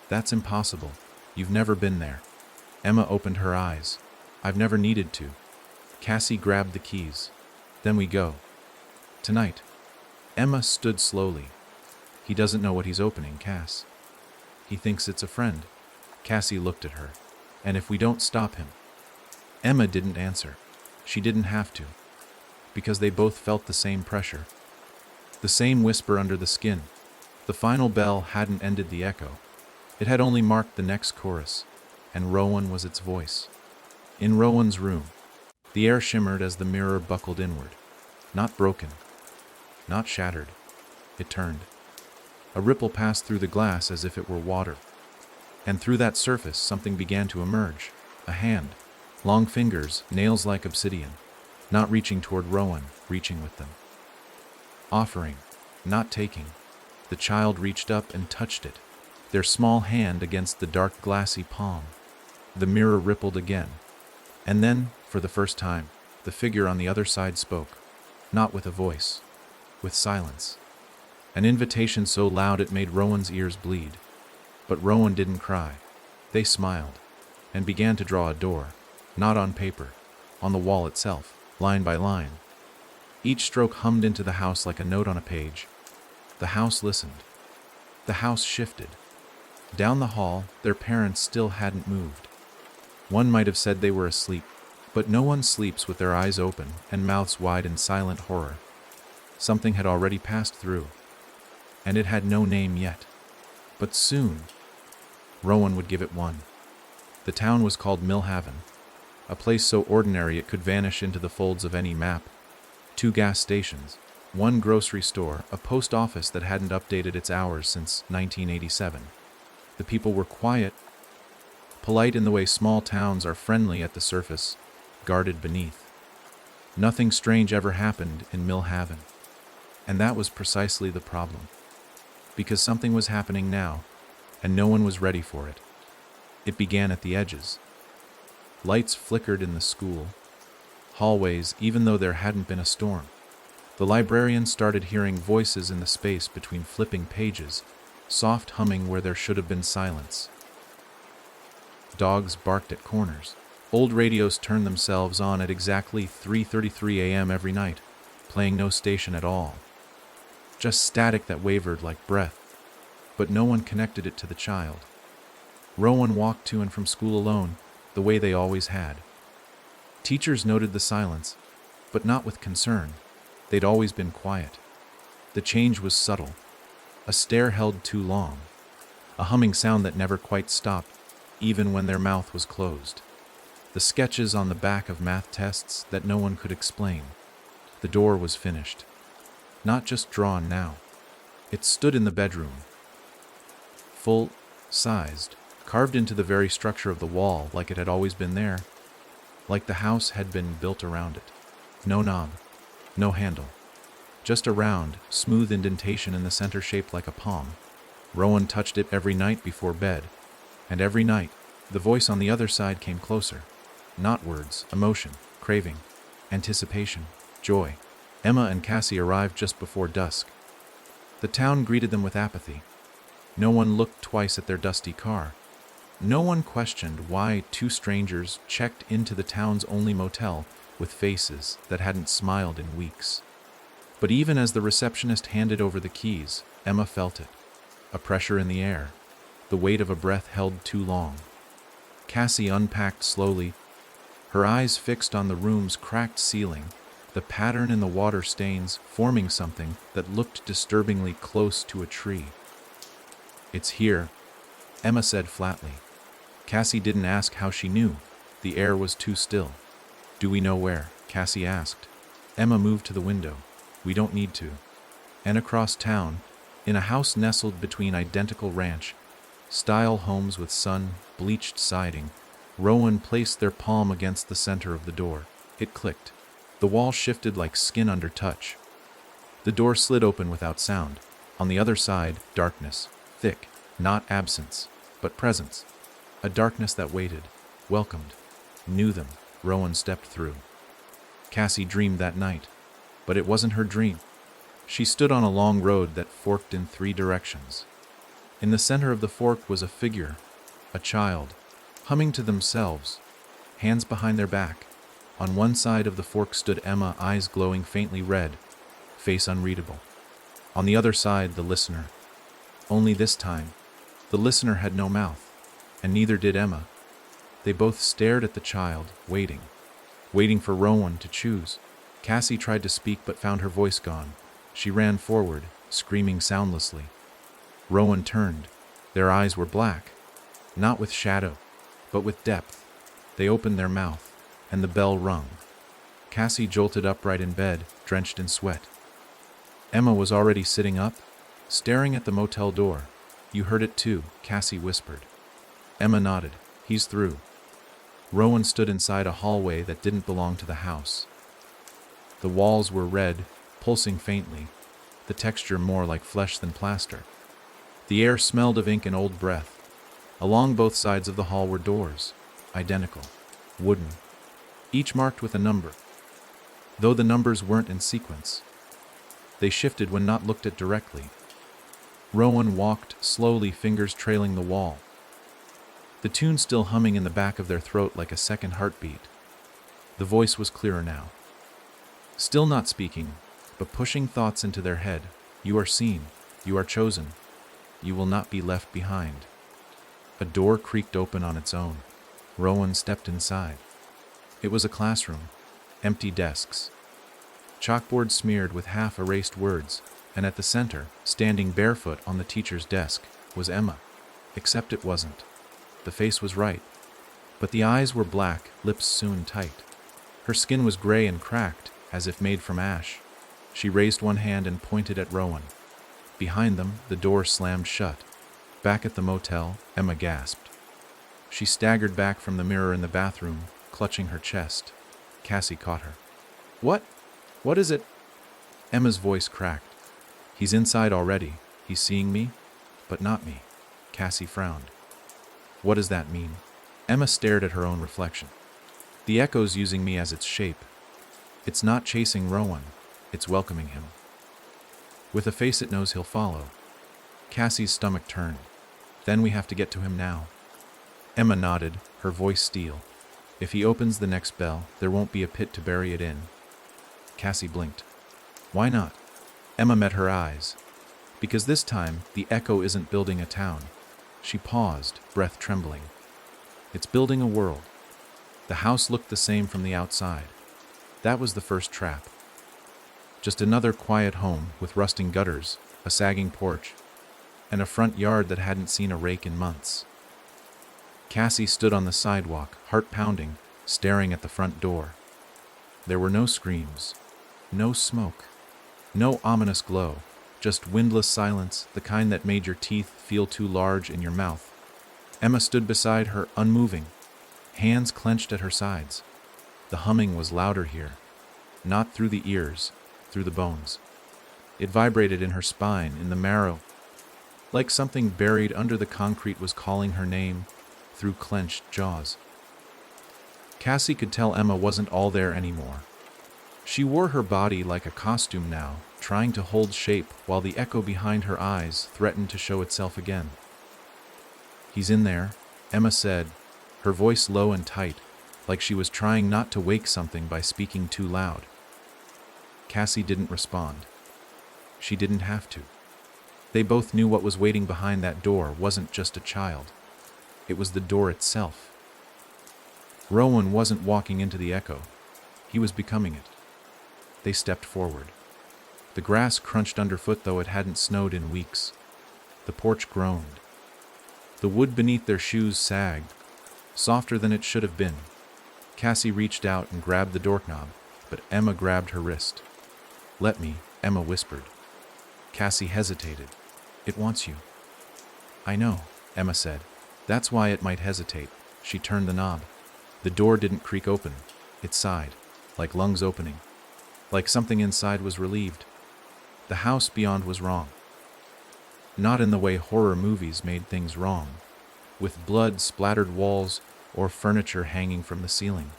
"That's impossible. You've never been there." Emma opened her eyes. "I've never needed to." Cassie grabbed the keys. "Then we go. Tonight." Emma stood slowly. "He doesn't know what he's opening, Cass. He thinks it's a friend." Cassie looked at her. And if we don't stop him? Emma didn't answer. She didn't have to, because they both felt the same pressure, the same whisper under the skin. The final bell hadn't ended the echo. It had only marked the next chorus, and Rowan was its voice. In Rowan's room, the air shimmered as the mirror buckled inward. Not broken, not shattered. It turned. A ripple passed through the glass as if it were water. And through that surface, something began to emerge. A hand. Long fingers, nails like obsidian. Not reaching toward Rowan, reaching with them. Offering, not taking. The child reached up and touched it, their small hand against the dark glassy palm. The mirror rippled again. And then, for the first time, the figure on the other side spoke. Not with a voice, with silence. An invitation so loud it made Rowan's ears bleed. But Rowan didn't cry. They smiled, and began to draw a door, not on paper, on the wall itself, line by line. Each stroke hummed into the house like a note on a page. The house listened. The house shifted. Down the hall, their parents still hadn't moved. One might have said they were asleep, but no one sleeps with their eyes open and mouths wide in silent horror. Something had already passed through, and it had no name yet. But soon, Rowan would give it one. The town was called Millhaven, a place so ordinary it could vanish into the folds of any map. 2 gas stations, 1 grocery store, a post office that hadn't updated its hours since 1987. The people were quiet, polite in the way small towns are friendly at the surface, guarded beneath. Nothing strange ever happened in Millhaven. And that was precisely the problem. Because something was happening now, and no one was ready for it. It began at the edges. Lights flickered in the school, hallways, even though there hadn't been a storm. The librarian started hearing voices in the space between flipping pages, soft humming where there should have been silence. Dogs barked at corners. Old radios turned themselves on at exactly 3:33 a.m. every night, playing no station at all. Just static that wavered like breath, but no one connected it to the child. Rowan walked to and from school alone, the way they always had. Teachers noted the silence, but not with concern. They'd always been quiet. The change was subtle. A stare held too long. A humming sound that never quite stopped, even when their mouth was closed. The sketches on the back of math tests that no one could explain. The door was finished. Not just drawn now. It stood in the bedroom. Full-sized, carved into the very structure of the wall like it had always been there. Like the house had been built around it. No knob. No handle. Just a round, smooth indentation in the center shaped like a palm. Rowan touched it every night before bed. And every night, the voice on the other side came closer. Not words, emotion, craving, anticipation, joy. Emma and Cassie arrived just before dusk. The town greeted them with apathy. No one looked twice at their dusty car. No one questioned why 2 strangers checked into the town's only motel with faces that hadn't smiled in weeks. But even as the receptionist handed over the keys, Emma felt it. A pressure in the air, the weight of a breath held too long. Cassie unpacked slowly, her eyes fixed on the room's cracked ceiling, the pattern in the water stains forming something that looked disturbingly close to a tree. "It's here," Emma said flatly. Cassie didn't ask how she knew. The air was too still. "Do we know where?" Cassie asked. Emma moved to the window. "We don't need to." And across town, in a house nestled between identical ranch-style homes with sun-bleached siding, Rowan placed their palm against the center of the door. It clicked. The wall shifted like skin under touch. The door slid open without sound. On the other side, darkness. Thick, not absence, but presence. A darkness that waited, welcomed, knew them. Rowan stepped through. Cassie dreamed that night, but it wasn't her dream. She stood on a long road that forked in 3 directions. In the center of the fork was a figure, a child, humming to themselves, hands behind their back. On one side of the fork stood Emma, eyes glowing faintly red, face unreadable. On the other side, the listener. Only this time, the listener had no mouth, and neither did Emma. They both stared at the child, waiting for Rowan to choose. Cassie tried to speak but found her voice gone. She ran forward, screaming soundlessly. Rowan turned. Their eyes were black, not with shadow, but with depth. They opened their mouth, and the bell rung. Cassie jolted upright in bed, drenched in sweat. Emma was already sitting up, staring at the motel door. "You heard it too," Cassie whispered. Emma nodded. "He's through." Rowan stood inside a hallway that didn't belong to the house. The walls were red, pulsing faintly, the texture more like flesh than plaster. The air smelled of ink and old breath. Along both sides of the hall were doors, identical, wooden, each marked with a number. Though the numbers weren't in sequence, they shifted when not looked at directly. Rowan walked slowly, fingers trailing the wall, the tune still humming in the back of their throat like a second heartbeat. The voice was clearer now. Still not speaking, but pushing thoughts into their head. "You are seen. You are chosen. You will not be left behind." A door creaked open on its own. Rowan stepped inside. It was a classroom. Empty desks. Chalkboard smeared with half-erased words, and at the center, standing barefoot on the teacher's desk, was Emma. Except it wasn't. The face was right, but the eyes were black, lips sewn tight. Her skin was gray and cracked, as if made from ash. She raised one hand and pointed at Rowan. Behind them, the door slammed shut. Back at the motel, Emma gasped. She staggered back from the mirror in the bathroom, clutching her chest. Cassie caught her. "What? What is it?" Emma's voice cracked. "He's inside already. He's seeing me, but not me." Cassie frowned. "What does that mean?" Emma stared at her own reflection. "The echo's using me as its shape. It's not chasing Rowan. It's welcoming him. With a face it knows he'll follow." Cassie's stomach turned. "Then we have to get to him now." Emma nodded, her voice steel. "If he opens the next bell, there won't be a pit to bury it in." Cassie blinked. "Why not?" Emma met her eyes. "Because this time, the echo isn't building a town." She paused, breath trembling. "It's building a world." The house looked the same from the outside. That was the first trap. Just another quiet home with rusting gutters, a sagging porch, and a front yard that hadn't seen a rake in months. Cassie stood on the sidewalk, heart pounding, staring at the front door. There were no screams, no smoke, no ominous glow, just windless silence, the kind that made your teeth feel too large in your mouth. Emma stood beside her, unmoving, hands clenched at her sides. The humming was louder here, not through the ears, through the bones. It vibrated in her spine, in the marrow, like something buried under the concrete was calling her name through clenched jaws. Cassie could tell Emma wasn't all there anymore. She wore her body like a costume now, trying to hold shape while the echo behind her eyes threatened to show itself again. "He's in there," Emma said, her voice low and tight, like she was trying not to wake something by speaking too loud. Cassie didn't respond. She didn't have to. They both knew what was waiting behind that door wasn't just a child. It was the door itself. Rowan wasn't walking into the echo. He was becoming it. They stepped forward. The grass crunched underfoot though it hadn't snowed in weeks. The porch groaned. The wood beneath their shoes sagged, softer than it should have been. Cassie reached out and grabbed the doorknob, but Emma grabbed her wrist. "Let me," Emma whispered. Cassie hesitated. "It wants you." "I know," Emma said. "That's why it might hesitate." She turned the knob. The door didn't creak open. It sighed, like lungs opening, like something inside was relieved. The house beyond was wrong. Not in the way horror movies made things wrong, with blood-splattered walls or furniture hanging from the ceiling,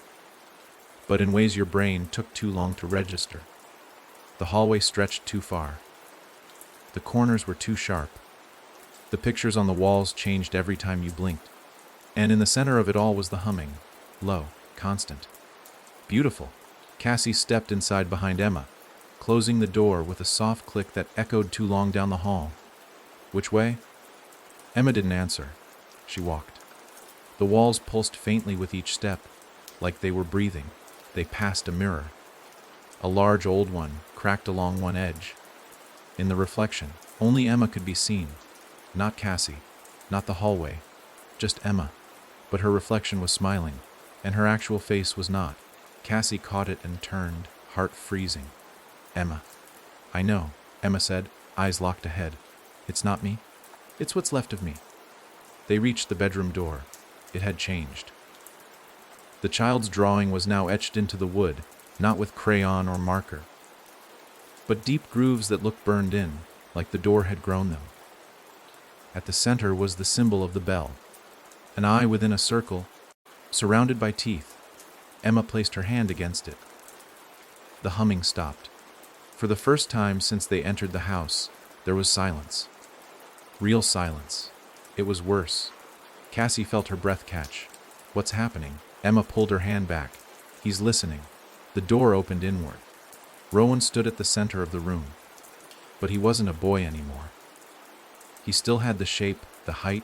but in ways your brain took too long to register. The hallway stretched too far. The corners were too sharp. The pictures on the walls changed every time you blinked. And in the center of it all was the humming, low, constant. Beautiful. Cassie stepped inside behind Emma, closing the door with a soft click that echoed too long down the hall. "Which way?" Emma didn't answer. She walked. The walls pulsed faintly with each step, like they were breathing. They passed a mirror. A large old one, cracked along one edge. In the reflection, only Emma could be seen. Not Cassie, not the hallway, just Emma. But her reflection was smiling, and her actual face was not. Cassie caught it and turned, heart freezing. Emma. I know, Emma said, eyes locked ahead. It's not me. It's what's left of me. They reached the bedroom door. It had changed. The child's drawing was now etched into the wood, not with crayon or marker, but deep grooves that looked burned in, like the door had grown them. At the center was the symbol of the bell, an eye within a circle, surrounded by teeth. Emma placed her hand against it. The humming stopped. For the first time since they entered the house, there was silence. Real silence. It was worse. Cassie felt her breath catch. What's happening? Emma pulled her hand back. He's listening. The door opened inward. Rowan stood at the center of the room. But he wasn't a boy anymore. He still had the shape, the height,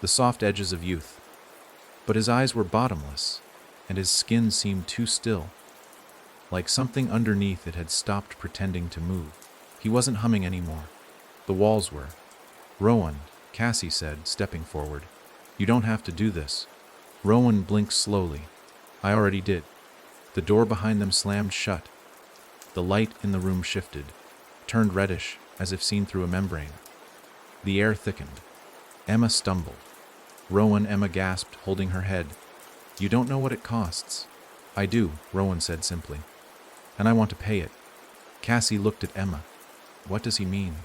the soft edges of youth. But his eyes were bottomless, and his skin seemed too still. Like something underneath it had stopped pretending to move. He wasn't humming anymore. The walls were. Rowan, Cassie said, stepping forward. You don't have to do this. Rowan blinked slowly. I already did. The door behind them slammed shut. The light in the room shifted, turned reddish, as if seen through a membrane. The air thickened. Emma stumbled. Emma gasped, holding her head. You don't know what it costs. I do, Rowan said simply. And I want to pay it. Cassie looked at Emma. What does he mean?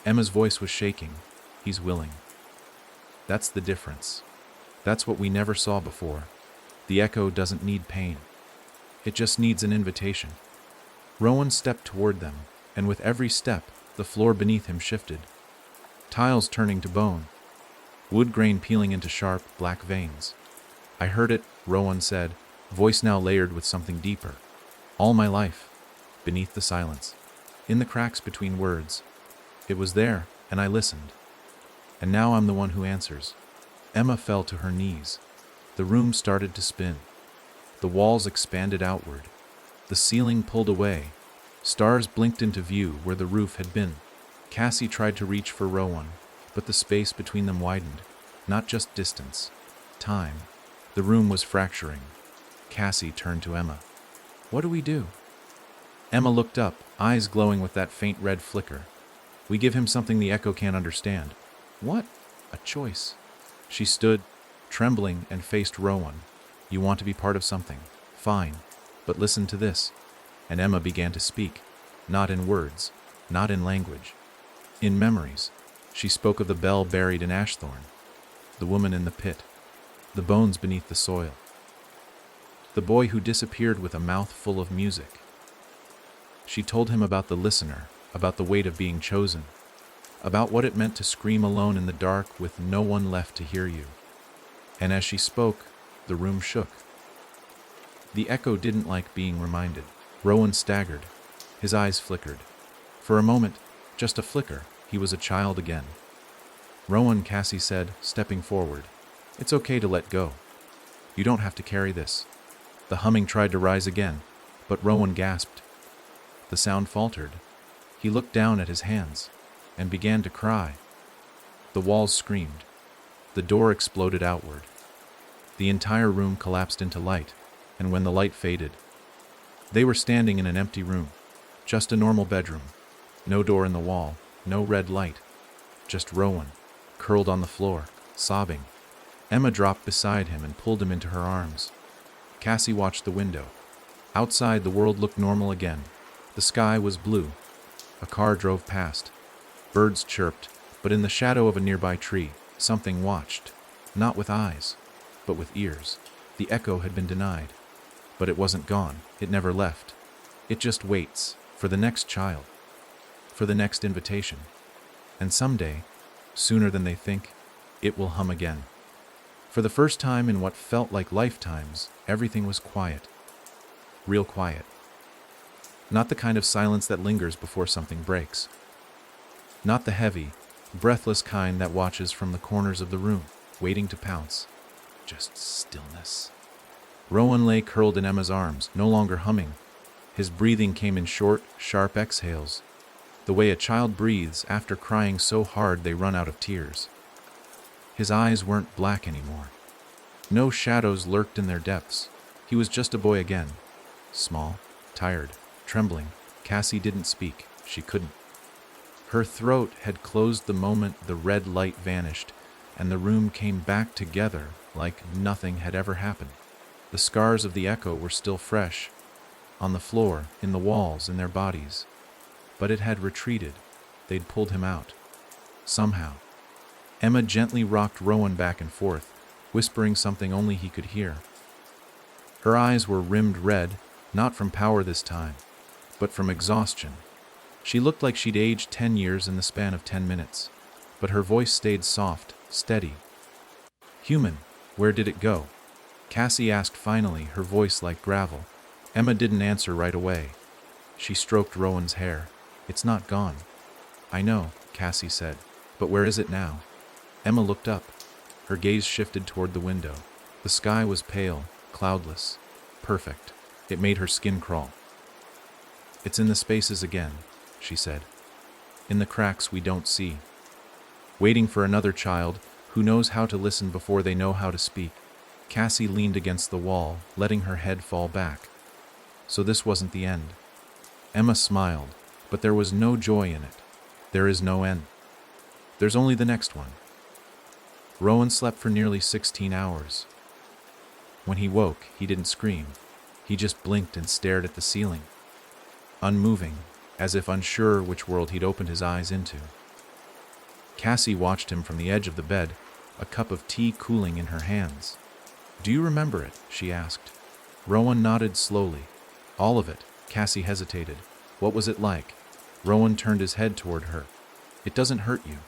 Emma's voice was shaking. He's willing. That's the difference. That's what we never saw before. The echo doesn't need pain. It just needs an invitation. Rowan stepped toward them, and with every step, the floor beneath him shifted. Tiles turning to bone. Wood grain peeling into sharp, black veins. I heard it, Rowan said, voice now layered with something deeper. All my life. Beneath the silence. In the cracks between words. It was there, and I listened. And now I'm the one who answers. Emma fell to her knees. The room started to spin. The walls expanded outward. The ceiling pulled away. Stars blinked into view where the roof had been. Cassie tried to reach for Rowan, but the space between them widened. Not just distance. Time. The room was fracturing. Cassie turned to Emma. What do we do? Emma looked up, eyes glowing with that faint red flicker. We give him something the echo can't understand. What? A choice. She stood, trembling, and faced Rowan. You want to be part of something. Fine. But listen to this. And Emma began to speak. Not in words. Not in language. In memories. She spoke of the bell buried in Ashthorn. The woman in the pit. The bones beneath the soil. The boy who disappeared with a mouth full of music. She told him about the listener, about the weight of being chosen, about what it meant to scream alone in the dark with no one left to hear you. And as she spoke, the room shook. The echo didn't like being reminded. Rowan staggered. His eyes flickered. For a moment, just a flicker, he was a child again. Rowan, Cassie said, stepping forward. It's okay to let go. You don't have to carry this. The humming tried to rise again, but Rowan gasped. The sound faltered. He looked down at his hands and began to cry. The walls screamed. The door exploded outward. The entire room collapsed into light, and when the light faded, they were standing in an empty room, just a normal bedroom. No door in the wall, no red light, just Rowan, curled on the floor, sobbing. Emma dropped beside him and pulled him into her arms. Cassie watched the window. Outside, the world looked normal again. The sky was blue. A car drove past. Birds chirped, but in the shadow of a nearby tree, something watched, not with eyes, but with ears. The echo had been denied, but it wasn't gone. It never left. It just waits for the next child, for the next invitation. And someday, sooner than they think, it will hum again. For the first time in what felt like lifetimes, everything was quiet. Real quiet. Not the kind of silence that lingers before something breaks. Not the heavy, breathless kind that watches from the corners of the room, waiting to pounce. Just stillness. Rowan lay curled in Emma's arms, no longer humming. His breathing came in short, sharp exhales, the way a child breathes after crying so hard they run out of tears. His eyes weren't black anymore. No shadows lurked in their depths. He was just a boy again. Small, tired, trembling. Cassie didn't speak. She couldn't. Her throat had closed the moment the red light vanished, and the room came back together like nothing had ever happened. The scars of the echo were still fresh, on the floor, in the walls, in their bodies. But it had retreated. They'd pulled him out. Somehow. Emma gently rocked Rowan back and forth, whispering something only he could hear. Her eyes were rimmed red, not from power this time, but from exhaustion. She looked like she'd aged 10 years in the span of 10 minutes, but her voice stayed soft, steady. "Human, where did it go?" Cassie asked finally, her voice like gravel. Emma didn't answer right away. She stroked Rowan's hair. "It's not gone." "I know," Cassie said, "but where is it now?" Emma looked up. Her gaze shifted toward the window. The sky was pale, cloudless, perfect. It made her skin crawl. "It's in the spaces again," she said. "In the cracks we don't see. Waiting for another child who knows how to listen before they know how to speak." Cassie leaned against the wall, letting her head fall back. So this wasn't the end. Emma smiled, but there was no joy in it. There is no end. There's only the next one. Rowan slept for nearly 16 hours. When he woke, he didn't scream. He just blinked and stared at the ceiling, unmoving, as if unsure which world he'd opened his eyes into. Cassie watched him from the edge of the bed, a cup of tea cooling in her hands. "Do you remember it?" she asked. Rowan nodded slowly. "All of it." Cassie hesitated. "What was it like?" Rowan turned his head toward her. "It doesn't hurt you."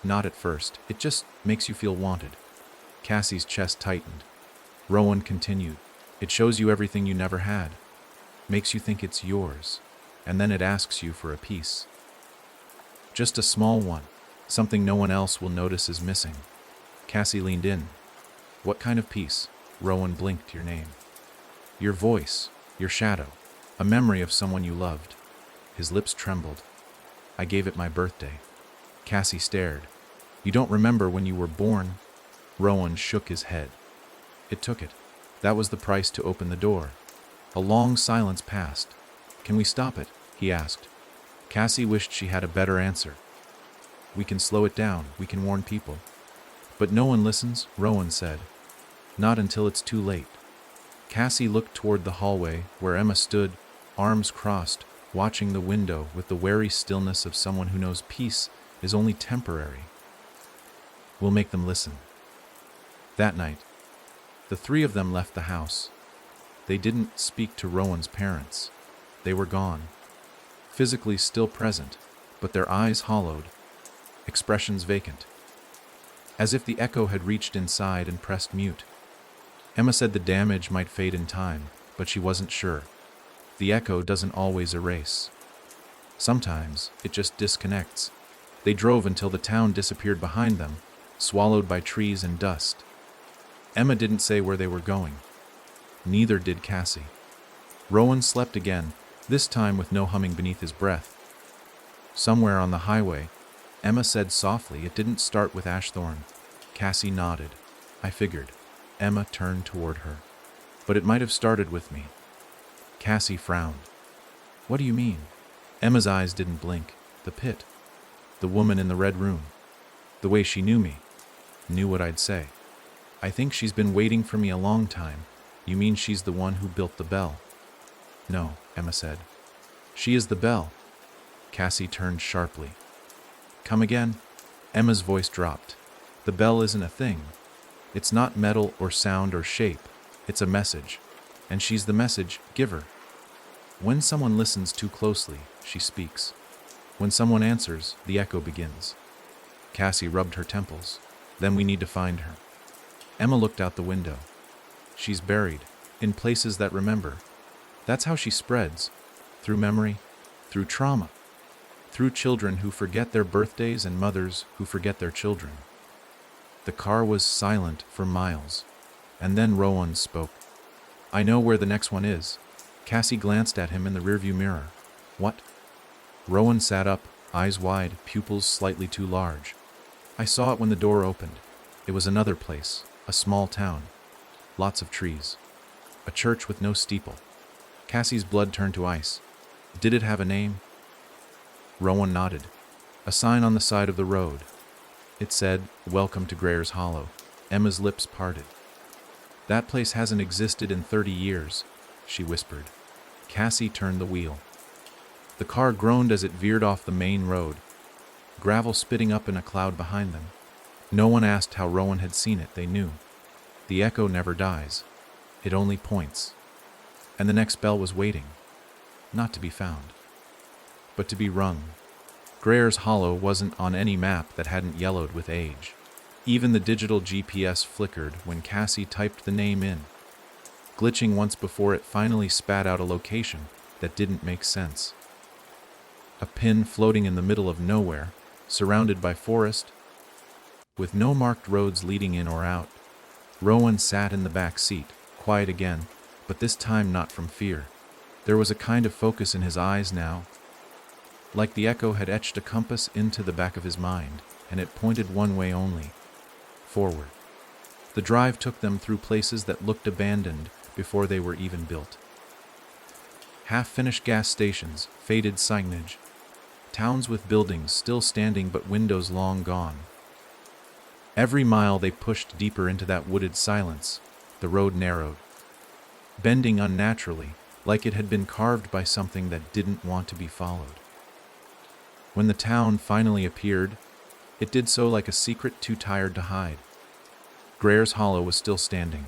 "Not at first. It just makes you feel wanted." Cassie's chest tightened. Rowan continued. "It shows you everything you never had. Makes you think it's yours. And then it asks you for a piece. Just a small one. Something no one else will notice is missing." Cassie leaned in. "What kind of piece?" Rowan blinked. "Your name. Your voice. Your shadow. A memory of someone you loved." His lips trembled. "I gave it my birthday." Cassie stared. "You don't remember when you were born?" Rowan shook his head. "It took it. That was the price to open the door." A long silence passed. "Can we stop it?" he asked. Cassie wished she had a better answer. "We can slow it down. We can warn people." "But no one listens," Rowan said. "Not until it's too late." Cassie looked toward the hallway where Emma stood, arms crossed, watching the window with the wary stillness of someone who knows peace is only temporary. "We'll make them listen." That night, the three of them left the house. They didn't speak to Rowan's parents. They were gone, physically still present, but their eyes hollowed, expressions vacant, as if the echo had reached inside and pressed mute. Emma said the damage might fade in time, but she wasn't sure. The echo doesn't always erase. Sometimes it just disconnects. They drove until the town disappeared behind them, swallowed by trees and dust. Emma didn't say where they were going. Neither did Cassie. Rowan slept again, this time with no humming beneath his breath. Somewhere on the highway, Emma said softly, "It didn't start with Ashthorne." Cassie nodded. "I figured." Emma turned toward her. "But it might have started with me." Cassie frowned. "What do you mean?" Emma's eyes didn't blink. "The pit. The woman in the red room. The way she knew me. Knew what I'd say. I think she's been waiting for me a long time." "You mean she's the one who built the bell?" "No," Emma said. "She is the bell." Cassie turned sharply. "Come again?" Emma's voice dropped. "The bell isn't a thing. It's not metal or sound or shape. It's a message. And she's the message giver. When someone listens too closely, she speaks. When someone answers, the echo begins." Cassie rubbed her temples. "Then we need to find her." Emma looked out the window. "She's buried, in places that remember. That's how she spreads. Through memory, through trauma, through children who forget their birthdays and mothers who forget their children." The car was silent for miles. And then Rowan spoke. "I know where the next one is." Cassie glanced at him in the rearview mirror. "What?" Rowan sat up, eyes wide, pupils slightly too large. "I saw it when the door opened. It was another place, a small town. Lots of trees. A church with no steeple." Cassie's blood turned to ice. "Did it have a name?" Rowan nodded. "A sign on the side of the road. It said, 'Welcome to Grayer's Hollow.'" Emma's lips parted. "That place hasn't existed in 30 years, she whispered. Cassie turned the wheel. The car groaned as it veered off the main road, gravel spitting up in a cloud behind them. No one asked how Rowan had seen it, they knew. The echo never dies. It only points. And the next bell was waiting. Not to be found, but to be rung. Grayer's Hollow wasn't on any map that hadn't yellowed with age. Even the digital GPS flickered when Cassie typed the name in, glitching once before it finally spat out a location that didn't make sense. A pin floating in the middle of nowhere, surrounded by forest, with no marked roads leading in or out. Rowan sat in the back seat, quiet again, but this time not from fear. There was a kind of focus in his eyes now, like the echo had etched a compass into the back of his mind, and it pointed one way only, forward. The drive took them through places that looked abandoned before they were even built. Half-finished gas stations, faded signage, towns with buildings still standing but windows long gone. Every mile they pushed deeper into that wooded silence. The road narrowed, bending unnaturally, like it had been carved by something that didn't want to be followed. When the town finally appeared, it did so like a secret too tired to hide. Grayer's Hollow was still standing,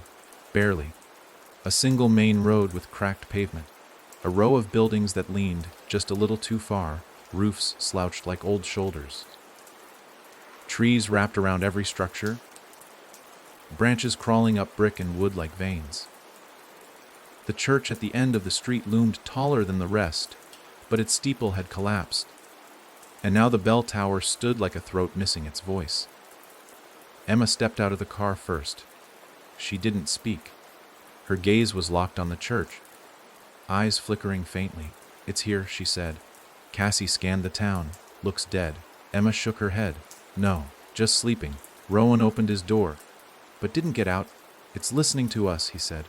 barely. A single main road with cracked pavement. A row of buildings that leaned just a little too far, roofs slouched like old shoulders. Trees wrapped around every structure, branches crawling up brick and wood like veins. The church at the end of the street loomed taller than the rest, but its steeple had collapsed, and now the bell tower stood like a throat missing its voice. Emma stepped out of the car first. She didn't speak. Her gaze was locked on the church, eyes flickering faintly. "It's here," she said. Cassie scanned the town. "Looks dead." Emma shook her head. "No, just sleeping." Rowan opened his door, but didn't get out. "It's listening to us," he said.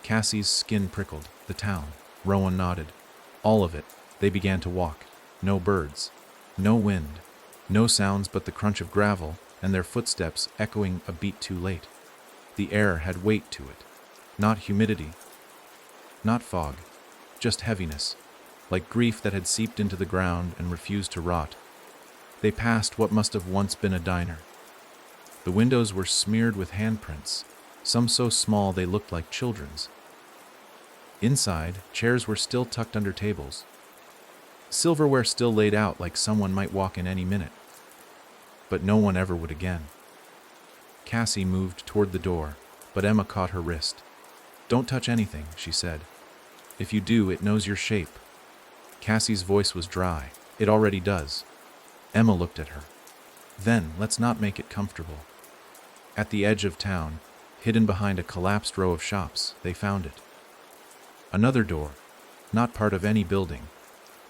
Cassie's skin prickled. "The town." Rowan nodded. "All of it." They began to walk. No birds, no wind, no sounds but the crunch of gravel and their footsteps echoing a beat too late. The air had weight to it. Not humidity, not fog, just heaviness, like grief that had seeped into the ground and refused to rot. They passed what must have once been a diner. The windows were smeared with handprints, some so small they looked like children's. Inside, chairs were still tucked under tables. Silverware still laid out like someone might walk in any minute. But no one ever would again. Cassie moved toward the door, but Emma caught her wrist. "Don't touch anything," she said. "If you do, it knows your shape." Cassie's voice was dry. "It already does." Emma looked at her. "Then, let's not make it comfortable." At the edge of town, hidden behind a collapsed row of shops, they found it. Another door, not part of any building,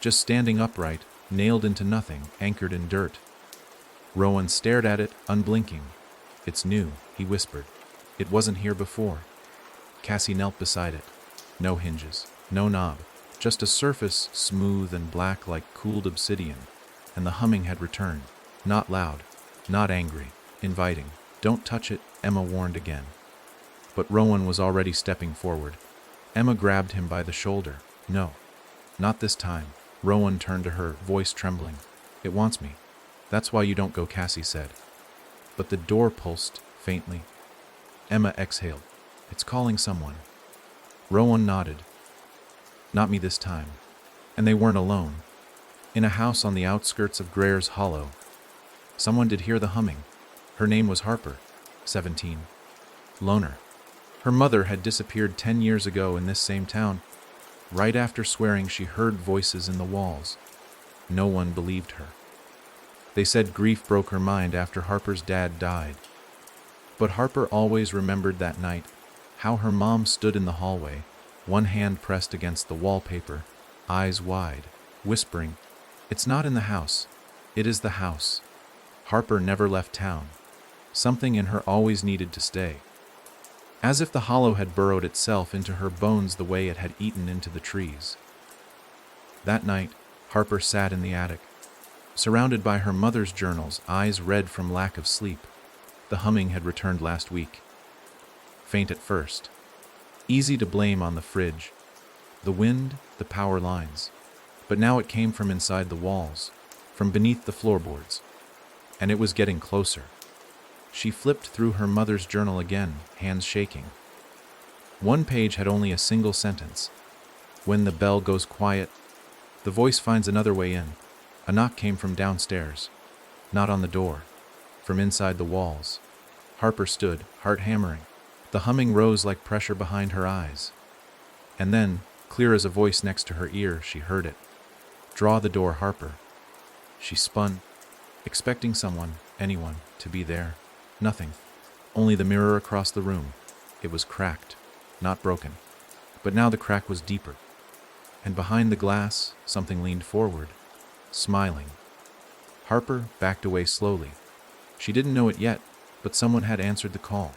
just standing upright, nailed into nothing, anchored in dirt. Rowan stared at it, unblinking. "It's new," he whispered. "It wasn't here before." Cassie knelt beside it. No hinges, no knob, just a surface smooth and black like cooled obsidian, and the humming had returned. Not loud, not angry, inviting. "Don't touch it," Emma warned again. But Rowan was already stepping forward. Emma grabbed him by the shoulder. "No, not this time." Rowan turned to her, voice trembling. "It wants me. That's why you don't go," Cassie said. But the door pulsed faintly. Emma exhaled. "It's calling someone." Rowan nodded. "Not me this time." And they weren't alone. In a house on the outskirts of Grayer's Hollow, someone did hear the humming. Her name was Harper, 17. Loner. Her mother had disappeared 10 years ago in this same town, right after swearing she heard voices in the walls. No one believed her. They said grief broke her mind after Harper's dad died. But Harper always remembered that night, how her mom stood in the hallway, one hand pressed against the wallpaper, eyes wide, whispering, "It's not in the house. It is the house." Harper never left town. Something in her always needed to stay. As if the hollow had burrowed itself into her bones the way it had eaten into the trees. That night, Harper sat in the attic, surrounded by her mother's journals, eyes red from lack of sleep. The humming had returned last week. Faint at first. Easy to blame on the fridge, the wind, the power lines. But now it came from inside the walls, from beneath the floorboards. And it was getting closer. She flipped through her mother's journal again, hands shaking. One page had only a single sentence. When the bell goes quiet, the voice finds another way in. A knock came from downstairs. Not on the door. From inside the walls. Harper stood, heart hammering. The humming rose like pressure behind her eyes. And then, clear as a voice next to her ear, she heard it. "Draw the door, Harper." She spun, expecting someone, anyone, to be there. Nothing. Only the mirror across the room. It was cracked, not broken. But now the crack was deeper. And behind the glass, something leaned forward, smiling. Harper backed away slowly. She didn't know it yet, but someone had answered the call.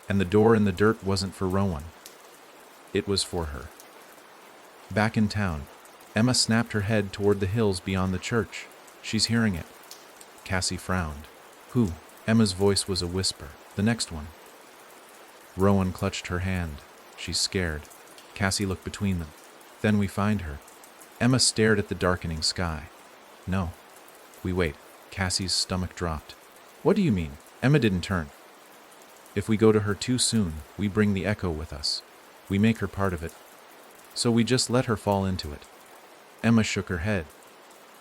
And the door in the dirt wasn't for Rowan. It was for her. Back in town, Emma snapped her head toward the hills beyond the church. "She's hearing it." Cassie frowned. "Who?" Emma's voice was a whisper. "The next one." Rowan clutched her hand. "She's scared." Cassie looked between them. "Then we find her." Emma stared at the darkening sky. "No. We wait." Cassie's stomach dropped. "What do you mean?" Emma didn't turn. "If we go to her too soon, we bring the echo with us. We make her part of it. So we just let her fall into it." Emma shook her head.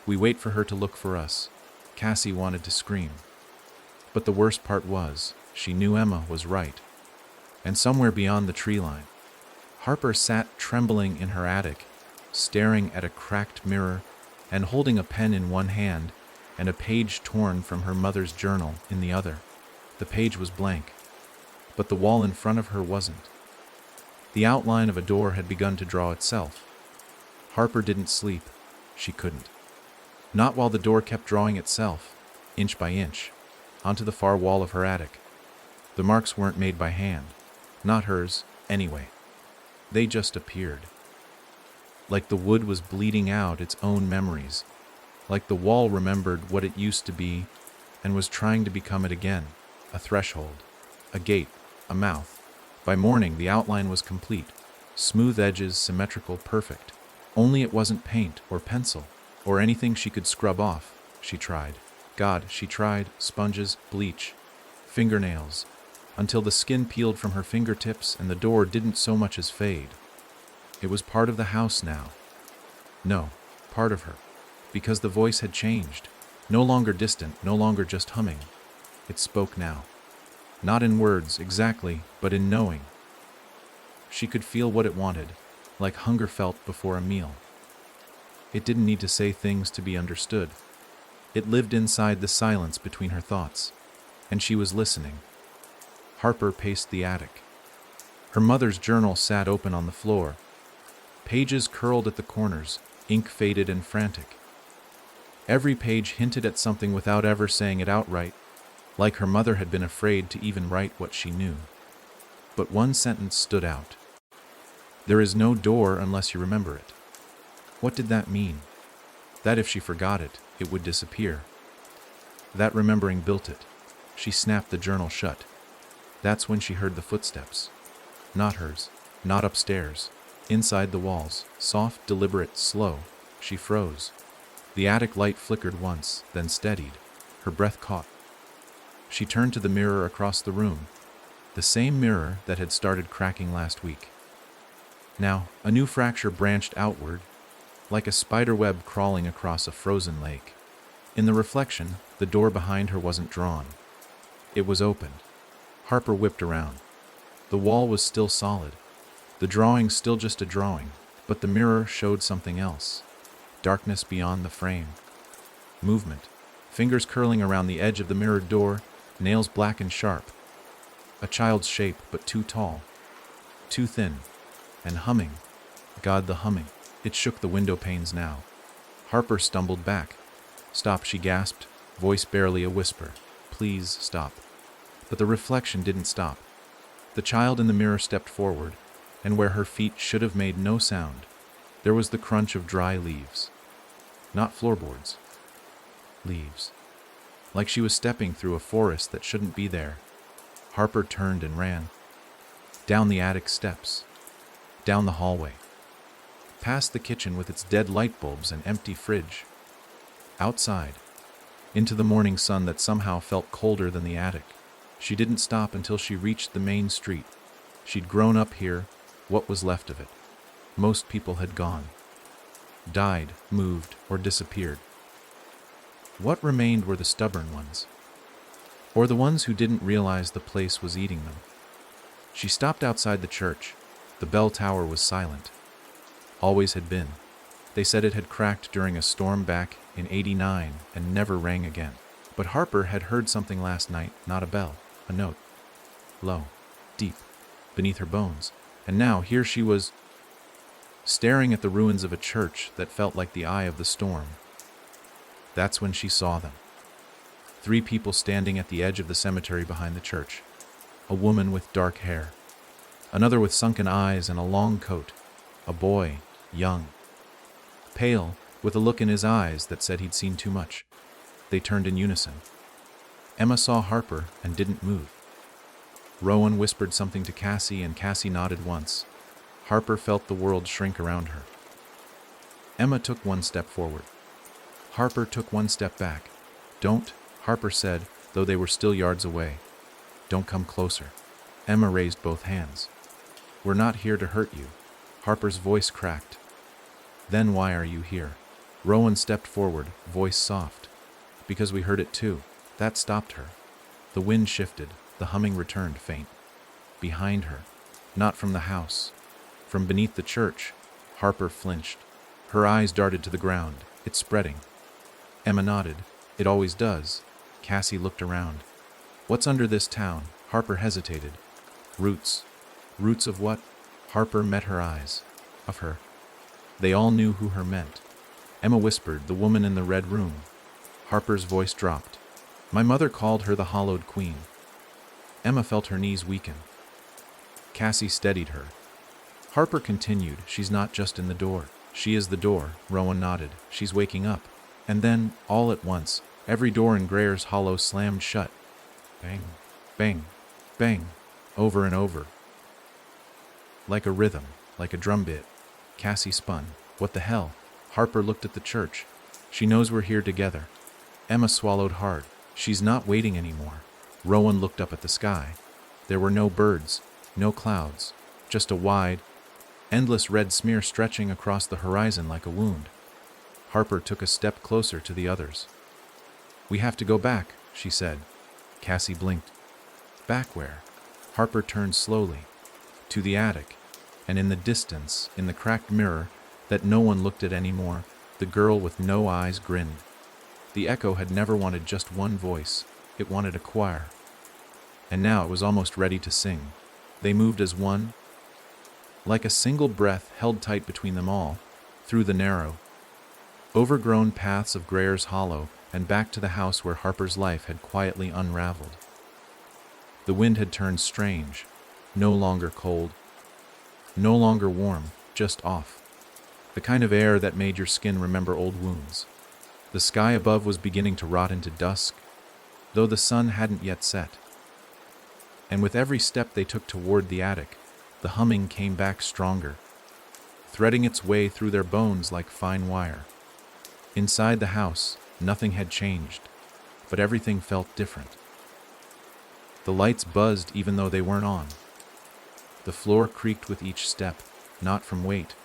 "We wait for her to look for us." Cassie wanted to scream. But the worst part was, she knew Emma was right. And somewhere beyond the tree line, Harper sat trembling in her attic, staring at a cracked mirror and holding a pen in one hand and a page torn from her mother's journal in the other. The page was blank, but the wall in front of her wasn't. The outline of a door had begun to draw itself. Harper didn't sleep. She couldn't. Not while the door kept drawing itself, inch by inch, onto the far wall of her attic. The marks weren't made by hand. Not hers, anyway. They just appeared. Like the wood was bleeding out its own memories. Like the wall remembered what it used to be and was trying to become it again. A threshold, a gate, a mouth. By morning, the outline was complete. Smooth edges, symmetrical, perfect. Only it wasn't paint or pencil or anything she could scrub off. She tried. God, she tried. Sponges, bleach, fingernails, until the skin peeled from her fingertips and the door didn't so much as fade. It was part of the house now. No, part of her. Because the voice had changed. No longer distant, no longer just humming. It spoke now. Not in words, exactly, but in knowing. She could feel what it wanted, like hunger felt before a meal. It didn't need to say things to be understood. It lived inside the silence between her thoughts, and she was listening. Harper paced the attic. Her mother's journal sat open on the floor. Pages curled at the corners, ink faded and frantic. Every page hinted at something without ever saying it outright, like her mother had been afraid to even write what she knew. But one sentence stood out. "There is no door unless you remember it." What did that mean? That if she forgot it, it would disappear. That remembering built it. She snapped the journal shut. That's when she heard the footsteps. Not hers, not upstairs. Inside the walls, soft, deliberate, slow. She froze. The attic light flickered once, then steadied. Her breath caught. She turned to the mirror across the room, the same mirror that had started cracking last week. Now, a new fracture branched outward, like a spider web crawling across a frozen lake. In the reflection, the door behind her wasn't drawn. It was open. Harper whipped around. The wall was still solid. The drawing still just a drawing, but the mirror showed something else. Darkness beyond the frame. Movement. Fingers curling around the edge of the mirrored door, nails black and sharp. A child's shape, but too tall, too thin, and humming. God, the humming. It shook the window panes now. Harper stumbled back. "Stop," she gasped, voice barely a whisper. "Please stop." But the reflection didn't stop. The child in the mirror stepped forward, and where her feet should have made no sound, there was the crunch of dry leaves. Not floorboards. Leaves. Like she was stepping through a forest that shouldn't be there. Harper turned and ran. Down the attic steps. Down the hallway. Past the kitchen with its dead light bulbs and empty fridge. Outside. Into the morning sun that somehow felt colder than the attic. She didn't stop until she reached the main street. She'd grown up here, what was left of it. Most people had gone. Died, moved, or disappeared. What remained were the stubborn ones. Or the ones who didn't realize the place was eating them. She stopped outside the church. The bell tower was silent. Always had been. They said it had cracked during a storm back in '89 and never rang again. But Harper had heard something last night, not a bell, a note. Low, deep, beneath her bones. And now here she was, staring at the ruins of a church that felt like the eye of the storm. That's when she saw them. 3 people standing at the edge of the cemetery behind the church. A woman with dark hair. Another with sunken eyes and a long coat. A boy, young. Pale, with a look in his eyes that said he'd seen too much. They turned in unison. Emma saw Harper and didn't move. Rowan whispered something to Cassie and Cassie nodded once. Harper felt the world shrink around her. Emma took 1 step forward. Harper took 1 step back. "Don't," Harper said, though they were still yards away. "Don't come closer." Emma raised both hands. "We're not here to hurt you." Harper's voice cracked. "Then why are you here?" Rowan stepped forward, voice soft. "Because we heard it too." That stopped her. The wind shifted, the humming returned faint. Behind her, not from the house. From beneath the church, Harper flinched. Her eyes darted to the ground. "It's spreading." Emma nodded. "It always does." Cassie looked around. "What's under this town?" Harper hesitated. "Roots." "Roots of what?" Harper met her eyes. Of her. They all knew who her meant. Emma whispered, "The woman in the red room." Harper's voice dropped. "My mother called her the Hollowed Queen." Emma felt her knees weaken. Cassie steadied her. Harper continued, "She's not just in the door. She is the door." Rowan nodded. "She's waking up." And then, all at once, every door in Grayer's Hollow slammed shut. Bang, bang, bang, over and over. Like a rhythm, like a drum beat. Cassie spun. "What the hell?" Harper looked at the church. "She knows we're here together." Emma swallowed hard. "She's not waiting anymore." Rowan looked up at the sky. There were no birds, no clouds, just a wide, endless red smear stretching across the horizon like a wound. Harper took a step closer to the others. "We have to go back," she said. Cassie blinked. "Back where?" Harper turned slowly. To the attic, and in the distance, in the cracked mirror that no one looked at anymore, the girl with no eyes grinned. The echo had never wanted just one voice. It wanted a choir. And now it was almost ready to sing. They moved as one, like a single breath held tight between them all, through the narrow, overgrown paths of Grayer's Hollow and back to the house where Harper's life had quietly unraveled. The wind had turned strange, no longer cold, no longer warm, just off. The kind of air that made your skin remember old wounds. The sky above was beginning to rot into dusk, though the sun hadn't yet set. And with every step they took toward the attic, the humming came back stronger, threading its way through their bones like fine wire. Inside the house, nothing had changed, but everything felt different. The lights buzzed even though they weren't on. The floor creaked with each step, not from weight,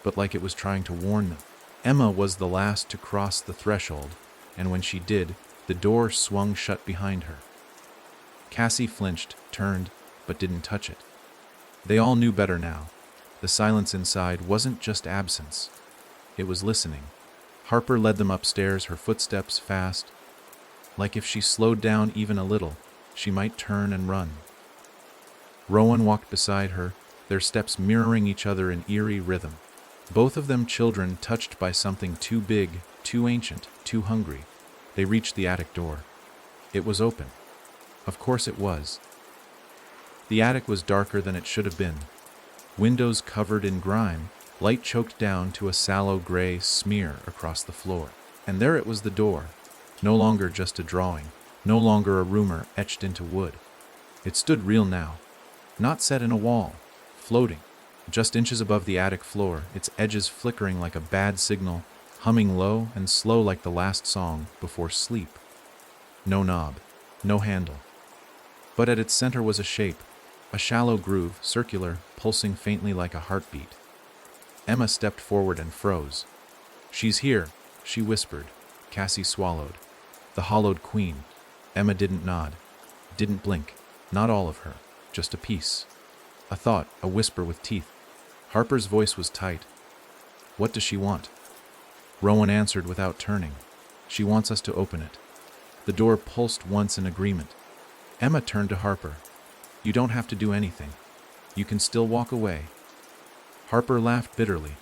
but like it was trying to warn them. Emma was the last to cross the threshold, and when she did, the door swung shut behind her. Cassie flinched, turned, but didn't touch it. They all knew better now. The silence inside wasn't just absence. It was listening. Harper led them upstairs, her footsteps fast. Like if she slowed down even a little, she might turn and run. Rowan walked beside her, their steps mirroring each other in eerie rhythm. Both of them children touched by something too big, too ancient, too hungry. They reached the attic door. It was open. Of course it was. The attic was darker than it should have been. Windows covered in grime, light choked down to a sallow gray smear across the floor. And there it was, the door. No longer just a drawing, no longer a rumor etched into wood. It stood real now, not set in a wall, floating, just inches above the attic floor, its edges flickering like a bad signal, humming low and slow like the last song before sleep. No knob, no handle. But at its center was a shape, a shallow groove, circular, pulsing faintly like a heartbeat. Emma stepped forward and froze. "She's here," she whispered. Cassie swallowed. The hollowed queen. Emma didn't nod, didn't blink. Not all of her, just a piece. A thought, a whisper with teeth. Harper's voice was tight. "What does she want?" Rowan answered without turning. "She wants us to open it." The door pulsed once in agreement. Emma turned to Harper. "You don't have to do anything. You can still walk away." Harper laughed bitterly.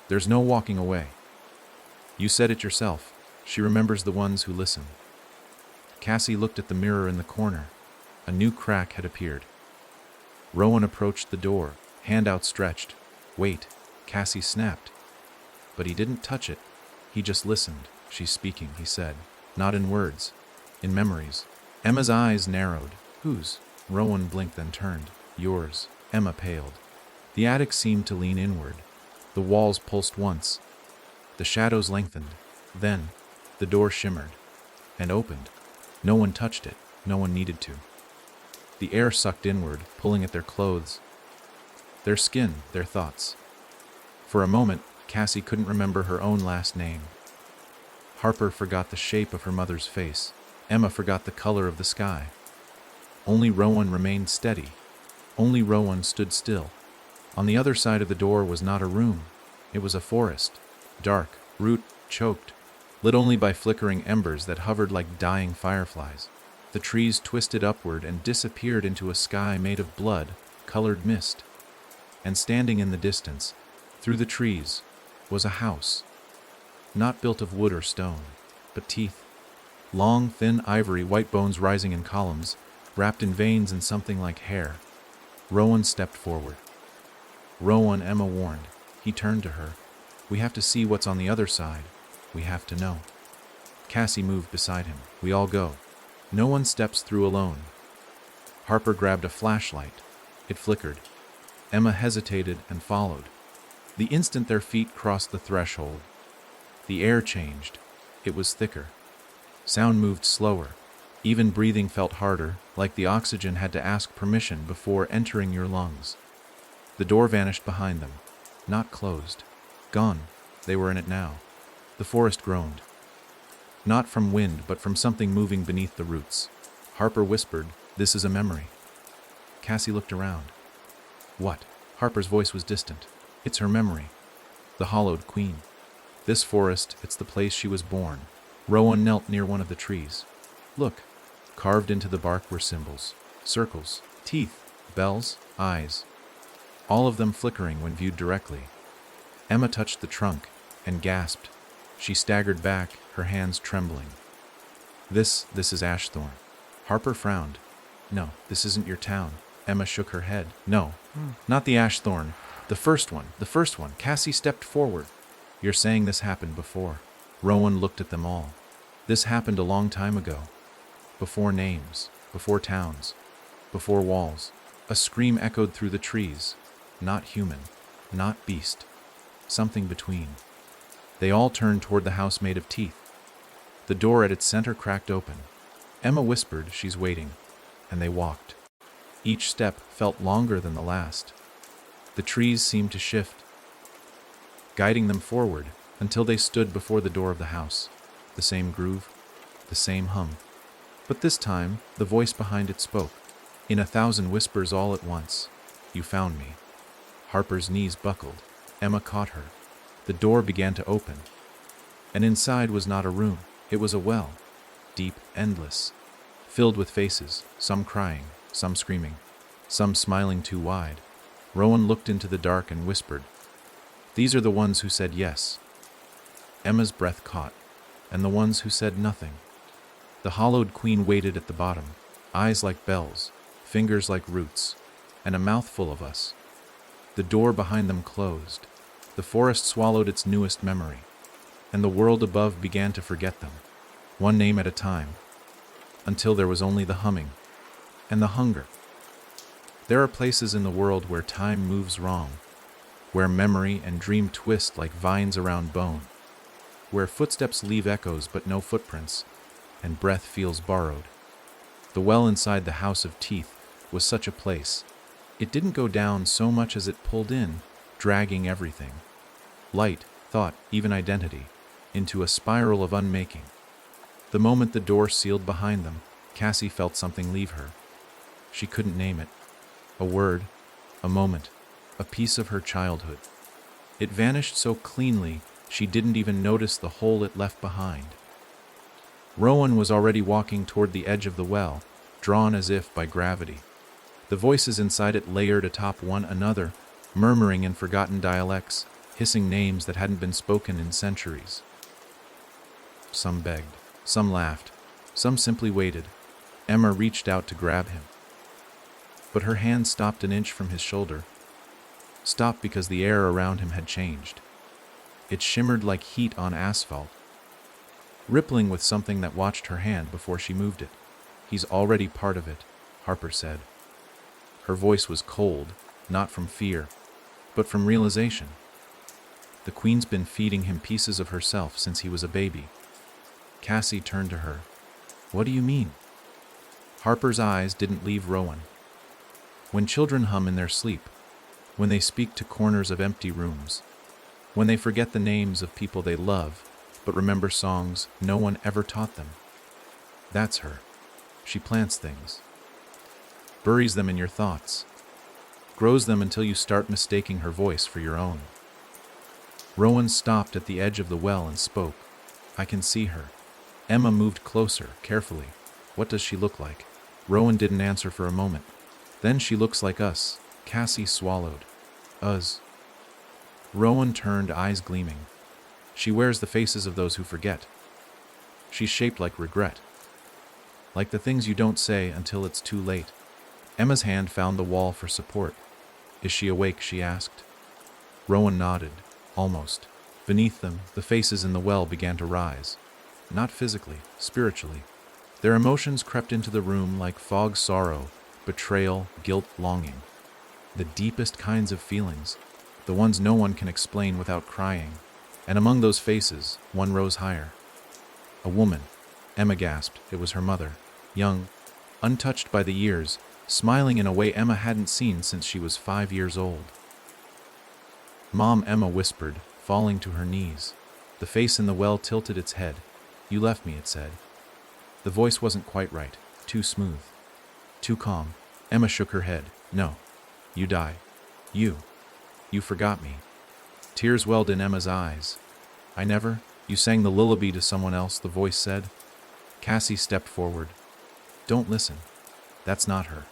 "There's no walking away. You said it yourself. She remembers the ones who listen." Cassie looked at the mirror in the corner. A new crack had appeared. Rowan approached the door, hand outstretched. "Wait," Cassie snapped. But he didn't touch it. He just listened. "She's speaking," he said. "Not in words, in memories." Emma's eyes narrowed. "Whose?" Rowan blinked then turned. "Yours." Emma paled. The attic seemed to lean inward. The walls pulsed once. The shadows lengthened. Then, the door shimmered and opened. No one touched it. No one needed to. The air sucked inward, pulling at their clothes, their skin, their thoughts. For a moment, Cassie couldn't remember her own last name. Harper forgot the shape of her mother's face. Emma forgot the color of the sky. Only Rowan remained steady. Only Rowan stood still. On the other side of the door was not a room. It was a forest, dark, root-choked, lit only by flickering embers that hovered like dying fireflies. The trees twisted upward and disappeared into a sky made of blood-colored mist. And standing in the distance, through the trees, was a house. Not built of wood or stone, but teeth. Long, thin ivory, white bones rising in columns, wrapped in veins and something like hair. Rowan stepped forward. "Rowan," Emma warned. He turned to her. "We have to see what's on the other side. We have to know." Cassie moved beside him. "We all go. No one steps through alone." Harper grabbed a flashlight. It flickered. Emma hesitated and followed. The instant their feet crossed the threshold, the air changed. It was thicker. Sound moved slower. Even breathing felt harder, like the oxygen had to ask permission before entering your lungs. The door vanished behind them. Not closed. Gone. They were in it now. The forest groaned. Not from wind, but from something moving beneath the roots. Harper whispered, "This is a memory." Cassie looked around. "What?" Harper's voice was distant. "It's her memory. The hollowed queen. This forest, it's the place she was born." Rowan knelt near one of the trees. "Look." Carved into the bark were symbols. Circles, teeth, bells, eyes. All of them flickering when viewed directly. Emma touched the trunk and gasped. She staggered back, her hands trembling. This is Ashthorn." Harper frowned. "No, this isn't your town." Emma shook her head. "No, not the Ashthorn. The first one. Cassie stepped forward. "You're saying this happened before." Rowan looked at them all. "This happened a long time ago. Before names, before towns, before walls." A scream echoed through the trees. Not human, not beast. Something between. They all turned toward the house made of teeth. The door at its center cracked open. Emma whispered, "She's waiting," and they walked. Each step felt longer than the last. The trees seemed to shift, guiding them forward until they stood before the door of the house. The same groove, the same hum. But this time, the voice behind it spoke, in 1,000 whispers all at once. "You found me." Harper's knees buckled. Emma caught her. The door began to open. And inside was not a room. It was a well, deep, endless, filled with faces, some crying, some screaming. some smiling too wide. Rowan looked into the dark and whispered, "These are the ones who said yes." Emma's breath caught, and the ones who said nothing. The hollowed queen waited at the bottom, eyes like bells, fingers like roots, and a mouth full of us. The door behind them closed. The forest swallowed its newest memory, and the world above began to forget them, one name at a time, until there was only the humming and the hunger. There are places in the world where time moves wrong, where memory and dream twist like vines around bone, where footsteps leave echoes but no footprints, and breath feels borrowed. The well inside the house of teeth was such a place. It didn't go down so much as it pulled in, dragging everything, light, thought, even identity, into a spiral of unmaking. The moment the door sealed behind them, Cassie felt something leave her. She couldn't name it. A word, a moment, a piece of her childhood. It vanished so cleanly, she didn't even notice the hole it left behind. Rowan was already walking toward the edge of the well, drawn as if by gravity. The voices inside it layered atop one another, murmuring in forgotten dialects, hissing names that hadn't been spoken in centuries. Some begged, some laughed, some simply waited. Emma reached out to grab him, but her hand stopped an inch from his shoulder. Stopped because the air around him had changed. It shimmered like heat on asphalt, rippling with something that watched her hand before she moved it. "He's already part of it," Harper said. Her voice was cold, not from fear, but from realization. The Queen's been feeding him pieces of herself since he was a baby. Cassie turned to her. "What do you mean?" Harper's eyes didn't leave Rowan. When children hum in their sleep, when they speak to corners of empty rooms, when they forget the names of people they love, but remember songs no one ever taught them. That's her. She plants things, buries them in your thoughts, grows them until you start mistaking her voice for your own. Rowan stopped at the edge of the well and spoke. "I can see her." Emma moved closer, carefully. "What does she look like?" Rowan didn't answer for a moment. "Then she looks like us." Cassie swallowed. "Us." Rowan turned, eyes gleaming. "She wears the faces of those who forget. She's shaped like regret. Like the things you don't say until it's too late." Emma's hand found the wall for support. "Is she awake?" she asked. Rowan nodded, almost. Beneath them, the faces in the well began to rise. Not physically, spiritually. Their emotions crept into the room like fog, sorrow, betrayal, guilt, longing. The deepest kinds of feelings, the ones no one can explain without crying. And among those faces, one rose higher. A woman. Emma gasped. It was her mother. Young, untouched by the years, smiling in a way Emma hadn't seen since she was 5 years old. "Mom," Emma whispered, falling to her knees. The face in the well tilted its head. "You left me," it said. The voice wasn't quite right. Too smooth. Too calm. Emma shook her head. "No. You die. You forgot me." Tears welled in Emma's eyes. "I never." "You sang the lullaby to someone else," the voice said. Cassie stepped forward. "Don't listen. That's not her.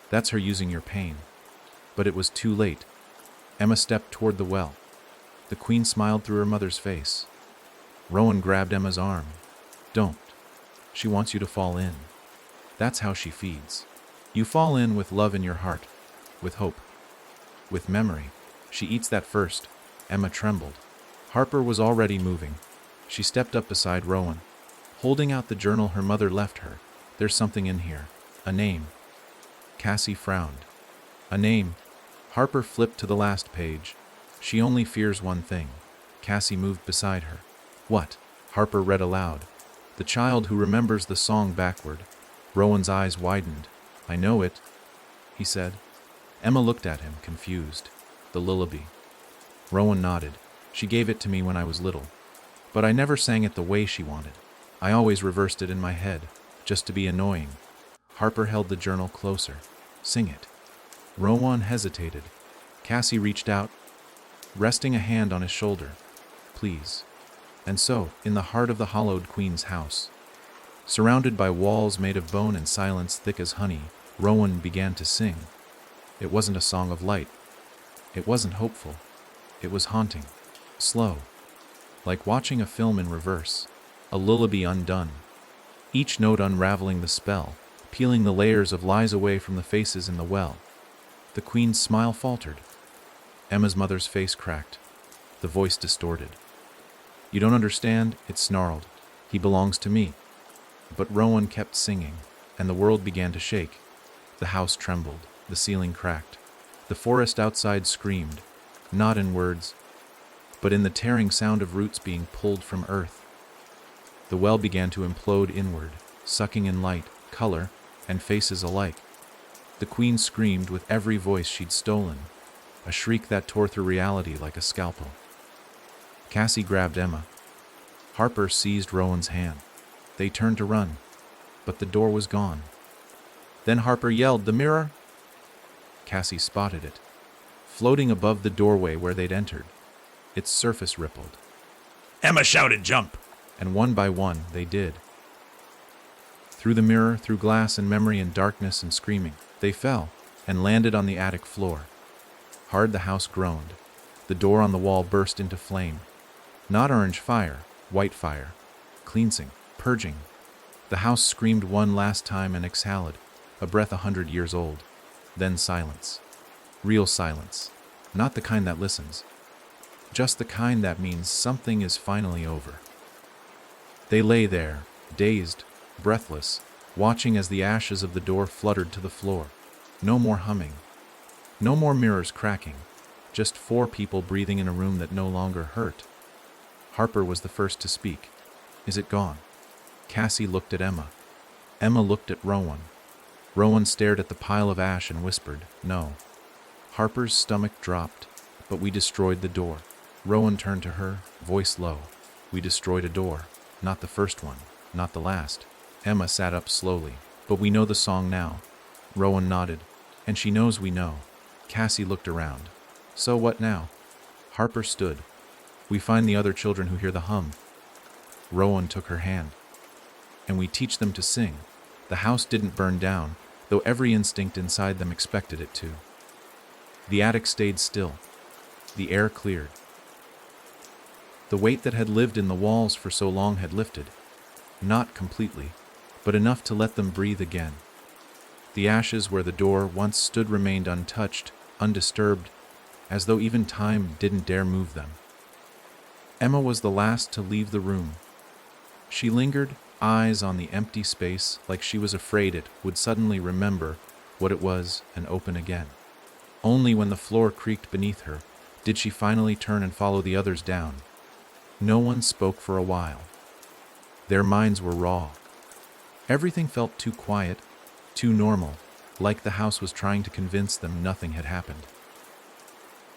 That's her using your pain." But it was too late. Emma stepped toward the well. The Queen smiled through her mother's face. Rowan grabbed Emma's arm. "Don't. She wants you to fall in. That's how she feeds. You fall in with love in your heart, with hope, with memory. She eats that first." Emma trembled. Harper was already moving. She stepped up beside Rowan, holding out the journal her mother left her. "There's something in here. A name." Cassie frowned. "A name." Harper flipped to the last page. "She only fears one thing." Cassie moved beside her. "What?" Harper read aloud. "The child who remembers the song backward." Rowan's eyes widened. "I know it," he said. Emma looked at him, confused. "The lullaby." Rowan nodded. "She gave it to me when I was little. But I never sang it the way she wanted. I always reversed it in my head, just to be annoying." Harper held the journal closer. "Sing it." Rowan hesitated. Cassie reached out, resting a hand on his shoulder. "Please." And so, in the heart of the hollowed Queen's house, surrounded by walls made of bone and silence thick as honey, Rowan began to sing. It wasn't a song of light. It wasn't hopeful. It was haunting. Slow. Like watching a film in reverse. A lullaby undone. Each note unraveling the spell, peeling the layers of lies away from the faces in the well. The queen's smile faltered. Emma's mother's face cracked. The voice distorted. "You don't understand," it snarled. "He belongs to me." But Rowan kept singing, and the world began to shake. The house trembled, the ceiling cracked. The forest outside screamed, not in words, but in the tearing sound of roots being pulled from earth. The well began to implode inward, sucking in light, color, and faces alike. The queen screamed with every voice she'd stolen, a shriek that tore through reality like a scalpel. Cassie grabbed Emma. Harper seized Rowan's hand. They turned to run, but the door was gone. Then Harper yelled, "The mirror!" Cassie spotted it, floating above the doorway where they'd entered. Its surface rippled. Emma shouted, "Jump!" And one by one, they did. Through the mirror, through glass and memory and darkness and screaming, they fell and landed on the attic floor. Hard the house groaned. The door on the wall burst into flame. Not orange fire, white fire. Cleansing, purging. The house screamed one last time and exhaled, a breath 100 years old. Then silence. Real silence. Not the kind that listens. Just the kind that means something is finally over. They lay there, dazed, breathless, watching as the ashes of the door fluttered to the floor. No more humming. No more mirrors cracking. Just 4 people breathing in a room that no longer hurt. Harper was the first to speak. "Is it gone?" Cassie looked at Emma. Emma looked at Rowan. Rowan stared at the pile of ash and whispered, "No." Harper's stomach dropped. "But we destroyed the door." Rowan turned to her, voice low. "We destroyed a door. Not the first one. Not the last." Emma sat up slowly. "But we know the song now." Rowan nodded. "And she knows we know." Cassie looked around. "So what now?" Harper stood. "We find the other children who hear the hum." Rowan took her hand. "And we teach them to sing." The house didn't burn down, though every instinct inside them expected it to. The attic stayed still. The air cleared. The weight that had lived in the walls for so long had lifted. Not completely, but enough to let them breathe again. The ashes where the door once stood remained untouched, undisturbed, as though even time didn't dare move them. Emma was the last to leave the room. She lingered, eyes on the empty space, like she was afraid it would suddenly remember what it was and open again. Only when the floor creaked beneath her did she finally turn and follow the others down. No one spoke for a while. Their minds were raw. Everything felt too quiet, too normal, like the house was trying to convince them nothing had happened.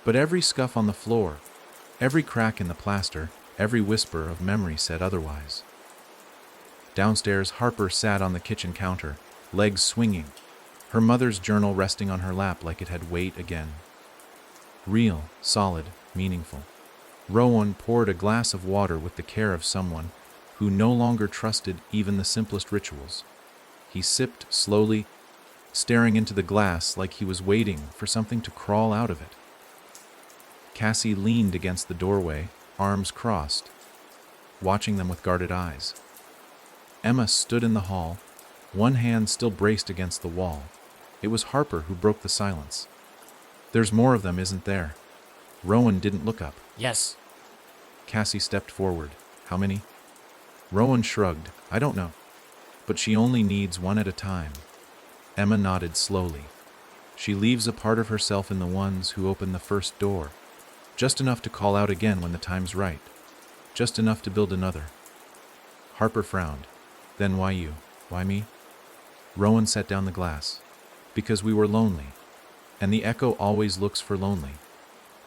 But every scuff on the floor, every crack in the plaster, every whisper of memory said otherwise. Downstairs, Harper sat on the kitchen counter, legs swinging, her mother's journal resting on her lap like it had weight again. Real, solid, meaningful. Rowan poured a glass of water with the care of someone who no longer trusted even the simplest rituals. He sipped slowly, staring into the glass like he was waiting for something to crawl out of it. Cassie leaned against the doorway, arms crossed, watching them with guarded eyes. Emma stood in the hall, one hand still braced against the wall. It was Harper who broke the silence. "There's more of them, isn't there?" Rowan didn't look up.
"Yes."
Cassie stepped forward. "How many?" Rowan shrugged. "I don't know. But she only needs one at a time." Emma nodded slowly. "She leaves a part of herself in the ones who open the first door. Just enough to call out again when the time's right. Just enough to build another." Harper frowned. "Then why you? Why me?" Rowan set down the glass. "Because we were lonely. And the echo always looks for lonely."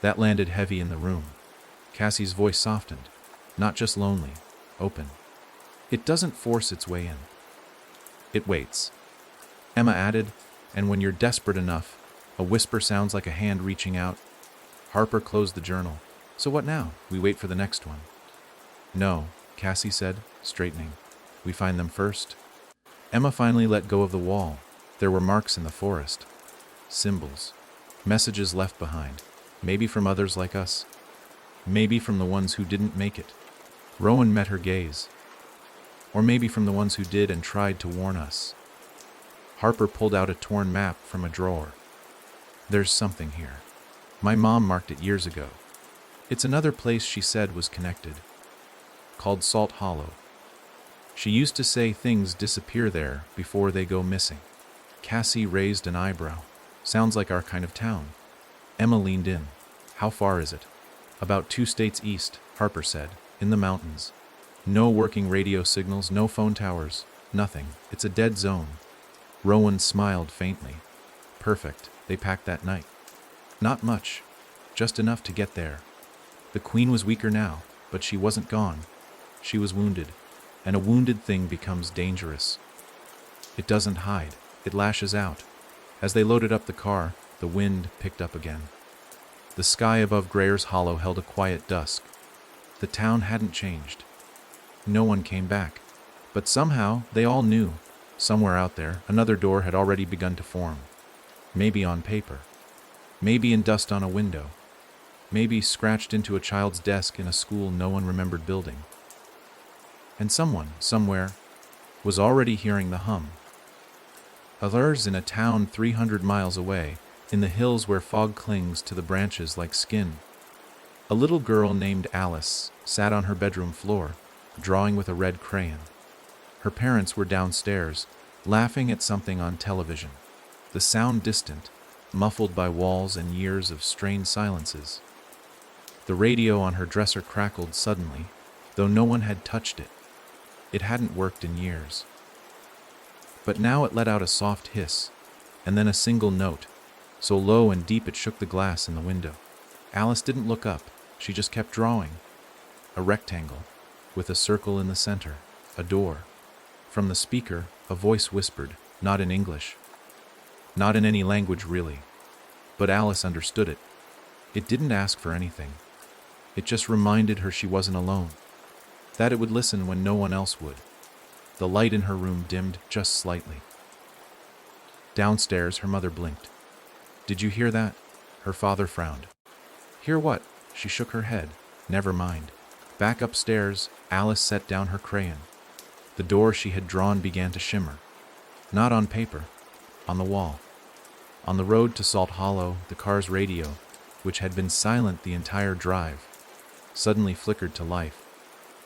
That landed heavy in the room. Cassie's voice softened. "Not just lonely. Open. It doesn't force its way in. It waits." Emma added, "And when you're desperate enough, a whisper sounds like a hand reaching out." Harper closed the journal. "So what now? We wait for the next one?" "No," Cassie said, straightening. "We find them first." Emma finally let go of the wall. There were marks in the forest. Symbols. Messages left behind, maybe from others like us, maybe from the ones who didn't make it. Rowan met her gaze, or maybe from the ones who did and tried to warn us. Harper pulled out a torn map from a drawer. There's something here. My mom marked it years ago. It's another place she said was connected, called Salt Hollow. She used to say things disappear there before they go missing. Cassie raised an eyebrow. Sounds like our kind of town. Emma leaned in. How far is it? About 2 states east, Harper said. In the mountains. No working radio signals, no phone towers, nothing. It's a dead zone. Rowan smiled faintly. Perfect. They packed that night. Not much. Just enough to get there. The Queen was weaker now, but she wasn't gone. She was wounded. And a wounded thing becomes dangerous. It doesn't hide. It lashes out. As they loaded up the car, the wind picked up again. The sky above Grayer's Hollow held a quiet dusk. The town hadn't changed. No one came back. But somehow, they all knew. Somewhere out there, another door had already begun to form. Maybe on paper. Maybe in dust on a window. Maybe scratched into a child's desk in a school no one remembered building. And someone, somewhere, was already hearing the hum. Others in a town 300 miles away, in the hills where fog clings to the branches like skin. A little girl named Alice sat on her bedroom floor, drawing with a red crayon. Her parents were downstairs, laughing at something on television. The sound distant, muffled by walls and years of strained silences. The radio on her dresser crackled suddenly, though no one had touched it. It hadn't worked in years. But now it let out a soft hiss, and then a single note, so low and deep it shook the glass in the window. Alice didn't look up, she just kept drawing. A rectangle, with a circle in the center, a door. From the speaker, a voice whispered, not in English. Not in any language really. But Alice understood it. It didn't ask for anything. It just reminded her she wasn't alone. That it would listen when no one else would. The light in her room dimmed just slightly. Downstairs, her mother blinked. Did you hear that? Her father frowned. Hear what? She shook her head. Never mind. Back upstairs, Alice set down her crayon. The door she had drawn began to shimmer. Not on paper, on the wall. On the road to Salt Hollow, the car's radio, which had been silent the entire drive, suddenly flickered to life.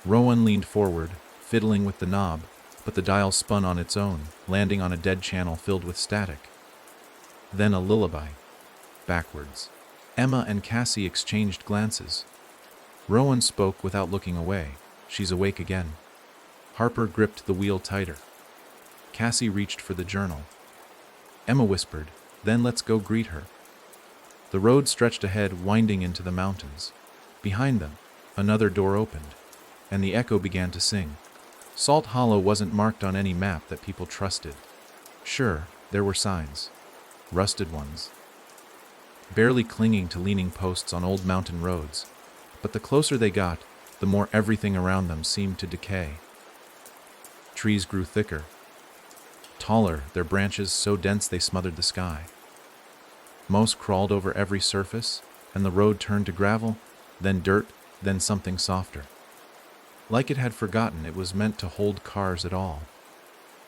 Rowan leaned forward, fiddling with the knob, but the dial spun on its own, landing on a dead channel filled with static. Then a lullaby. Backwards. Emma and Cassie exchanged glances. Rowan spoke without looking away. She's awake again. Harper gripped the wheel tighter. Cassie reached for the journal. Emma whispered, then let's go greet her. The road stretched ahead, winding into the mountains. Behind them, another door opened, and the echo began to sing. Salt Hollow wasn't marked on any map that people trusted. Sure, there were signs. Rusted ones. Barely clinging to leaning posts on old mountain roads. But the closer they got, the more everything around them seemed to decay. Trees grew thicker. Taller, their branches so dense they smothered the sky. Most crawled over every surface, and the road turned to gravel, then dirt, then something softer. Like it had forgotten it was meant to hold cars at all.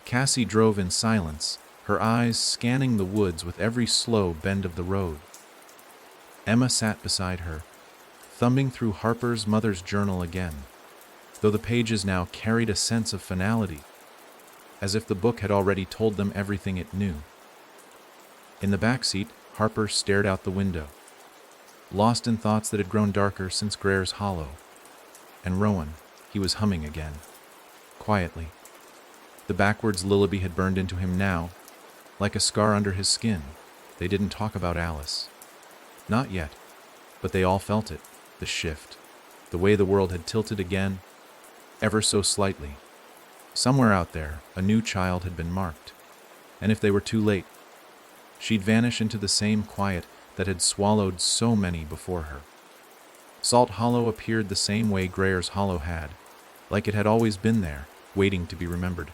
Cassie drove in silence, her eyes scanning the woods with every slow bend of the road. Emma sat beside her, thumbing through Harper's mother's journal again, though the pages now carried a sense of finality, as if the book had already told them everything it knew. In the back seat, Harper stared out the window, lost in thoughts that had grown darker since Grayer's Hollow. And Rowan, he was humming again, quietly. The backwards lullaby had burned into him now, like a scar under his skin. They didn't talk about Alice. Not yet, but they all felt it, the shift, the way the world had tilted again, ever so slightly. Somewhere out there, a new child had been marked, and if they were too late, she'd vanish into the same quiet that had swallowed so many before her. Salt Hollow appeared the same way Grayer's Hollow had, like it had always been there, waiting to be remembered.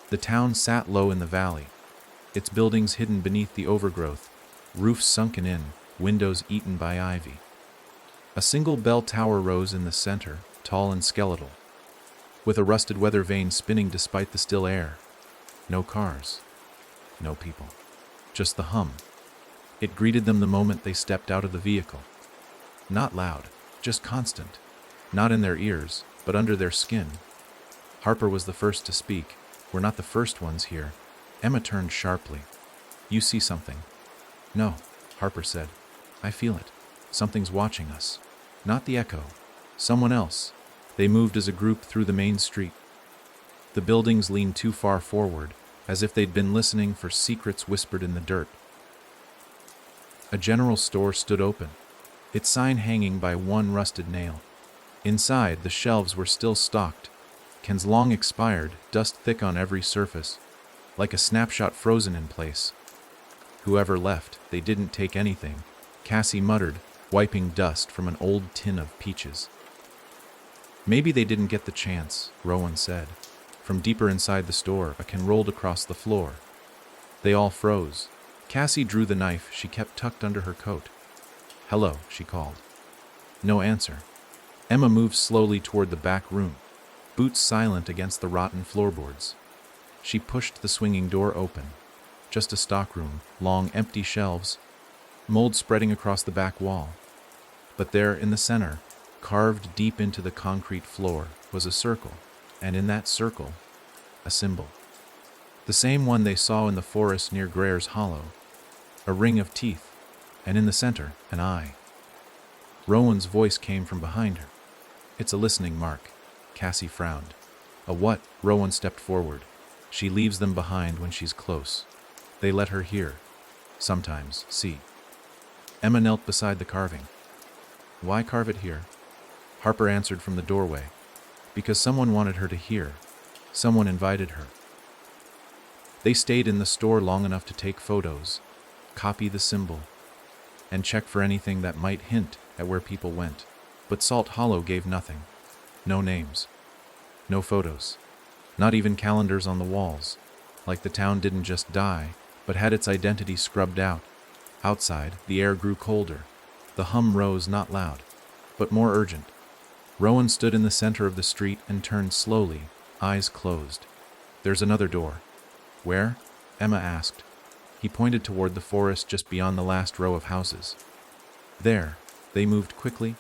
The town sat low in the valley, its buildings hidden beneath the overgrowth, roofs sunken in, windows eaten by ivy. A single bell tower rose in the center, tall and skeletal, with a rusted weather vane spinning despite the still air. No cars, no people, just the hum. It greeted them the moment they stepped out of the vehicle. Not loud, just constant. Not in their ears, but under their skin. Harper was the first to speak. "We're not the first ones here." Emma turned sharply. "You see something?" "No," Harper said. "I feel it. Something's watching us." Not the echo. Someone else. They moved as a group through the main street. The buildings leaned too far forward, as if they'd been listening for secrets whispered in the dirt. A general store stood open, its sign hanging by one rusted nail. Inside, the shelves were still stocked, cans long expired, dust thick on every surface, like a snapshot frozen in place. Whoever left, they didn't take anything, Cassie muttered, wiping dust from an old tin of peaches. "Maybe they didn't get the chance," Rowan said. From deeper inside the store, a can rolled across the floor. They all froze. Cassie drew the knife she kept tucked under her coat. "Hello," she called. No answer. Emma moved slowly toward the back room, boots silent against the rotten floorboards. She pushed the swinging door open. Just a stockroom, long empty shelves, mold spreading across the back wall. But there, in the center, carved deep into the concrete floor, was a circle, and in that circle, a symbol. The same one they saw in the forest near Greer's Hollow. A ring of teeth, and in the center, an eye. Rowan's voice came from behind her. "It's a listening mark." Cassie frowned. "A what?" Rowan stepped forward. "She leaves them behind when she's close. They let her hear. Sometimes, see." Emma knelt beside the carving. "Why carve it here?" Harper answered from the doorway. "Because someone wanted her to hear. Someone invited her." They stayed in the store long enough to take photos, copy the symbol, and check for anything that might hint at where people went. But Salt Hollow gave nothing. No names. No photos. Not even calendars on the walls. Like the town didn't just die, but had its identity scrubbed out. Outside, the air grew colder. The hum rose not loud, but more urgent. Rowan stood in the center of the street and turned slowly, eyes closed. "There's another door." "Where?" Emma asked. He pointed toward the forest just beyond the last row of houses. "There." They moved quickly,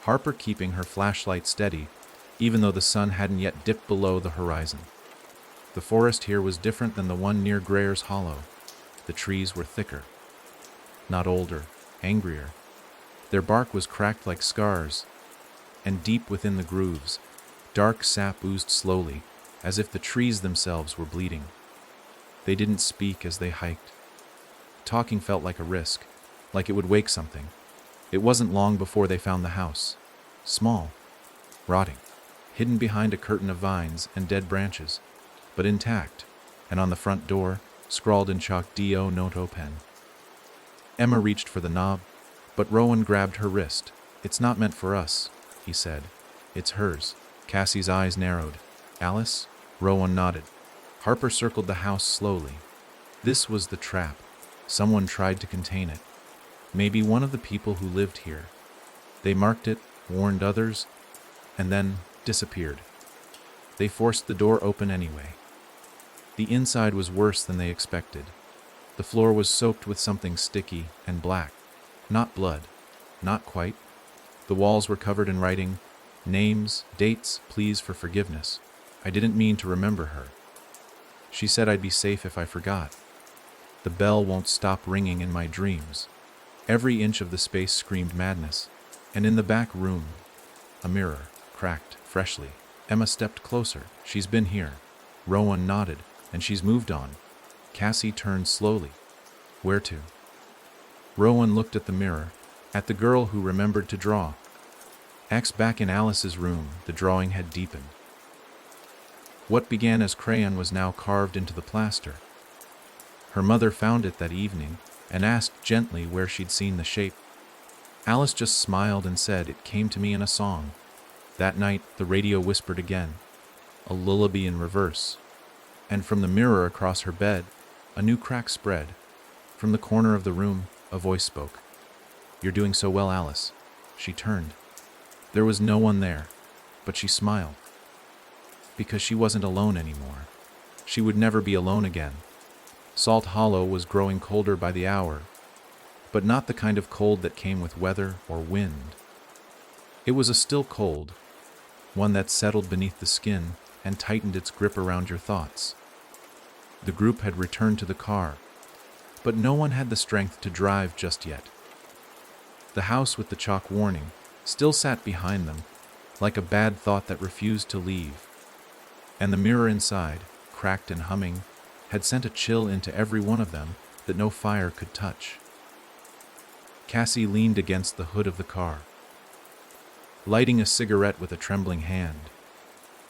Harper keeping her flashlight steady, even though the sun hadn't yet dipped below the horizon. The forest here was different than the one near Greer's Hollow. The trees were thicker. Not older, angrier. Their bark was cracked like scars, and deep within the grooves, dark sap oozed slowly, as if the trees themselves were bleeding. They didn't speak as they hiked. Talking felt like a risk, like it would wake something. It wasn't long before they found the house. Small, rotting, hidden behind a curtain of vines and dead branches, but intact, and on the front door, scrawled in chalk "Do Not Open." Emma reached for the knob, but Rowan grabbed her wrist. "It's not meant for us," he said. "It's hers." Cassie's eyes narrowed. "Alice?" Rowan nodded. Harper circled the house slowly. This was the trap. Someone tried to contain it. Maybe one of the people who lived here. They marked it, warned others, and then disappeared. They forced the door open anyway. The inside was worse than they expected. The floor was soaked with something sticky and black. Not blood. Not quite. The walls were covered in writing, names, dates, pleas for forgiveness. "I didn't mean to remember her. She said I'd be safe if I forgot. The bell won't stop ringing in my dreams." Every inch of the space screamed madness. And in the back room, a mirror, cracked, freshly. Emma stepped closer. "She's been here." Rowan nodded. "And she's moved on." Cassie turned slowly. "Where to?" Rowan looked at the mirror, at the girl who remembered to draw. Back in Alice's room, the drawing had deepened. What began as crayon was now carved into the plaster. Her mother found it that evening and asked gently where she'd seen the shape. Alice just smiled and said, "It came to me in a song." That night, the radio whispered again, a lullaby in reverse. And from the mirror across her bed, a new crack spread. From the corner of the room, a voice spoke. "You're doing so well, Alice." She turned. There was no one there, but she smiled. Because she wasn't alone anymore. She would never be alone again. Salt Hollow was growing colder by the hour, but not the kind of cold that came with weather or wind. It was a still cold, one that settled beneath the skin and tightened its grip around your thoughts. The group had returned to the car, but no one had the strength to drive just yet. The house with the chalk warning still sat behind them, like a bad thought that refused to leave. And the mirror inside, cracked and humming, had sent a chill into every one of them that no fire could touch. Cassie leaned against the hood of the car, lighting a cigarette with a trembling hand.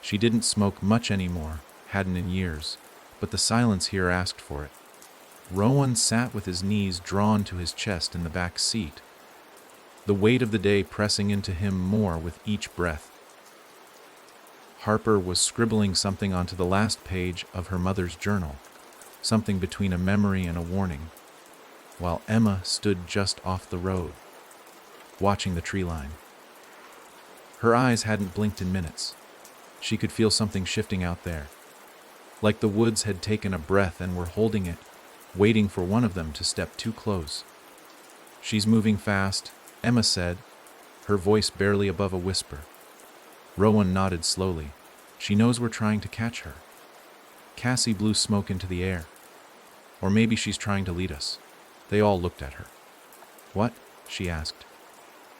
She didn't smoke much anymore, hadn't in years, but the silence here asked for it. Rowan sat with his knees drawn to his chest in the back seat, the weight of the day pressing into him more with each breath. Harper was scribbling something onto the last page of her mother's journal, something between a memory and a warning, while Emma stood just off the road, watching the tree line. Her eyes hadn't blinked in minutes. She could feel something shifting out there, like the woods had taken a breath and were holding it, waiting for one of them to step too close. "She's moving fast," Emma said, her voice barely above a whisper. Rowan nodded slowly. "She knows we're trying to catch her." Cassie blew smoke into the air. "Or maybe she's trying to lead us." They all looked at her. "What?" she asked.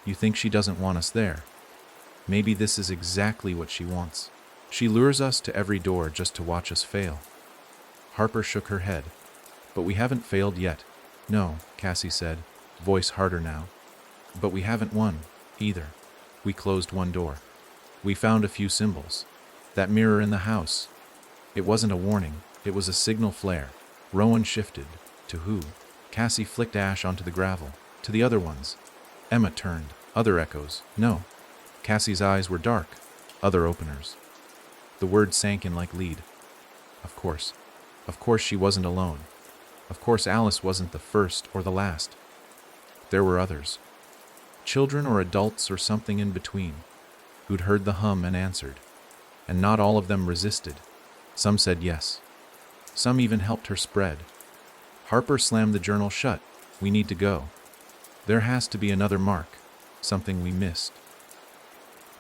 "You think she doesn't want us there? Maybe this is exactly what she wants. She lures us to every door just to watch us fail." Harper shook her head. "But we haven't failed yet." "No," Cassie said, voice harder now. "But we haven't won, either. We closed one door. We found a few symbols. That mirror in the house. It wasn't a warning, it was a signal flare." Rowan shifted. To who? Cassie flicked ash onto the gravel. "To the other ones." Emma turned. "Other echoes." "No." Cassie's eyes were dark. "Other openers." The word sank in like lead. Of course. Of course she wasn't alone. Of course Alice wasn't the first or the last. There were others. Children or adults or something in between, who'd heard the hum and answered. And not all of them resisted. Some said yes. Some even helped her spread. Harper slammed the journal shut. "We need to go. There has to be another mark, something we missed."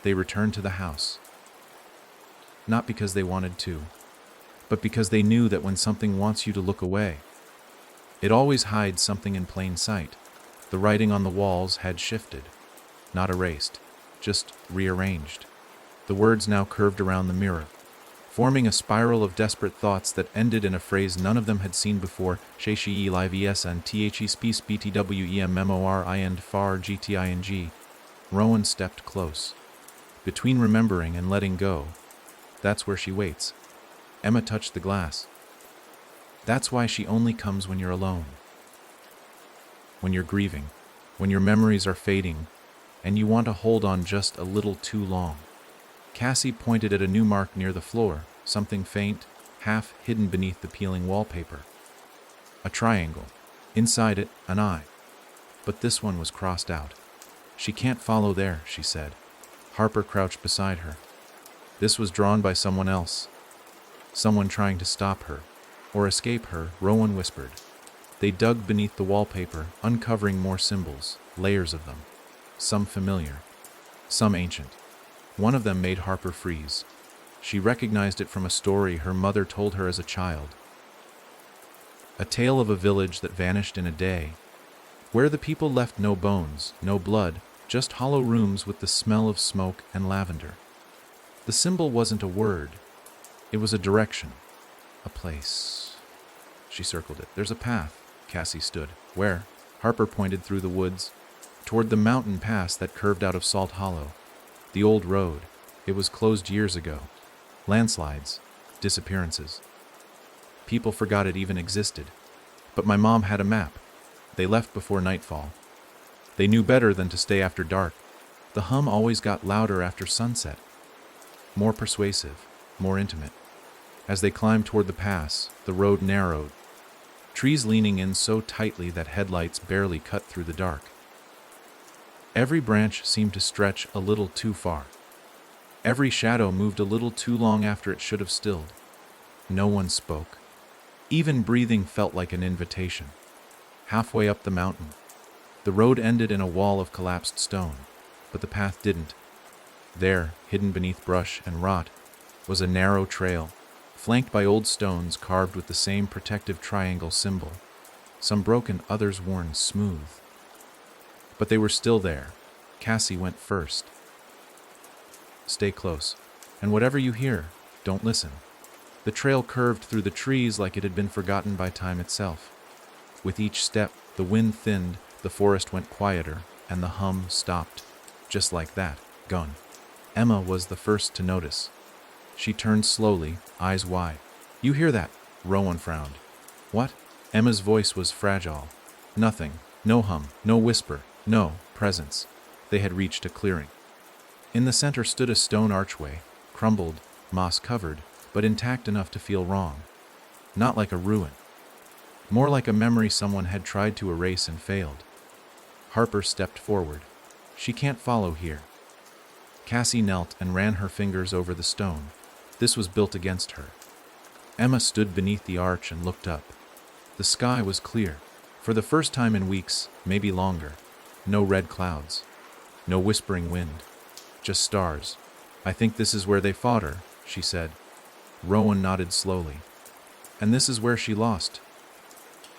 They returned to the house. Not because they wanted to, but because they knew that when something wants you to look away, it always hides something in plain sight. The writing on the walls had shifted, not erased, just rearranged. The words now curved around the mirror, forming a spiral of desperate thoughts that ended in a phrase none of them had seen before. "She lives and the space btwem memori and far gting." Rowan stepped close. Between remembering and letting go, that's where she waits. Emma touched the glass. "That's why she only comes when you're alone. When you're grieving, when your memories are fading, and you want to hold on just a little too long." Cassie pointed at a new mark near the floor, something faint, half hidden beneath the peeling wallpaper. A triangle. Inside it, an eye. But this one was crossed out. "She can't follow there," she said. Harper crouched beside her. "This was drawn by someone else. Someone trying to stop her, or escape her," Rowan whispered. They dug beneath the wallpaper, uncovering more symbols, layers of them. Some familiar, some ancient. One of them made Harper freeze. She recognized it from a story her mother told her as a child. A tale of a village that vanished in a day, where the people left no bones, no blood, just hollow rooms with the smell of smoke and lavender. The symbol wasn't a word. It was a direction, a place. She circled it. "There's a path." Cassie stood. "Where?" Harper pointed through the woods, toward the mountain pass that curved out of Salt Hollow. The old road. It was closed years ago. Landslides, disappearances. People forgot it even existed. But my mom had a map. They left before nightfall. They knew better than to stay after dark. The hum always got louder after sunset. More persuasive, more intimate. As they climbed toward the pass, the road narrowed. trees leaning in so tightly that headlights barely cut through the dark. Every branch seemed to stretch a little too far. Every shadow moved a little too long after it should have stilled. No one spoke. Even breathing felt like an invitation. Halfway up the mountain, the road ended in a wall of collapsed stone, but the path didn't. There, hidden beneath brush and rot, was a narrow trail, flanked by old stones carved with the same protective triangle symbol, some broken, others worn smooth. But they were still there. Cassie went first. Stay close, and whatever you hear, don't listen. The trail curved through the trees like it had been forgotten by time itself. With each step, the wind thinned, the forest went quieter, and the hum stopped. Just like that, gone. Emma was the first to notice. She turned slowly, eyes wide. "You hear that?" Rowan frowned. "What?" Emma's voice was fragile. Nothing. No hum, no whisper, no presence. They had reached a clearing. In the center stood a stone archway, crumbled, moss-covered, but intact enough to feel wrong. Not like a ruin. More like a memory someone had tried to erase and failed. Harper stepped forward. "She can't follow here." Cassie knelt and ran her fingers over the stone. This was built against her. Emma stood beneath the arch and looked up. The sky was clear. For the first time in weeks, maybe longer. No red clouds. No whispering wind. Just stars. "I think this is where they fought her," she said. Rowan nodded slowly. "And this is where she lost."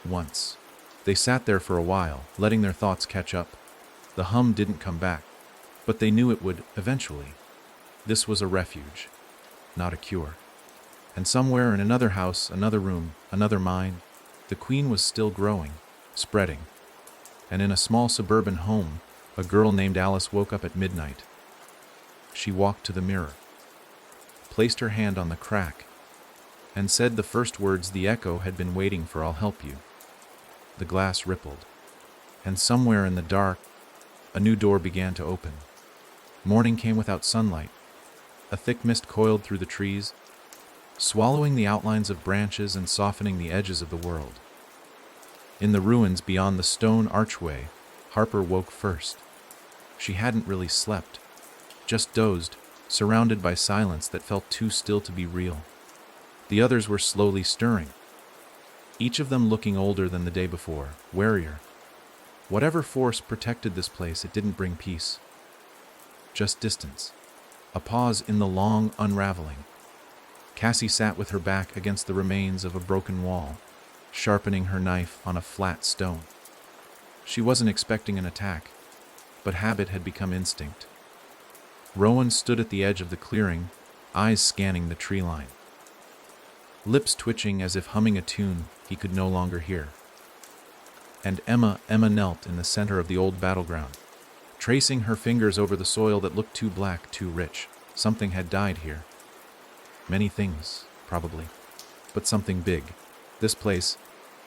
Once. They sat there for a while, letting their thoughts catch up. The hum didn't come back, but they knew it would eventually. This was a refuge, not a cure. And somewhere in another house, another room, another mind, the queen was still growing, spreading. And in a small suburban home, a girl named Alice woke up at midnight. She walked to the mirror, placed her hand on the crack, and said the first words the echo had been waiting for: "I'll help you." The glass rippled, and somewhere in the dark, a new door began to open. Morning came without sunlight. A thick mist coiled through the trees, swallowing the outlines of branches and softening the edges of the world. In the ruins beyond the stone archway, Harper woke first. She hadn't really slept, just dozed, surrounded by silence that felt too still to be real. The others were slowly stirring, each of them looking older than the day before, warier. Whatever force protected this place, it didn't bring peace. Just distance. A pause in the long unraveling. Cassie sat with her back against the remains of a broken wall, sharpening her knife on a flat stone. She wasn't expecting an attack, but habit had become instinct. Rowan stood at the edge of the clearing, eyes scanning the tree line. Lips twitching as if humming a tune he could no longer hear. And Emma knelt in the center of the old battleground, tracing her fingers over the soil that looked too black, too rich. Something had died here. Many things, probably, but something big. This place,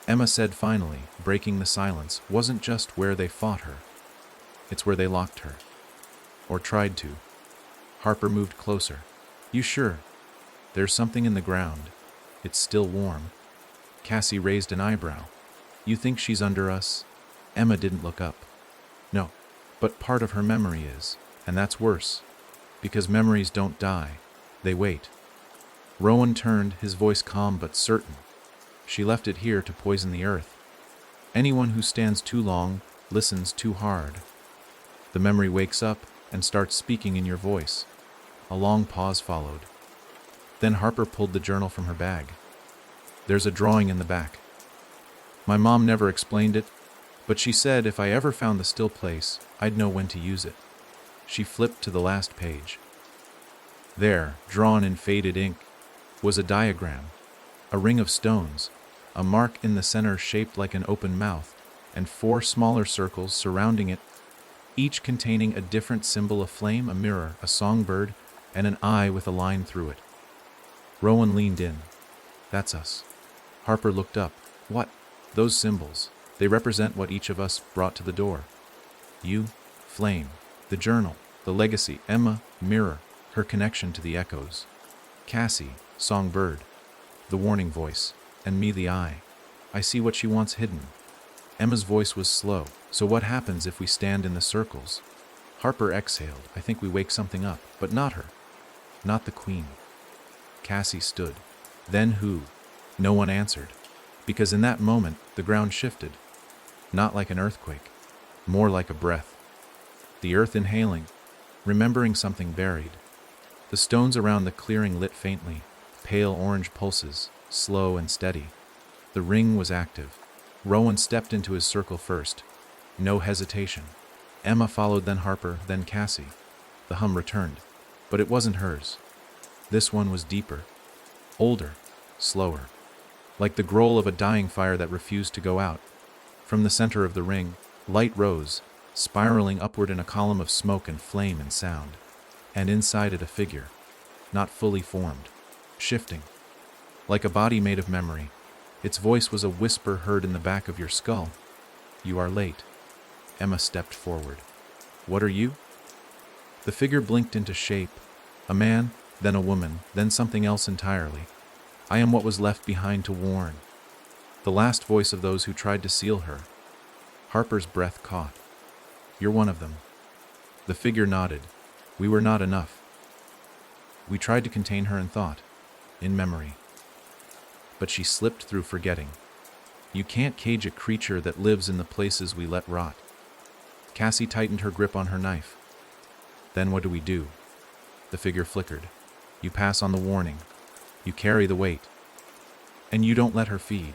Emma said finally, breaking the silence, wasn't just where they fought her. It's where they locked her. Or tried to. Harper moved closer. "You sure? There's something in the ground. It's still warm." Cassie raised an eyebrow. "You think she's under us?" Emma didn't look up. "No, but part of her memory is, and that's worse, because memories don't die, they wait." Rowan turned, his voice calm but certain. "She left it here to poison the earth. Anyone who stands too long, listens too hard. The memory wakes up and starts speaking in your voice." A long pause followed. Then Harper pulled the journal from her bag. "There's a drawing in the back. My mom never explained it, but she said if I ever found the still place, I'd know when to use it." She flipped to the last page. There, drawn in faded ink, was a diagram, a ring of stones, a mark in the center shaped like an open mouth, and 4 smaller circles surrounding it, each containing a different symbol: a flame, a mirror, a songbird, and an eye with a line through it. Rowan leaned in. "That's us." Harper looked up. "What?" "Those symbols. They represent what each of us brought to the door. You, flame. The journal, the legacy. Emma, mirror, her connection to the echoes. Cassie, songbird, the warning voice. And me, the eye. I see what she wants hidden. Emma's voice was slow. So what happens if we stand in the circles? Harper exhaled. I think we wake something up, but not her. Not the queen. Cassie stood. Then who? No one answered. Because in that moment, the ground shifted. Not like an earthquake. More like a breath. The earth inhaling, remembering something buried. The stones around the clearing lit faintly, pale orange pulses, slow and steady. The ring was active. Rowan stepped into his circle first. No hesitation. Emma followed, then Harper, then Cassie. The hum returned, but it wasn't hers. This one was deeper, older, slower, like the growl of a dying fire that refused to go out. From the center of the ring, light rose, spiraling upward in a column of smoke and flame and sound. And inside it a figure, not fully formed, shifting, like a body made of memory. Its voice was a whisper heard in the back of your skull. You are late. Emma stepped forward. What are you? The figure blinked into shape. A man, then a woman, then something else entirely. I am what was left behind to warn. The last voice of those who tried to seal her. Harper's breath caught. You're one of them. The figure nodded. We were not enough. We tried to contain her in thought, in memory. But she slipped through forgetting. You can't cage a creature that lives in the places we let rot. Cassie tightened her grip on her knife. Then what do we do? The figure flickered. You pass on the warning. You carry the weight. And you don't let her feed.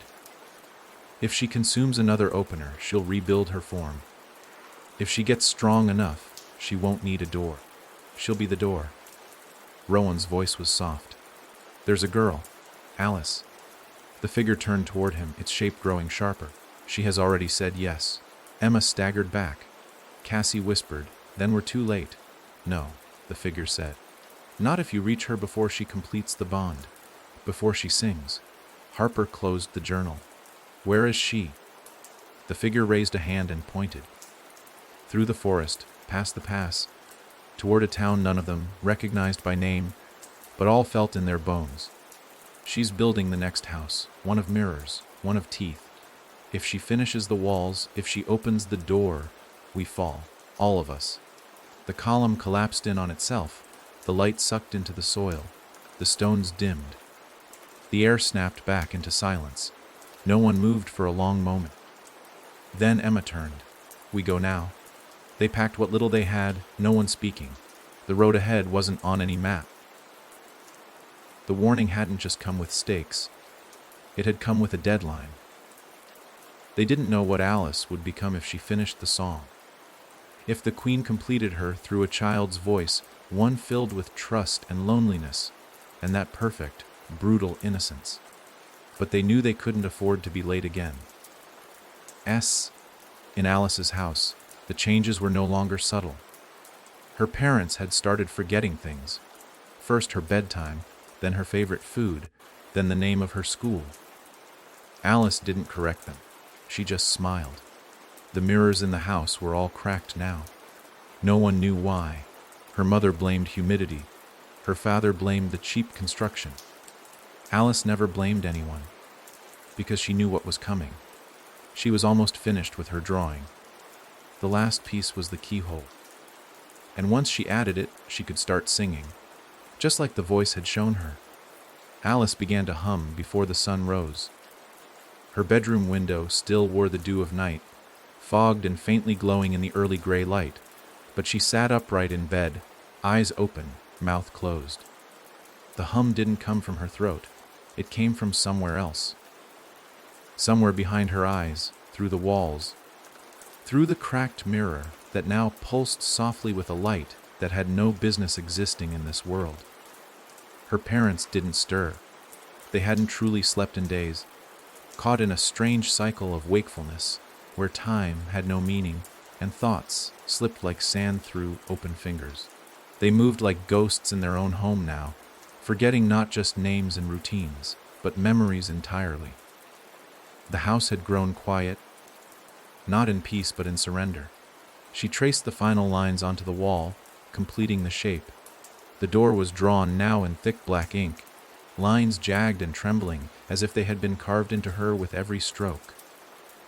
If she consumes another opener, she'll rebuild her form. If she gets strong enough, she won't need a door. She'll be the door. Rowan's voice was soft. There's a girl, Alice. The figure turned toward him, its shape growing sharper. She has already said yes. Emma staggered back. Cassie whispered, then we're too late. No, the figure said. Not if you reach her before she completes the bond. Before she sings. Harper closed the journal. Where is she? The figure raised a hand and pointed. Through the forest, past the pass, toward a town none of them recognized by name, but all felt in their bones. She's building the next house, one of mirrors, one of teeth. If she finishes the walls, if she opens the door, we fall, all of us. The column collapsed in on itself, the light sucked into the soil, the stones dimmed. The air snapped back into silence. No one moved for a long moment. Then Emma turned. We go now. They packed what little they had, no one speaking. The road ahead wasn't on any map. The warning hadn't just come with stakes. It had come with a deadline. They didn't know what Alice would become if she finished the song. If the queen completed her through a child's voice, one filled with trust and loneliness, and that perfect, brutal innocence. But they knew they couldn't afford to be late again. In Alice's house, the changes were no longer subtle. Her parents had started forgetting things. First her bedtime, then her favorite food, then the name of her school. Alice didn't correct them. She just smiled. The mirrors in the house were all cracked now. No one knew why. Her mother blamed humidity. Her father blamed the cheap construction. Alice never blamed anyone, because she knew what was coming. She was almost finished with her drawing. The last piece was the keyhole. And once she added it, she could start singing, just like the voice had shown her. Alice began to hum before the sun rose. Her bedroom window still wore the dew of night, fogged and faintly glowing in the early gray light, but she sat upright in bed, eyes open, mouth closed. The hum didn't come from her throat. It came from somewhere else. Somewhere behind her eyes, through the walls, through the cracked mirror that now pulsed softly with a light that had no business existing in this world. Her parents didn't stir. They hadn't truly slept in days, caught in a strange cycle of wakefulness where time had no meaning and thoughts slipped like sand through open fingers. They moved like ghosts in their own home now, forgetting not just names and routines, but memories entirely. The house had grown quiet, not in peace but in surrender. She traced the final lines onto the wall, completing the shape. The door was drawn now in thick black ink, lines jagged and trembling as if they had been carved into her with every stroke.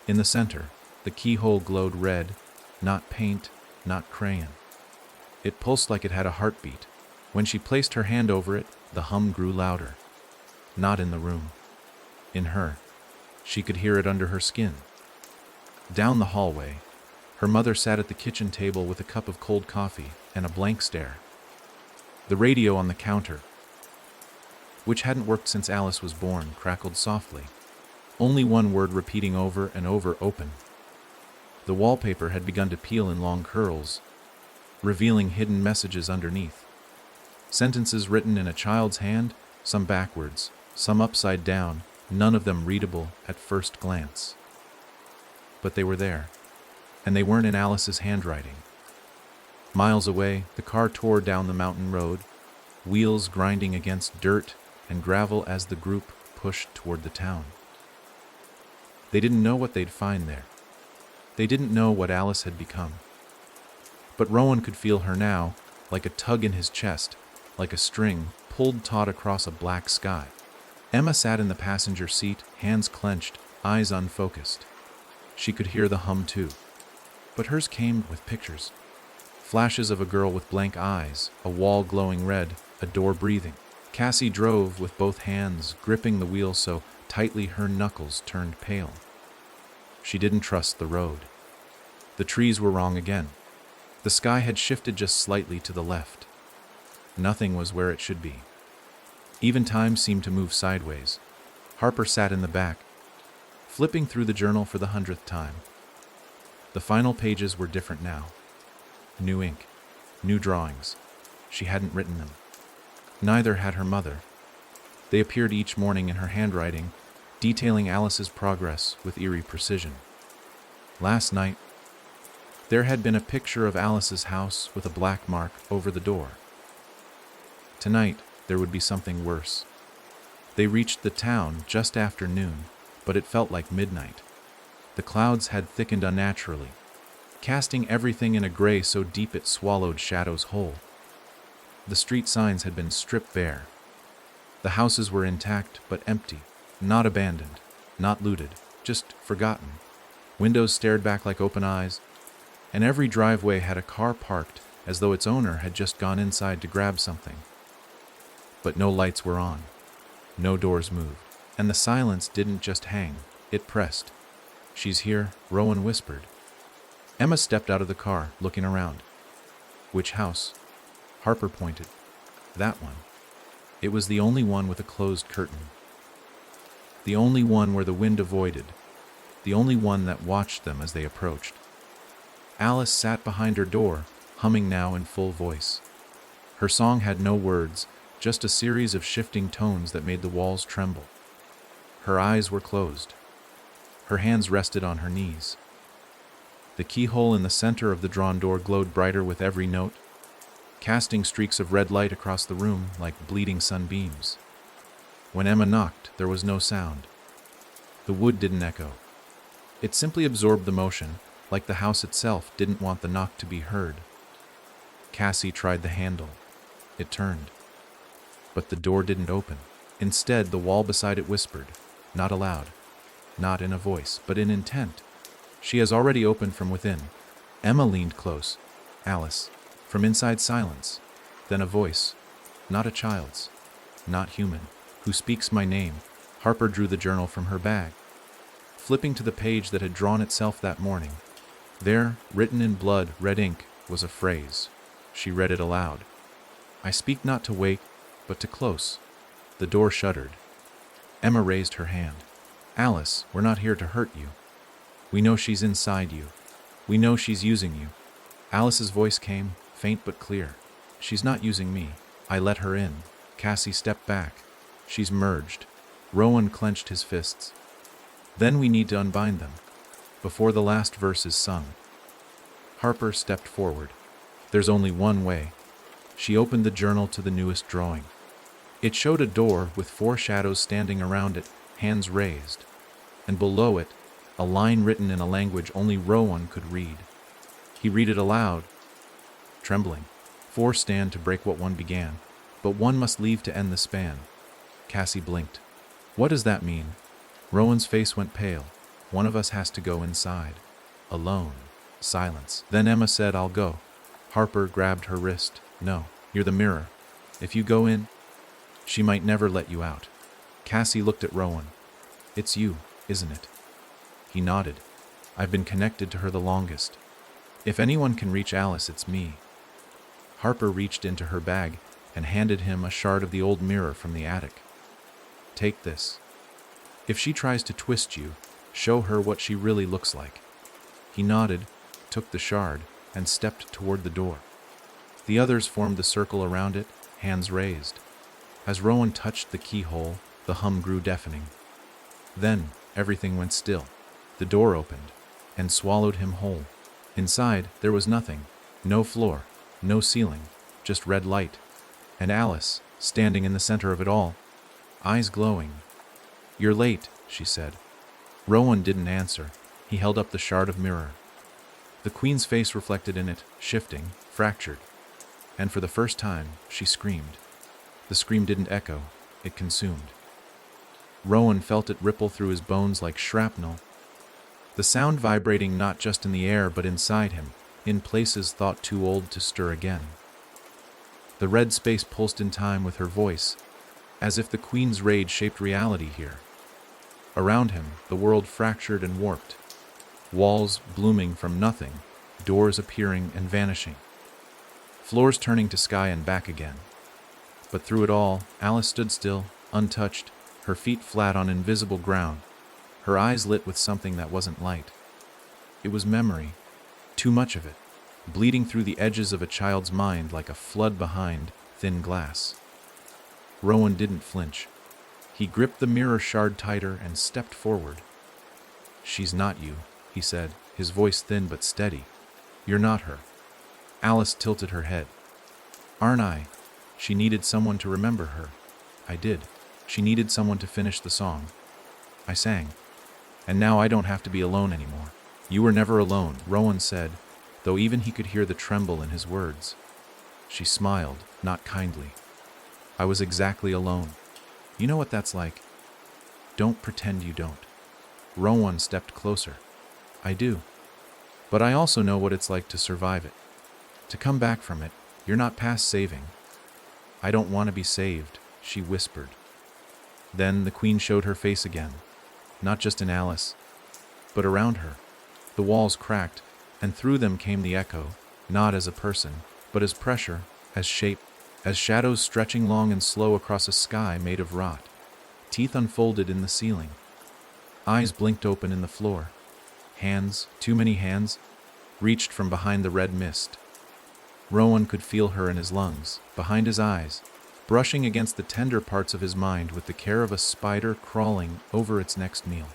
In the center, the keyhole glowed red, not paint, not crayon. It pulsed like it had a heartbeat. When she placed her hand over it, the hum grew louder. Not in the room. In her. She could hear it under her skin. Down the hallway, her mother sat at the kitchen table with a cup of cold coffee and a blank stare. The radio on the counter, which hadn't worked since Alice was born, crackled softly. Only one word repeating over and over: open. The wallpaper had begun to peel in long curls, revealing hidden messages underneath. Sentences written in a child's hand, some backwards, some upside down, none of them readable at first glance. But they were there, and they weren't in Alice's handwriting. Miles away, the car tore down the mountain road, wheels grinding against dirt and gravel as the group pushed toward the town. They didn't know what they'd find there. They didn't know what Alice had become. But Rowan could feel her now, like a tug in his chest, like a string pulled taut across a black sky. Emma sat in the passenger seat, hands clenched, eyes unfocused. She could hear the hum too. But hers came with pictures. Flashes of a girl with blank eyes, a wall glowing red, a door breathing. Cassie drove with both hands gripping the wheel so tightly her knuckles turned pale. She didn't trust the road. The trees were wrong again. The sky had shifted just slightly to the left. Nothing was where it should be. Even time seemed to move sideways. Harper sat in the back, flipping through the journal for the 100th time. The final pages were different now. New ink, new drawings. She hadn't written them. Neither had her mother. They appeared each morning in her handwriting, detailing Alice's progress with eerie precision. Last night, there had been a picture of Alice's house with a black mark over the door. Tonight, there would be something worse. They reached the town just after noon, but it felt like midnight. The clouds had thickened unnaturally, casting everything in a gray so deep it swallowed shadows whole. The street signs had been stripped bare. The houses were intact but empty, not abandoned, not looted, just forgotten. Windows stared back like open eyes, and every driveway had a car parked as though its owner had just gone inside to grab something. But no lights were on, no doors moved, and the silence didn't just hang, it pressed. "She's here," Rowan whispered. Emma stepped out of the car, looking around. "Which house?" Harper pointed. "That one." It was the only one with a closed curtain. The only one where the wind avoided. The only one that watched them as they approached. Alice sat behind her door, humming now in full voice. Her song had no words, just a series of shifting tones that made the walls tremble. Her eyes were closed. Her hands rested on her knees. The keyhole in the center of the drawn door glowed brighter with every note, casting streaks of red light across the room like bleeding sunbeams. When Emma knocked, there was no sound. The wood didn't echo. It simply absorbed the motion, like the house itself didn't want the knock to be heard. Cassie tried the handle. It turned. But the door didn't open. Instead, the wall beside it whispered, not aloud, not in a voice, but in intent. "She has already opened from within." Emma leaned close. "Alice." From inside, silence. Then a voice, not a child's, not human. "Who speaks my name?" Harper drew the journal from her bag, flipping to the page that had drawn itself that morning. There, written in blood red ink, was a phrase. She read it aloud. "I speak not to wake, but to close." The door shuddered. Emma raised her hand. "Alice, we're not here to hurt you. We know she's inside you. We know she's using you." Alice's voice came, faint but clear. "She's not using me. I let her in." Cassie stepped back. "She's merged." Rowan clenched his fists. "Then we need to unbind them, before the last verse is sung." Harper stepped forward. "There's only one way." She opened the journal to the newest drawing. It showed a door with 4 shadows standing around it, hands raised. And below it, a line written in a language only Rowan could read. He read it aloud, trembling. 4 stand to break what one began, but one must leave to end the span. Cassie blinked. What does that mean? Rowan's face went pale. One of us has to go inside. Alone. Silence. Then Emma said, I'll go. Harper grabbed her wrist. No, you're the mirror. If you go in, she might never let you out. Cassie looked at Rowan. It's you, isn't it? He nodded. I've been connected to her the longest. If anyone can reach Alice, it's me. Harper reached into her bag and handed him a shard of the old mirror from the attic. Take this. If she tries to twist you, show her what she really looks like. He nodded, took the shard, and stepped toward the door. The others formed the circle around it, hands raised. As Rowan touched the keyhole, the hum grew deafening. Then, everything went still. The door opened and swallowed him whole. Inside, there was nothing. No floor, no ceiling, just red light. And Alice, standing in the center of it all, eyes glowing. You're late, she said. Rowan didn't answer. He held up the shard of mirror. The Queen's face reflected in it, shifting, fractured. And for the first time, she screamed. The scream didn't echo, it consumed. Rowan felt it ripple through his bones like shrapnel, the sound vibrating not just in the air but inside him, in places thought too old to stir again. The red space pulsed in time with her voice, as if the Queen's rage shaped reality here. Around him, the world fractured and warped, walls blooming from nothing, doors appearing and vanishing, floors turning to sky and back again. But through it all, Alice stood still, untouched, her feet flat on invisible ground, her eyes lit with something that wasn't light. It was memory, too much of it, bleeding through the edges of a child's mind like a flood behind thin glass. Rowan didn't flinch. He gripped the mirror shard tighter and stepped forward. She's not you, he said, his voice thin but steady. You're not her. Alice tilted her head. Aren't I? She needed someone to remember her. I did. She needed someone to finish the song. I sang. And now I don't have to be alone anymore. You were never alone, Rowan said, though even he could hear the tremble in his words. She smiled, not kindly. I was exactly alone. You know what that's like? Don't pretend you don't. Rowan stepped closer. I do. But I also know what it's like to survive it. To come back from it. You're not past saving. I don't want to be saved, she whispered. Then the Queen showed her face again, not just in Alice, but around her. The walls cracked, and through them came the echo, not as a person, but as pressure, as shape, as shadows stretching long and slow across a sky made of rot. Teeth unfolded in the ceiling. Eyes blinked open in the floor. Hands, too many hands, reached from behind the red mist. Rowan could feel her in his lungs, behind his eyes, brushing against the tender parts of his mind with the care of a spider crawling over its next meal.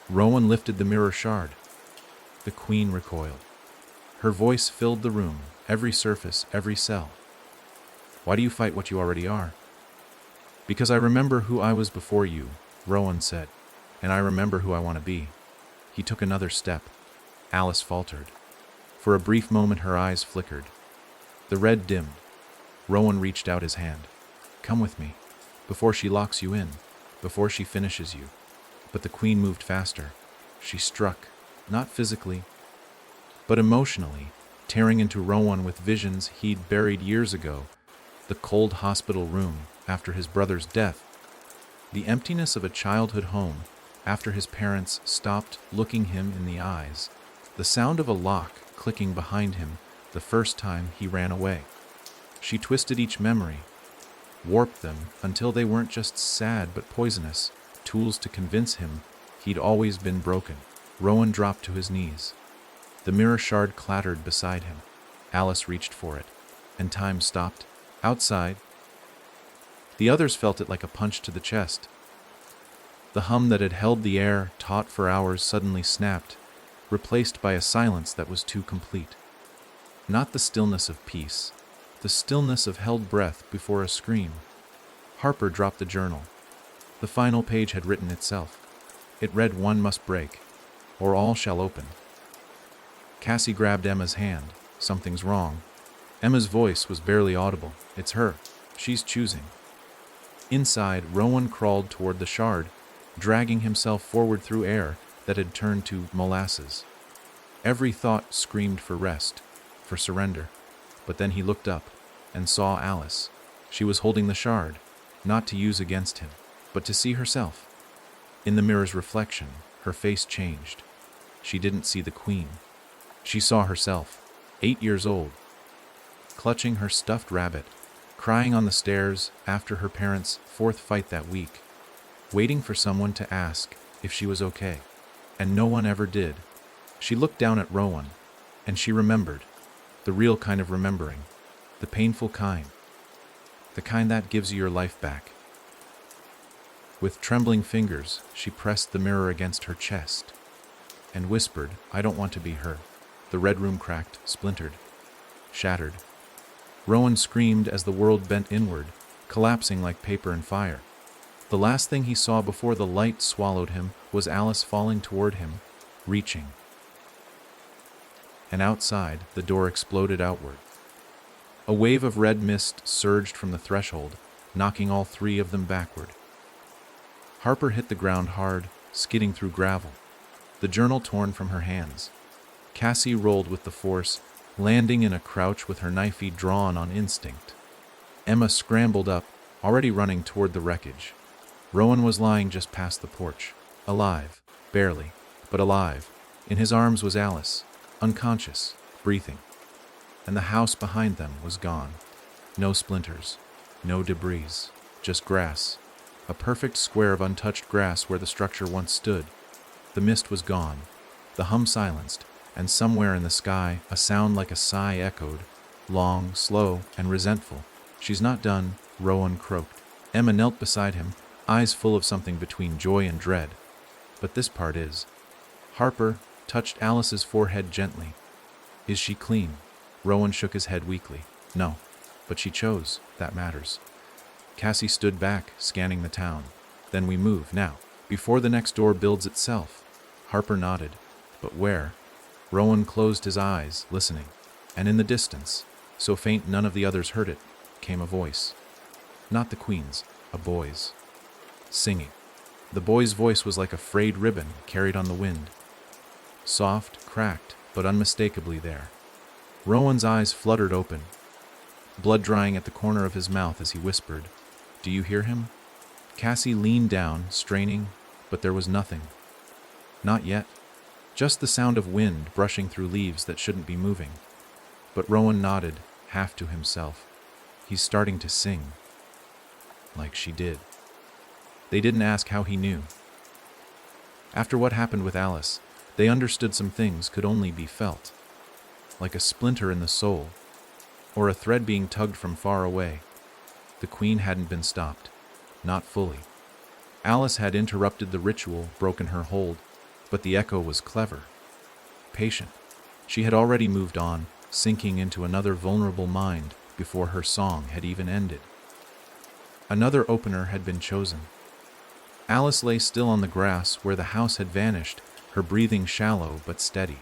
Rowan lifted the mirror shard. The Queen recoiled. Her voice filled the room, every surface, every cell. Why do you fight what you already are? Because I remember who I was before you, Rowan said, and I remember who I want to be. He took another step. Alice faltered. For a brief moment her eyes flickered. The red dimmed. Rowan reached out his hand. Come with me, before she locks you in, before she finishes you. But the Queen moved faster. She struck, not physically, but emotionally, tearing into Rowan with visions he'd buried years ago. The cold hospital room after his brother's death. The emptiness of a childhood home after his parents stopped looking him in the eyes. The sound of a lock clicking behind him the first time he ran away. She twisted each memory, warped them until they weren't just sad but poisonous, tools to convince him he'd always been broken. Rowan dropped to his knees. The mirror shard clattered beside him. Alice reached for it, and time stopped. Outside, the others felt it like a punch to the chest. The hum that had held the air, taut for hours, suddenly snapped, replaced by a silence that was too complete. Not the stillness of peace, the stillness of held breath before a scream. Harper dropped the journal. The final page had written itself. It read, "One must break, or all shall open." Cassie grabbed Emma's hand. Something's wrong. Emma's voice was barely audible. It's her. She's choosing. Inside, Rowan crawled toward the shard, dragging himself forward through air that had turned to molasses. Every thought screamed for rest, for surrender. But then he looked up and saw Alice. She was holding the shard, not to use against him, but to see herself. In the mirror's reflection, her face changed. She didn't see the queen. She saw herself, 8 years old, clutching her stuffed rabbit, crying on the stairs after her parents' fourth fight that week, waiting for someone to ask if she was okay. And no one ever did. She looked down at Rowan, and she remembered, the real kind of remembering, the painful kind, the kind that gives you your life back. With trembling fingers, she pressed the mirror against her chest and whispered, "I don't want to be her." The red room cracked, splintered, shattered. Rowan screamed as the world bent inward, collapsing like paper and fire. The last thing he saw before the light swallowed him was Alice falling toward him, reaching. And outside, the door exploded outward. A wave of red mist surged from the threshold, knocking all three of them backward. Harper hit the ground hard, skidding through gravel, the journal torn from her hands. Cassie rolled with the force, landing in a crouch with her knifey drawn on instinct. Emma scrambled up, already running toward the wreckage. Rowan was lying just past the porch, alive, barely, but alive. In his arms was Alice, unconscious, breathing. And the house behind them was gone. No splinters, no debris, just grass. A perfect square of untouched grass where the structure once stood. The mist was gone, the hum silenced, and somewhere in the sky a sound like a sigh echoed, long, slow, and resentful. "She's not done," Rowan croaked. Emma knelt beside him, eyes full of something between joy and dread. "But this part is." Harper touched Alice's forehead gently. "Is she clean?" Rowan shook his head weakly. "No, but she chose, that matters." Cassie stood back, scanning the town. "Then we move, now, before the next door builds itself." Harper nodded. "But where?" Rowan closed his eyes, listening. And in the distance, so faint none of the others heard it, came a voice. Not the queen's, a boy's. Singing. The boy's voice was like a frayed ribbon carried on the wind. Soft, cracked, but unmistakably there. Rowan's eyes fluttered open, blood drying at the corner of his mouth as he whispered, "Do you hear him?" Cassie leaned down, straining, but there was nothing. Not yet. Just the sound of wind brushing through leaves that shouldn't be moving. But Rowan nodded, half to himself. He's starting to sing. Like she did. They didn't ask how he knew. After what happened with Alice, they understood some things could only be felt. Like a splinter in the soul, or a thread being tugged from far away. The queen hadn't been stopped. Not fully. Alice had interrupted the ritual, broken her hold, but the echo was clever. Patient. She had already moved on, sinking into another vulnerable mind before her song had even ended. Another opener had been chosen. Alice lay still on the grass where the house had vanished, her breathing shallow but steady.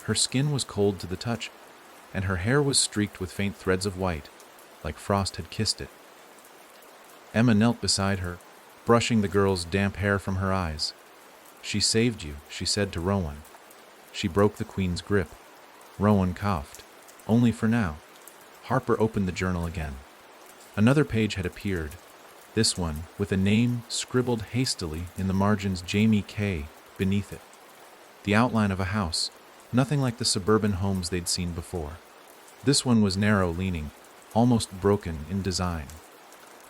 Her skin was cold to the touch, and her hair was streaked with faint threads of white, like frost had kissed it. Emma knelt beside her, brushing the girl's damp hair from her eyes. "She saved you," she said to Rowan. She broke the queen's grip. Rowan coughed. "Only for now." Harper opened the journal again. Another page had appeared, this one with a name scribbled hastily in the margins, Jamie K. beneath it. The outline of a house, nothing like the suburban homes they'd seen before. This one was narrow-leaning, almost broken in design.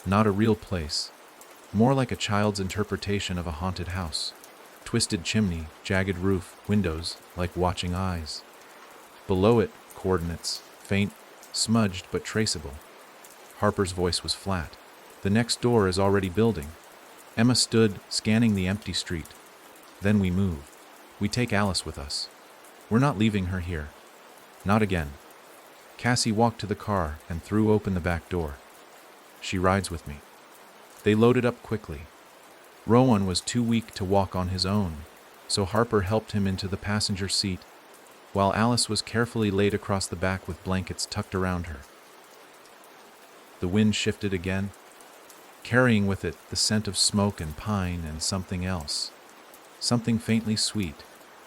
Not a real place, more like a child's interpretation of a haunted house. Twisted chimney, jagged roof, windows like watching eyes. Below it, coordinates, faint, smudged but traceable. Harper's voice was flat. "The next door is already building." Emma stood, scanning the empty street. "Then we move. We take Alice with us. We're not leaving her here. Not again." Cassie walked to the car and threw open the back door. "She rides with me." They loaded up quickly. Rowan was too weak to walk on his own, so Harper helped him into the passenger seat, while Alice was carefully laid across the back with blankets tucked around her. The wind shifted again. carrying with it the scent of smoke and pine and something else. Something faintly sweet,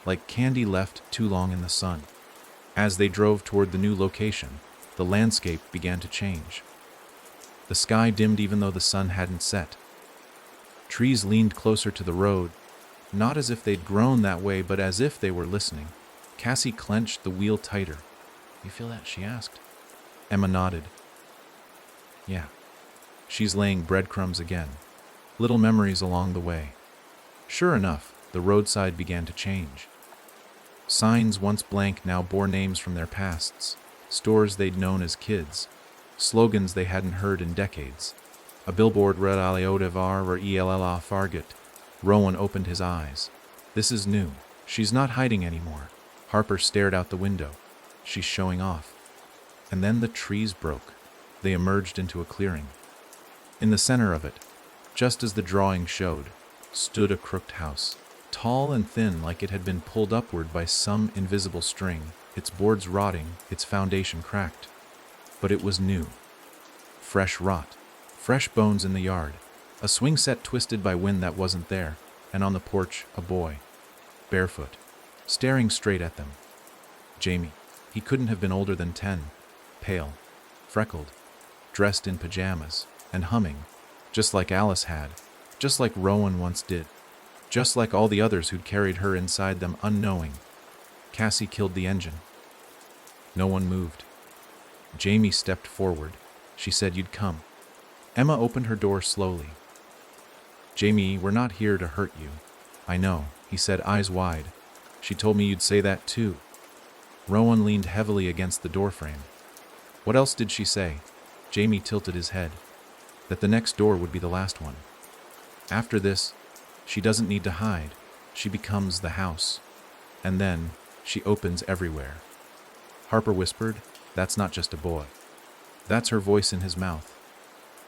like candy left too long in the sun. As they drove toward the new location, the landscape began to change. The sky dimmed even though the sun hadn't set. Trees leaned closer to the road, not as if they'd grown that way, but as if they were listening. Cassie clenched the wheel tighter. "You feel that?" she asked. Emma nodded. "Yeah." She's laying breadcrumbs again. Little memories along the way. Sure enough, the roadside began to change. Signs once blank now bore names from their pasts, stores they'd known as kids, slogans they hadn't heard in decades. A billboard read Aliodevar or Ella Fargut. Rowan opened his eyes. This is new. She's not hiding anymore. Harper stared out the window. She's showing off. And then the trees broke. They emerged into a clearing. In the center of it, just as the drawing showed, stood a crooked house. Tall and thin, like it had been pulled upward by some invisible string, its boards rotting, its foundation cracked. But it was new. Fresh rot. Fresh bones in the yard. A swing set twisted by wind that wasn't there, and on the porch, a boy. Barefoot. Staring straight at them. Jamie. He couldn't have been older than 10. Pale. Freckled. Dressed in pajamas. And humming. Just like Alice had. Just like Rowan once did. Just like all the others who'd carried her inside them unknowing. Cassie killed the engine. No one moved. Jamie stepped forward. She said, "You'd come." Emma opened her door slowly. "Jamie, we're not here to hurt you." "I know," he said, eyes wide. "She told me you'd say that too." Rowan leaned heavily against the doorframe. "What else did she say?" Jamie tilted his head. "That the next door would be the last one. After this, she doesn't need to hide. She becomes the house. And then, she opens everywhere." Harper whispered, "That's not just a boy. That's her voice in his mouth."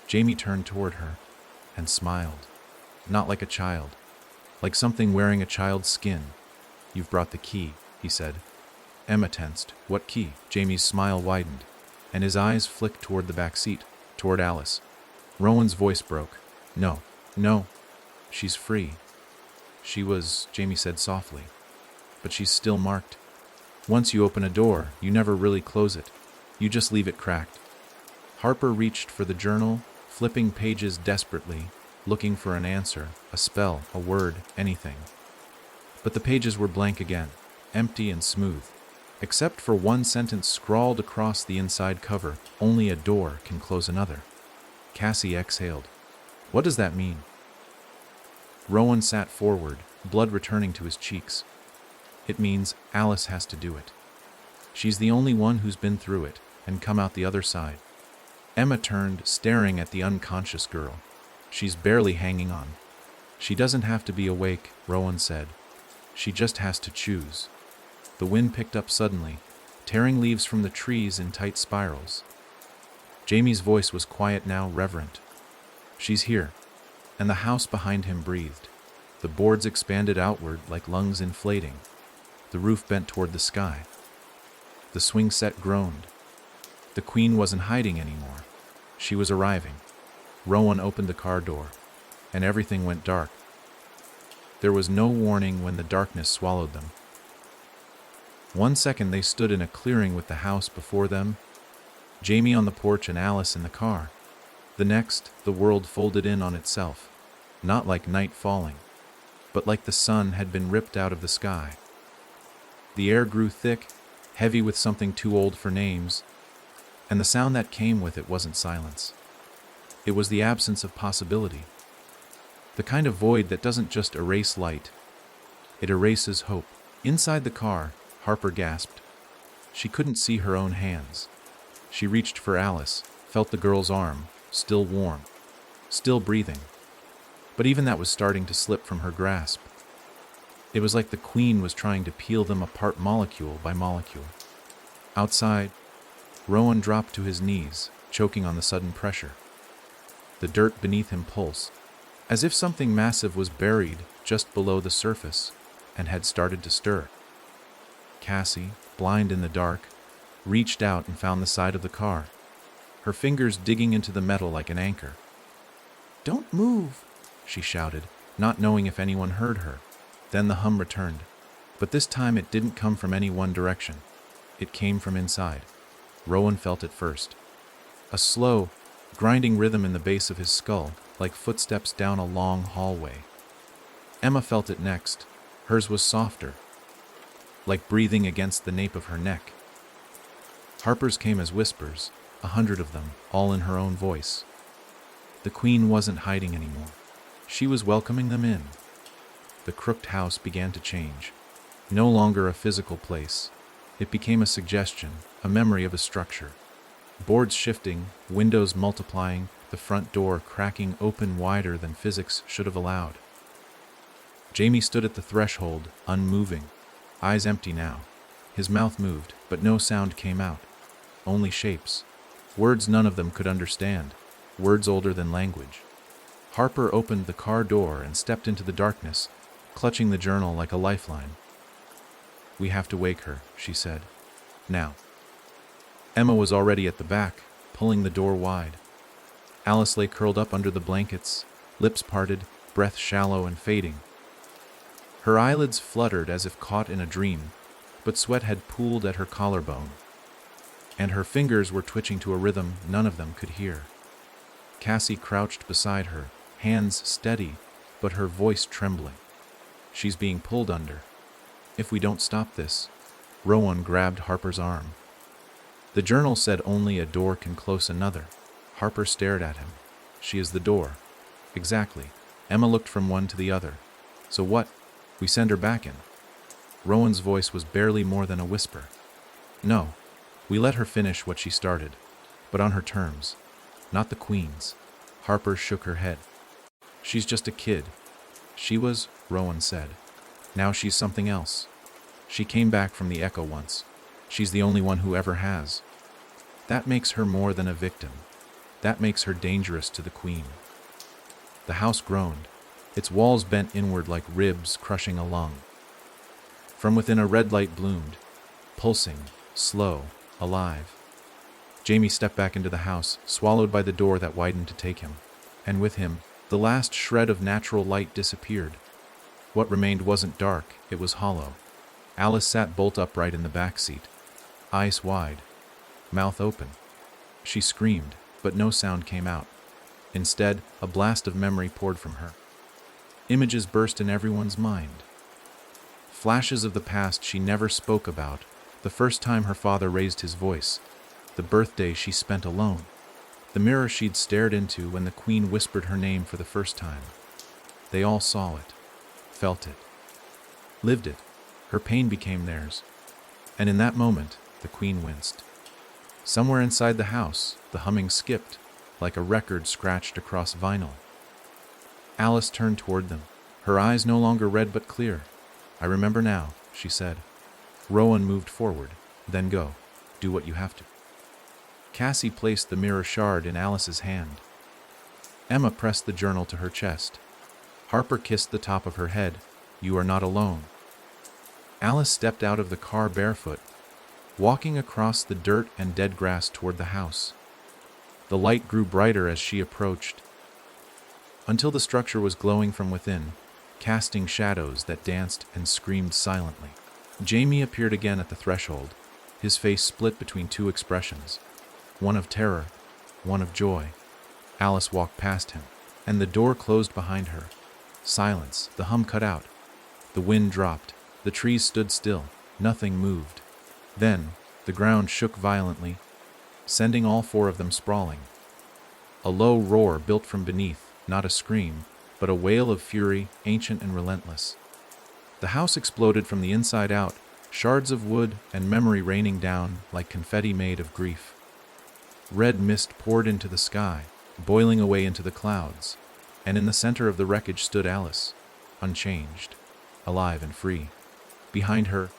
Jamie turned toward her and smiled. Not like a child. Like something wearing a child's skin. "You've brought the key," he said. Emma tensed. "What key?" Jamie's smile widened, and his eyes flicked toward the back seat, toward Alice. Rowan's voice broke. "No, no. She's free." "She was," Jamie said softly. "But she's still marked. Once you open a door, you never really close it. You just leave it cracked." Harper reached for the journal, flipping pages desperately, looking for an answer, a spell, a word, anything. But the pages were blank again, empty and smooth. Except for one sentence scrawled across the inside cover, "Only a door can close another." Cassie exhaled. "What does that mean?" Rowan sat forward, blood returning to his cheeks. "It means Alice has to do it. She's the only one who's been through it and come out the other side." Emma turned, staring at the unconscious girl. "She's barely hanging on." "She doesn't have to be awake," Rowan said. "She just has to choose." The wind picked up suddenly, tearing leaves from the trees in tight spirals. Jamie's voice was quiet now, reverent. "She's here." And the house behind him breathed. The boards expanded outward like lungs inflating. The roof bent toward the sky. The swing set groaned. The queen wasn't hiding anymore. She was arriving. Rowan opened the car door, and everything went dark. There was no warning when the darkness swallowed them. 1 second they stood in a clearing with the house before them, Jamie on the porch and Alice in the car. The next, the world folded in on itself, not like night falling, but like the sun had been ripped out of the sky. The air grew thick, heavy with something too old for names, and the sound that came with it wasn't silence. It was the absence of possibility. The kind of void that doesn't just erase light, it erases hope. Inside the car, Harper gasped. She couldn't see her own hands. She reached for Alice, felt the girl's arm, still warm, still breathing. But even that was starting to slip from her grasp. It was like the queen was trying to peel them apart molecule by molecule. Outside, Rowan dropped to his knees, choking on the sudden pressure. The dirt beneath him pulsed, as if something massive was buried just below the surface and had started to stir. Cassie, blind in the dark, reached out and found the side of the car, her fingers digging into the metal like an anchor. "Don't move," she shouted, not knowing if anyone heard her. Then the hum returned, but this time it didn't come from any one direction. It came from inside. Rowan felt it first. A slow, grinding rhythm in the base of his skull, like footsteps down a long hallway. Emma felt it next. Hers was softer, like breathing against the nape of her neck. Harper's came as whispers, 100 of them, all in her own voice. The Queen wasn't hiding anymore. She was welcoming them in. The crooked house began to change. No longer a physical place. It became a suggestion, a memory of a structure. Boards shifting, windows multiplying, the front door cracking open wider than physics should have allowed. Jamie stood at the threshold, unmoving, eyes empty now. His mouth moved, but no sound came out. Only shapes. Words none of them could understand. Words older than language. Harper opened the car door and stepped into the darkness, clutching the journal like a lifeline. "We have to wake her," she said. "Now." Emma was already at the back, pulling the door wide. Alice lay curled up under the blankets, lips parted, breath shallow and fading. Her eyelids fluttered as if caught in a dream, but sweat had pooled at her collarbone, and her fingers were twitching to a rhythm none of them could hear. Cassie crouched beside her, hands steady, but her voice trembling. "She's being pulled under. If we don't stop this." Rowan grabbed Harper's arm. The journal said only a door can close another. Harper stared at him. "She is the door." "Exactly." Emma looked from one to the other. "So what? We send her back in?" Rowan's voice was barely more than a whisper. "No. We let her finish what she started, but on her terms. Not the Queen's." Harper shook her head. "She's just a kid." "She was," Rowan said. "Now she's something else. She came back from the Echo once. She's the only one who ever has. That makes her more than a victim. That makes her dangerous to the Queen." The house groaned. Its walls bent inward like ribs crushing a lung. From within a red light bloomed, pulsing, slow, alive. Jamie stepped back into the house, swallowed by the door that widened to take him. And with him, the last shred of natural light disappeared. What remained wasn't dark, it was hollow. Alice sat bolt upright in the back seat, eyes wide, mouth open. She screamed, but no sound came out. Instead, a blast of memory poured from her. Images burst in everyone's mind. Flashes of the past she never spoke about, the first time her father raised his voice, the birthday she spent alone, the mirror she'd stared into when the Queen whispered her name for the first time. They all saw it, felt it, lived it. Her pain became theirs. And in that moment, the Queen winced. Somewhere inside the house, the humming skipped, like a record scratched across vinyl. Alice turned toward them, her eyes no longer red but clear. "I remember now," she said. Rowan moved forward. "Then go. Do what you have to." Cassie placed the mirror shard in Alice's hand. Emma pressed the journal to her chest. Harper kissed the top of her head. "You are not alone." Alice stepped out of the car barefoot, walking across the dirt and dead grass toward the house. The light grew brighter as she approached, until the structure was glowing from within, casting shadows that danced and screamed silently. Jamie appeared again at the threshold, his face split between two expressions, one of terror, one of joy. Alice walked past him, and the door closed behind her. Silence, the hum cut out. The wind dropped, the trees stood still, nothing moved. Then, the ground shook violently, sending all four of them sprawling. A low roar built from beneath, not a scream, but a wail of fury, ancient and relentless. The house exploded from the inside out, shards of wood and memory raining down like confetti made of grief. Red mist poured into the sky, boiling away into the clouds, and in the center of the wreckage stood Alice, unchanged, alive and free. Behind her,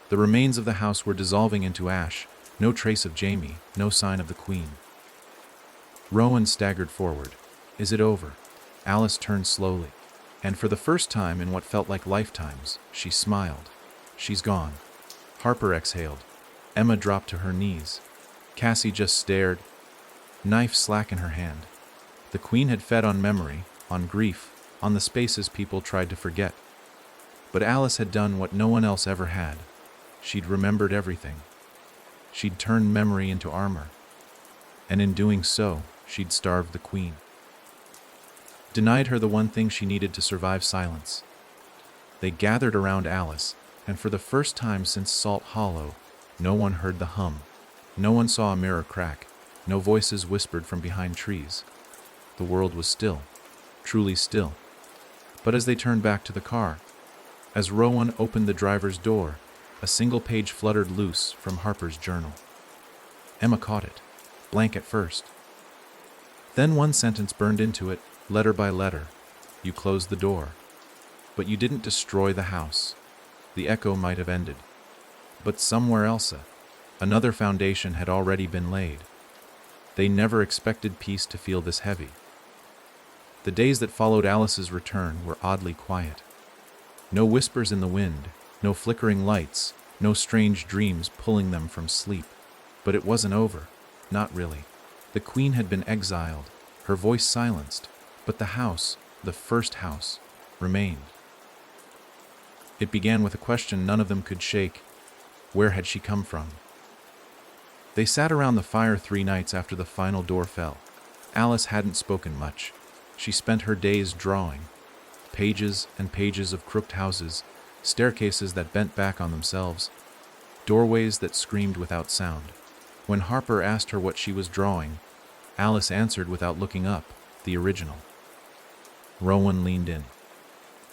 the remains of the house were dissolving into ash, no trace of Jamie, no sign of the Queen. Rowan staggered forward. "Is it over?" Alice turned slowly, and for the first time in what felt like lifetimes, she smiled. "She's gone." Harper exhaled. Emma dropped to her knees. Cassie just stared, knife slack in her hand. The queen had fed on memory, on grief, on the spaces people tried to forget. But Alice had done what no one else ever had. She'd remembered everything. She'd turned memory into armor. And in doing so, she'd starved the queen. Denied her the one thing she needed to survive silence. They gathered around Alice, and for the first time since Salt Hollow, no one heard the hum. No one saw a mirror crack. No voices whispered from behind trees. The world was still, truly still. But as they turned back to the car, as Rowan opened the driver's door, a single page fluttered loose from Harper's journal. Emma caught it, blank at first. Then one sentence burned into it, letter by letter. You closed the door. But you didn't destroy the house. The echo might have ended. But somewhere else, another foundation had already been laid. They never expected peace to feel this heavy. The days that followed Alice's return were oddly quiet. No whispers in the wind, no flickering lights, no strange dreams pulling them from sleep. But it wasn't over. Not really. The queen had been exiled, her voice silenced, but the house, the first house, remained. It began with a question none of them could shake. Where had she come from? They sat around the fire 3 nights after the final door fell. Alice hadn't spoken much. She spent her days drawing. Pages and pages of crooked houses, staircases that bent back on themselves, doorways that screamed without sound. When Harper asked her what she was drawing, Alice answered without looking up, the original. Rowan leaned in.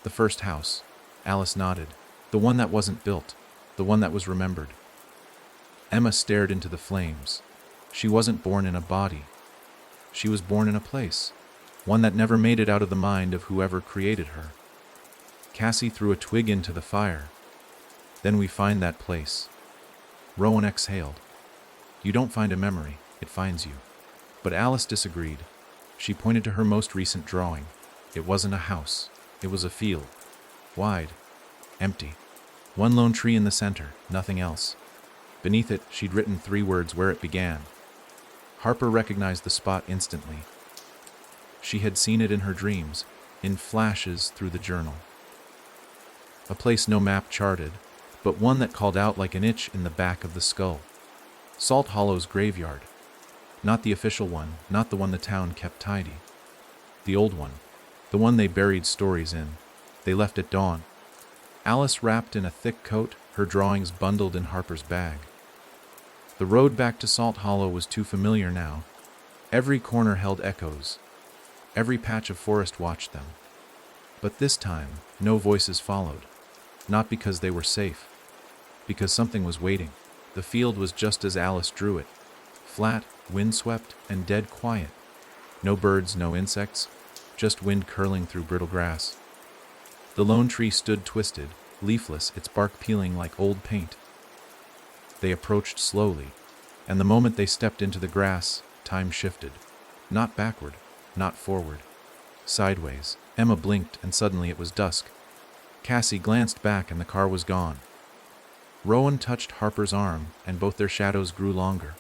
The first house. Alice nodded. The one that wasn't built. The one that was remembered. Emma stared into the flames. She wasn't born in a body. She was born in a place. One that never made it out of the mind of whoever created her. Cassie threw a twig into the fire. Then we find that place. Rowan exhaled. You don't find a memory, it finds you. But Alice disagreed. She pointed to her most recent drawing. It wasn't a house. It was a field. Wide. Empty. One lone tree in the center, nothing else. Beneath it, she'd written 3 words where it began. Harper recognized the spot instantly. She had seen it in her dreams, in flashes through the journal. A place no map charted, but one that called out like an itch in the back of the skull. Salt Hollow's graveyard. Not the official one, not the one the town kept tidy. The old one. The one they buried stories in. They left at dawn. Alice wrapped in a thick coat, her drawings bundled in Harper's bag. The road back to Salt Hollow was too familiar now. Every corner held echoes. Every patch of forest watched them. But this time, no voices followed. Not because they were safe. Because something was waiting. The field was just as Alice drew it. Flat, windswept, and dead quiet. No birds, no insects, just wind curling through brittle grass. The lone tree stood twisted, leafless, its bark peeling like old paint. They approached slowly, and the moment they stepped into the grass, time shifted. Not backward, not forward. Sideways. Emma blinked, and suddenly it was dusk. Cassie glanced back, and the car was gone. Rowan touched Harper's arm, and both their shadows grew longer.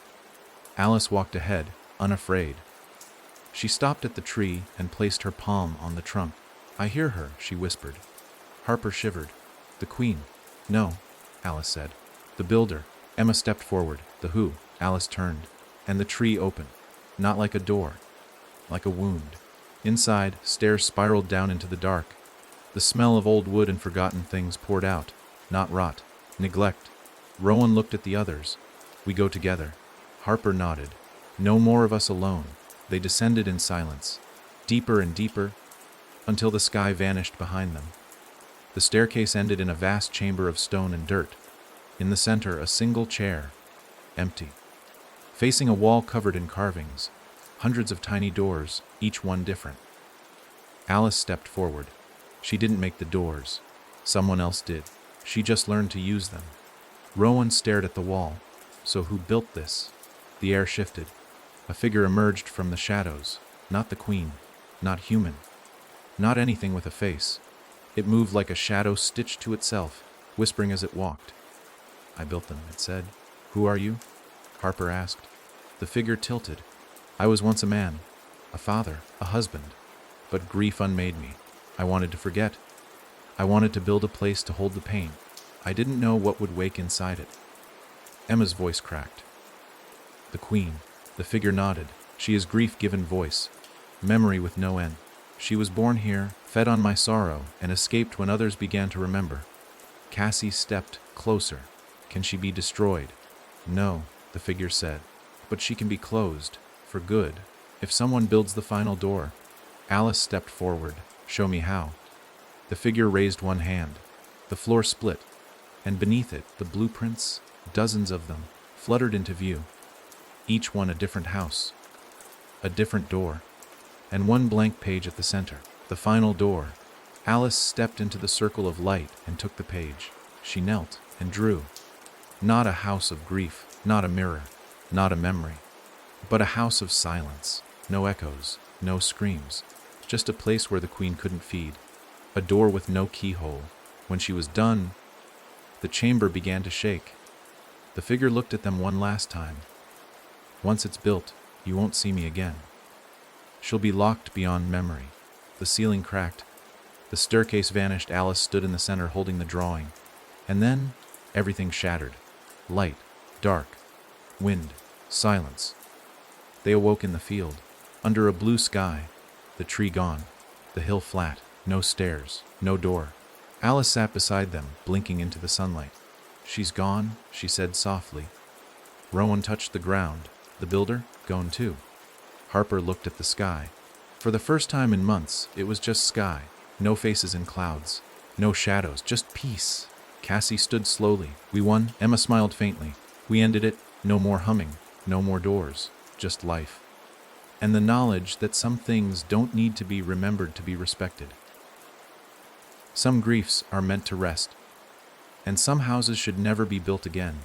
Alice walked ahead, unafraid. She stopped at the tree and placed her palm on the trunk. I hear her, she whispered. Harper shivered. The queen. No, Alice said. The builder. Emma stepped forward. The who? Alice turned. And the tree opened. Not like a door. Like a wound. Inside, stairs spiraled down into the dark. The smell of old wood and forgotten things poured out. Not rot. Neglect. Rowan looked at the others. We go together. Harper nodded. No more of us alone. They descended in silence. Deeper and deeper, until the sky vanished behind them. The staircase ended in a vast chamber of stone and dirt. In the center, a single chair. Empty. Facing a wall covered in carvings. Hundreds of tiny doors, each one different. Alice stepped forward. She didn't make the doors. Someone else did. She just learned to use them. Rowan stared at the wall. So who built this? The air shifted. A figure emerged from the shadows. Not the queen. Not human. Not anything with a face. It moved like a shadow stitched to itself, whispering as it walked. I built them, it said. Who are you? Harper asked. The figure tilted. I was once a man. a father, a husband. But grief unmade me. I wanted to forget. I wanted to build a place to hold the pain. I didn't know what would wake inside it. Emma's voice cracked. The queen. The figure nodded. She is grief given voice. Memory with no end. She was born here, fed on my sorrow, and escaped when others began to remember. Cassie stepped closer. Can she be destroyed? No, the figure said. But she can be closed, for good, if someone builds the final door. Alice stepped forward. Show me how. The figure raised one hand. The floor split, and beneath it, the blueprints, dozens of them, fluttered into view. Each one a different house, a different door, and one blank page at the center. The final door. Alice stepped into the circle of light and took the page. She knelt and drew. Not a house of grief, not a mirror, not a memory, but a house of silence. No echoes, no screams, just a place where the queen couldn't feed. A door with no keyhole. When she was done, the chamber began to shake. The figure looked at them one last time. Once it's built, you won't see me again. She'll be locked beyond memory. The ceiling cracked. The staircase vanished. Alice stood in the center holding the drawing. And then, everything shattered. Light, dark, wind, silence. They awoke in the field, under a blue sky, the tree gone, the hill flat, no stairs, no door. Alice sat beside them, blinking into the sunlight. She's gone, she said softly. Rowan touched the ground. The builder, gone too. Harper looked at the sky. For the first time in months, it was just sky. No faces in clouds. No shadows, just peace. Cassie stood slowly. We won. Emma smiled faintly. We ended it. No more humming. No more doors. Just life. And the knowledge that some things don't need to be remembered to be respected. Some griefs are meant to rest. And some houses should never be built again.